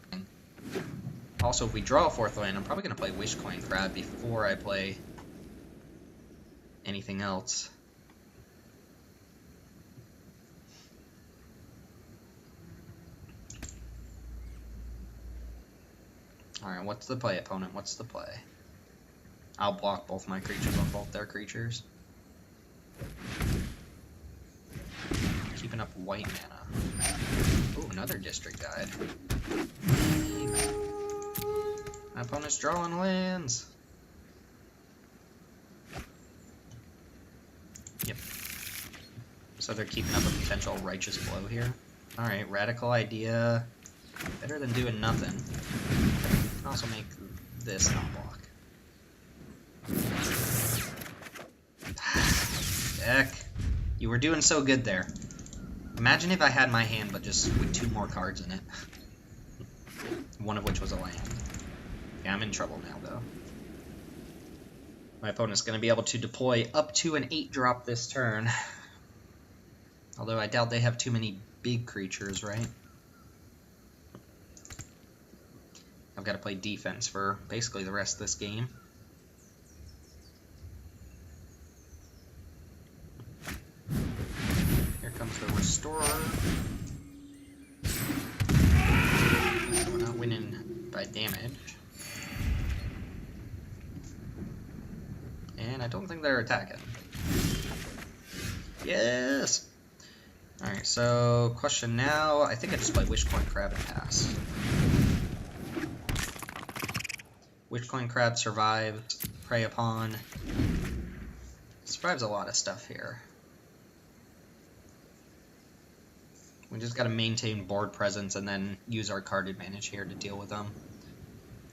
Also, if we draw a 4th land, I'm probably going to play Wishcoin Crab before I play anything else. Alright, what's the play, opponent? What's the play? I'll block both my creatures on both their creatures. Keeping up white mana. Ooh, another District Guide. My opponent's drawing lands. Yep. So they're keeping up a potential Righteous Blow here. Alright, radical idea. Better than doing nothing. Can also make this not block. Heck. You were doing so good there. Imagine if I had my hand, but just with 2 more cards in it. One of which was a land. Yeah, I'm in trouble now, though. My opponent's going to be able to deploy up to an 8-drop this turn. Although I doubt they have too many big creatures, right? I've got to play defense for basically the rest of this game. Here comes the Restorer. by damage. And I don't think they're attacking. Yes! Alright, so question now. I think I just play Wishcoin Crab and pass. Wishcoin Crab survives. Prey upon. Survives a lot of stuff here. We just gotta maintain board presence and then use our card advantage here to deal with them.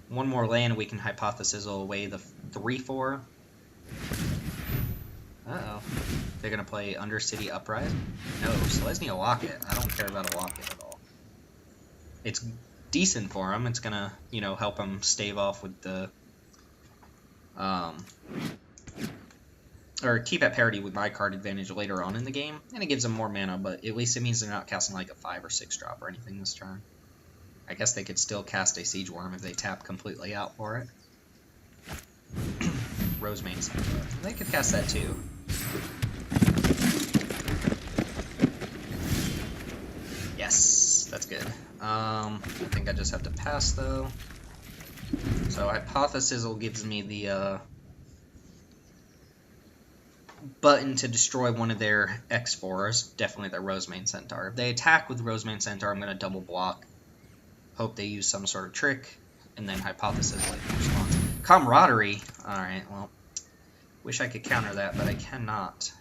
One more land, we can hypothesis away the 3/4. Uh-oh. They're gonna play Undercity Uprising? No, Selesnya Locket. I don't care about a Locket at all. It's decent for him. It's gonna, you know, help him stave off with the... or keep at parity with my card advantage later on in the game, and it gives them more mana, but at least it means they're not casting like a 5 or 6 drop or anything this turn. I guess they could still cast a Siege Worm if they tap completely out for it. Rosemane Centaur. They could cast that too. Yes, that's good. I think I just have to pass though. So Hypothesizzle gives me the button to destroy one of their X4s, definitely their Rosemane Centaur. If they attack with Rosemane Centaur, I'm going to double block. Hope they use some sort of trick, and then Hypothesizzle in response. Camaraderie! Alright, well, wish I could counter that, but I cannot.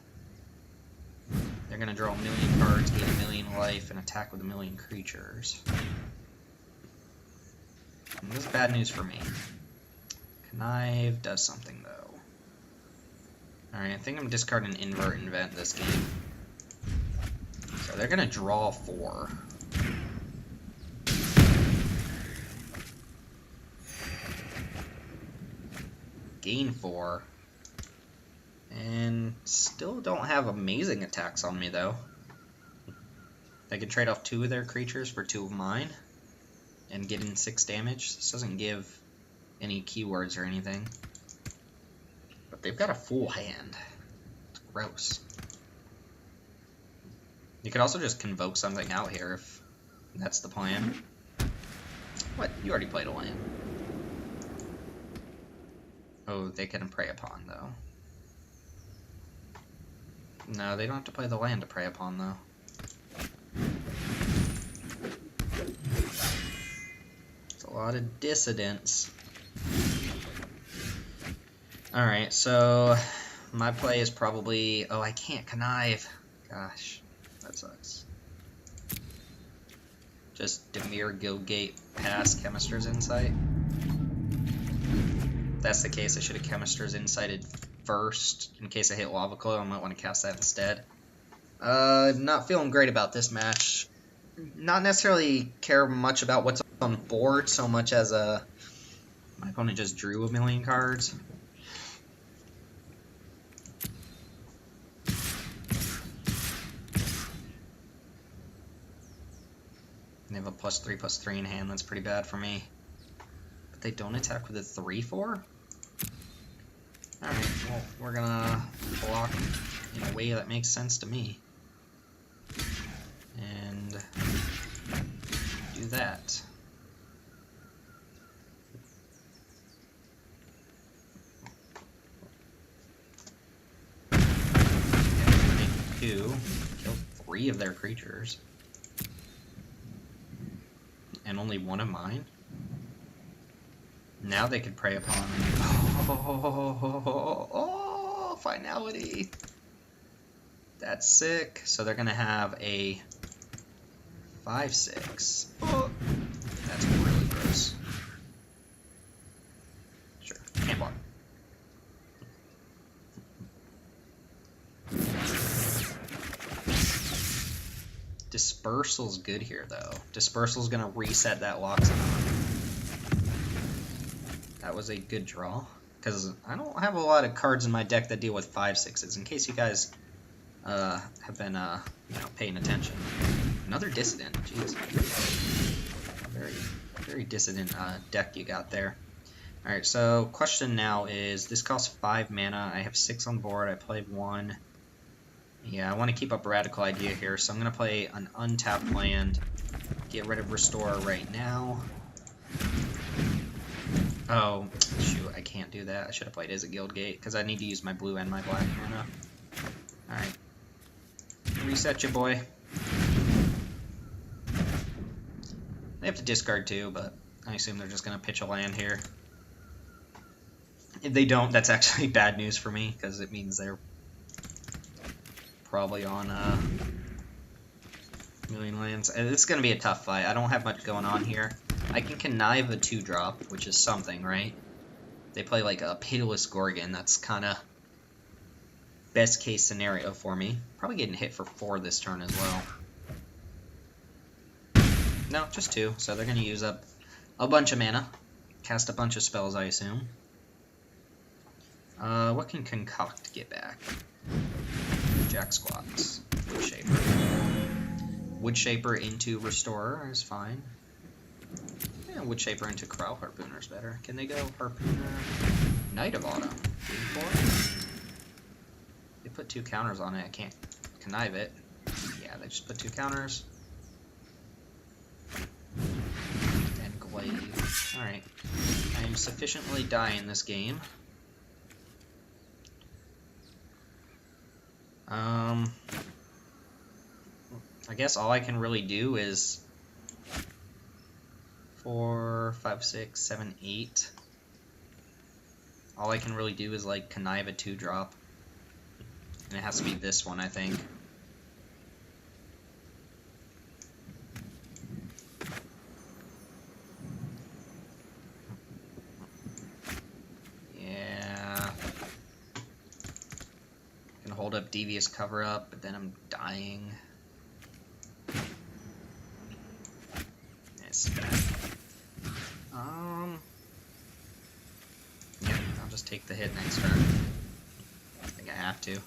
They're going to draw 1,000,000 cards, gain 1,000,000 life, and attack with 1,000,000 creatures. And this is bad news for me. Connive does something, though. Alright, I think I'm discarding Invert Invent this game. So they're going to draw 4. Gain 4. And still don't have amazing attacks on me, though. They could trade off 2 of their creatures for 2 of mine. And get in 6 damage. This doesn't give any keywords or anything. But they've got a full hand. It's gross. You could also just convoke something out here if that's the plan. What? You already played a land. Oh, they can prey upon, though. No, they don't have to play the land to prey upon, though. It's a lot of dissidents. Alright, so my play is probably... Oh, I can't connive. Gosh, that sucks. Just Dimir, Guildgate, pass, Chemister's Insight. If that's the case, I should have Chemister's Insighted first. In case I hit Lava Coil, I might want to cast that instead. Not feeling great about this match. Not necessarily care much about what's on board so much as my opponent just drew 1,000,000 cards. They have a +3/+3 in hand. That's pretty bad for me. But they don't attack with a 3/4? Alright, well, we're gonna block in a way that makes sense to me. And do that. Okay, make 2. Kill 3 of their creatures. And only 1 of mine. Now they could prey upon me. Oh, finality. That's sick. So they're gonna have a 5/6. Oh, that's really gross. Sure, can't block. Dispersal's good here, though. Dispersal's gonna reset that Loxodon. That was a good draw, because I don't have a lot of cards in my deck that deal with 5/6s, in case you guys have been you know, paying attention. Another Dissident, jeez. Very, very dissident deck you got there. Alright, so question now is, this costs 5 mana, I have 6 on board, I played 1. Yeah, I want to keep up Radical Idea here, so I'm going to play an untapped land, get rid of Restore right now. Oh, shoot, I can't do that. I should have played Izzet Guildgate, because I need to use my blue and my black mana. Alright. Reset you, boy. They have to discard too, but I assume they're just going to pitch a land here. If they don't, that's actually bad news for me, because it means they're probably on million lands. And it's going to be a tough fight. I don't have much going on here. I can connive a 2-drop, which is something, right? They play like a Pitiless Gorgon. That's kind of best case scenario for me. Probably getting hit for 4 this turn as well. No, just 2. So they're going to use up a bunch of mana. Cast a bunch of spells, I assume. What can Concoct get back? Jack Squats. Woodshaper into Restorer is fine. Yeah, Woodshaper into Corral Harpooner is better. Can they go Harpooner? Knight of Autumn. 4? They put 2 counters on it. I can't connive it. Yeah, they just put 2 counters. And Glaive. Alright. I am sufficiently dying this game. I guess all I can really do is 4, 5, 6, 7, 8. All I can really do is like connive a 2-drop. And it has to be this one, I think. Yeah. I can hold up Devious Cover Up, but then I'm dying. Yeah, I'll just take the hit next turn. I think I have to.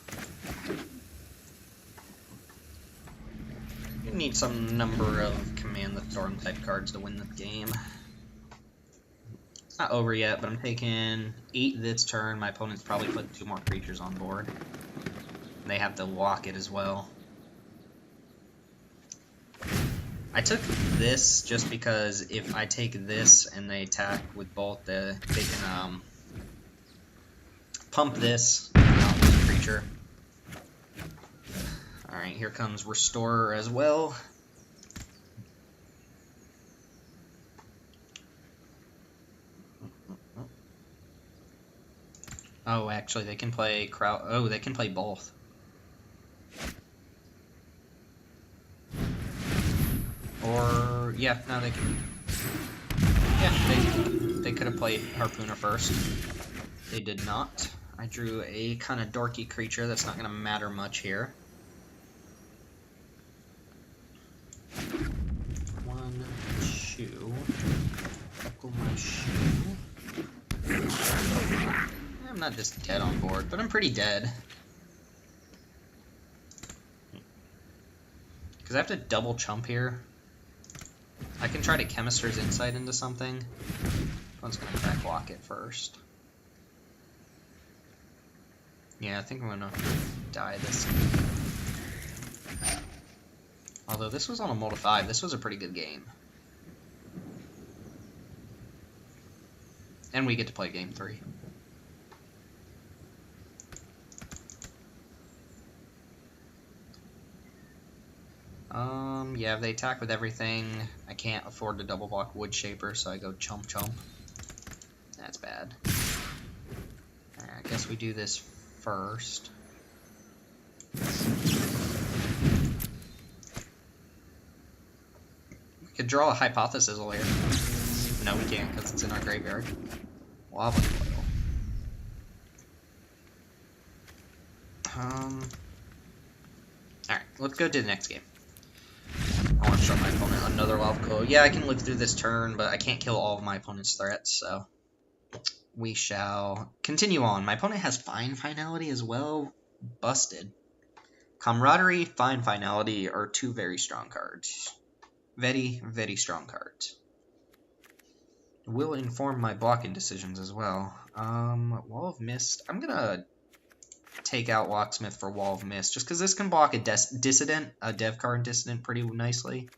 You need some number of Command the Thorn type cards to win the game. It's not over yet, but I'm taking 8 this turn. My opponent's probably put 2 more creatures on board. And they have to walk it as well. I took this just because if I take this and they attack with both, they can pump this out with a creature. Alright, here comes Restorer as well. Oh, actually, they can play they can play both. Or, yeah, no, they can. Yeah, they could have played Harpooner first. They did not. I drew a kind of dorky creature that's not going to matter much here. 1, 2. Buckle my shoe. I'm not just dead on board, but I'm pretty dead. Because I have to double chump here. I can try to Chemister's Insight into something. One's going to crack lock it first. Yeah, I think I'm going to die this game. Although this was on a Mold 5, this was a pretty good game. And we get to play game 3. Yeah, if they attack with everything, I can't afford to double block Woodshaper, so I go chump chump. That's bad. Alright, I guess we do this first. We could draw a Hypothesis here. No, we can't, because it's in our graveyard. Lava Coil. Alright, let's go to the next game. I want to show my opponent another Lava Coil. Yeah, I can live through this turn, but I can't kill all of my opponent's threats, so we shall continue on. My opponent has Fine Finality as well. Busted. Camaraderie, Fine Finality are 2 very strong cards. Very, very strong cards. Will inform my blocking decisions as well. Wall of Mist. I'm gonna take out Locksmith for Wall of Mist, just because this can block a Dissident, a Dev card Dissident pretty nicely.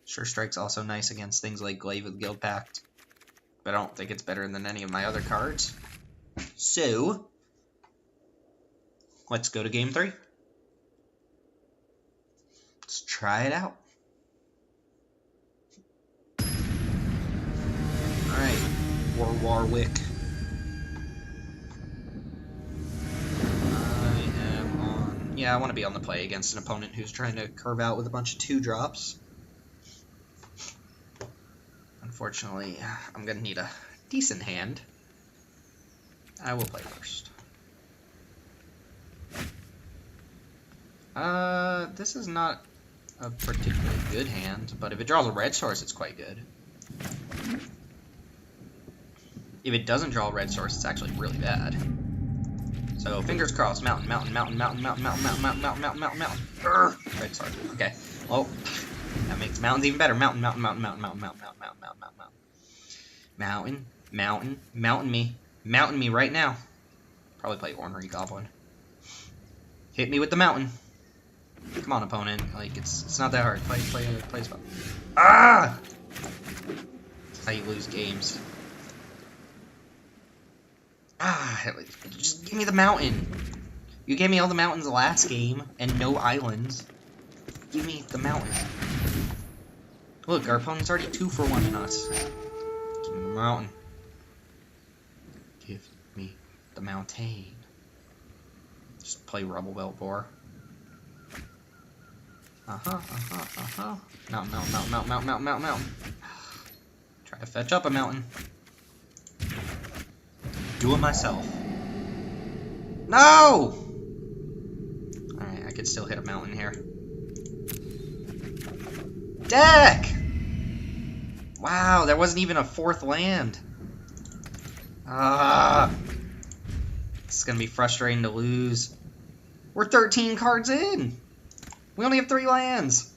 Sure Strike's also nice against things like Glaive with Guild Pact. but I don't think it's better than any of my other cards. So, let's go to game 3. Let's try it out. Alright, Warwick. Yeah, I want to be on the play against an opponent who's trying to curve out with a bunch of 2-drops. Unfortunately, I'm going to need a decent hand. I will play first. This is not a particularly good hand, but if it draws a red source, it's quite good. If it doesn't draw a red source, it's actually really bad. So fingers crossed. Mountain. Red source. Okay. Oh, that makes mountains even better. Mountain me right now. Probably play Ornery Goblin. Hit me with the mountain. Come on, opponent. Like it's not that hard. Play spell. Ah! That's how you lose games. Ah, just give me the mountain. You gave me all the mountains last game and no islands. Give me the mountain. Look, our opponent's already 2 for 1 in us. Give me the mountain. Give me the mountain. Just play Rubble Belt Boar. Mountain. Try to fetch up a mountain. Do it myself. No! Alright, I could still hit a mountain here. Deck! Wow, there wasn't even a 4th land. It's gonna be frustrating to lose. We're 13 cards in! We only have 3 lands!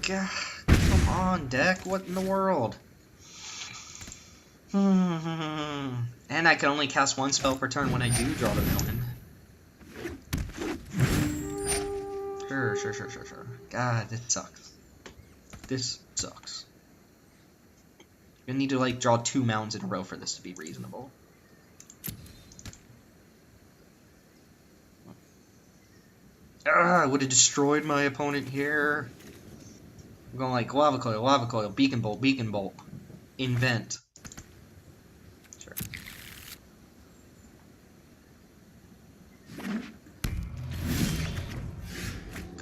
God, come on, deck. What in the world? And I can only cast 1 spell per turn when I do draw the mountain. Sure. God, this sucks. This sucks. You need to, like, draw 2 mountains in a row for this to be reasonable. I would have destroyed my opponent here. I'm going like Lava Coil, Beacon Bolt, Invent. Sure.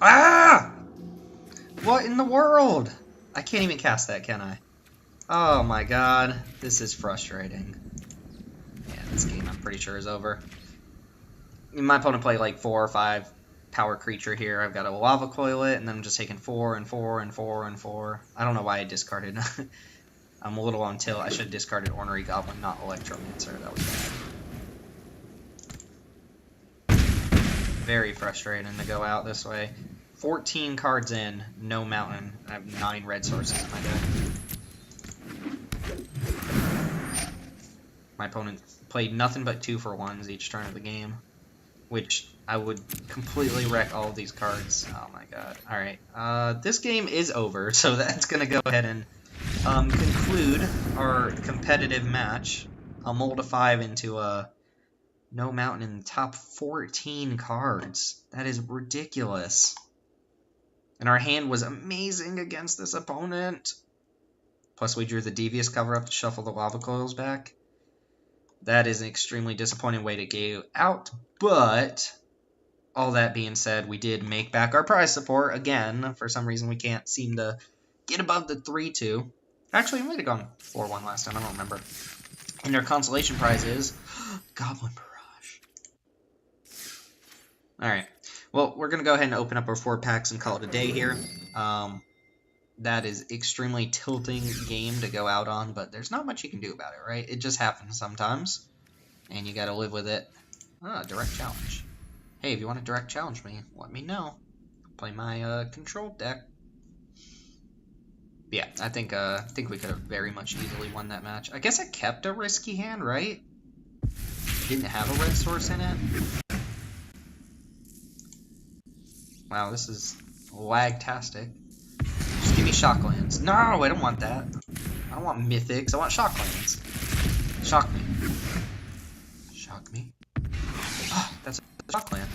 Ah! What in the world? I can't even cast that, can I? Oh my god, this is frustrating. Yeah, this game I'm pretty sure is over. My opponent played like 4 or 5 power creature here. I've got a Lava Coil it, and then I'm just taking 4 and 4 and 4 and 4. I don't know why I discarded. I'm a little on tilt. I should have discarded Ornery Goblin, not Electromancer. That was bad. Very frustrating to go out this way. 14 cards in, no mountain. I have 9 red sources in my deck. My opponent played nothing but 2 for 1s each turn of the game, which I would completely wreck all of these cards. Oh my god. Alright, this game is over, so that's going to go ahead and conclude our competitive match. I'll mold a 5 into a no mountain in the top 14 cards. That is ridiculous. And our hand was amazing against this opponent. Plus we drew the Devious cover-up to shuffle the Lava Coils back. That is an extremely disappointing way to go out, but all that being said, we did make back our prize support again. For some reason, we can't seem to get above the 3-2. Actually, we might have gone 4-1 last time. I don't remember. And their consolation prize is Goblin Barrage. All right. Well, we're going to go ahead and open up our 4 packs and call it a day here. That is extremely tilting game to go out on, but there's not much you can do about it, right? It just happens sometimes, and you got to live with it. Direct challenge. Hey, if you want to direct challenge me, let me know. Play my control deck. Yeah, I think we could have very much easily won that match. I guess I kept a risky hand, right? Didn't have a red source in it. Wow, this is lagtastic. Just give Give me Shocklands. No, I don't want that. I don't want Mythics. I want Shocklands. Shock me. Shock me. Oh, that's a Shockland.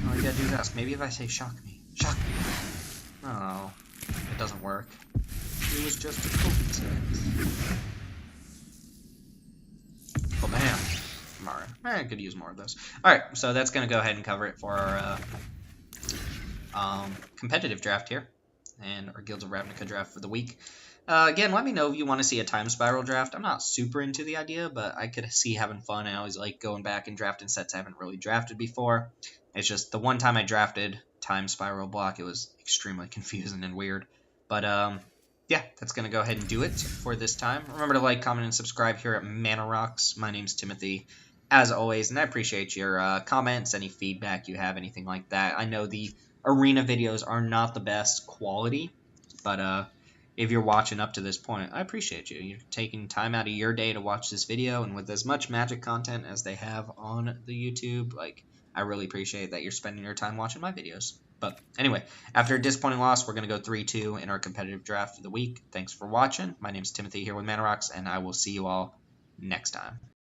All you gotta do is ask. Maybe if I say shock me. Shock me. Oh, it doesn't work. It was just a coincidence. Oh, man. Mara. I could use more of those. Alright, so that's going to go ahead and cover it for our competitive draft here. And our Guilds of Ravnica draft for the week. Again, let me know if you want to see a time spiral draft. I'm not super into the idea, but I could see having fun. I always like going back and drafting sets I haven't really drafted before. It's just the one time I drafted time spiral block, it was extremely confusing and weird. But yeah, that's going to go ahead and do it for this time. Remember to like, comment, and subscribe here at Mana Rocks. My name's Timothy, as always, and I appreciate your comments, any feedback you have, anything like that. I know the arena videos are not the best quality, but if you're watching up to this point, I appreciate you. You're taking time out of your day to watch this video, and with as much Magic content as they have on the YouTube, like, I really appreciate that you're spending your time watching my videos. But anyway, after a disappointing loss, we're going to go 3-2 in our competitive draft for the week. Thanks for watching. My name's Timothy here with Mana Rocks, and I will see you all next time.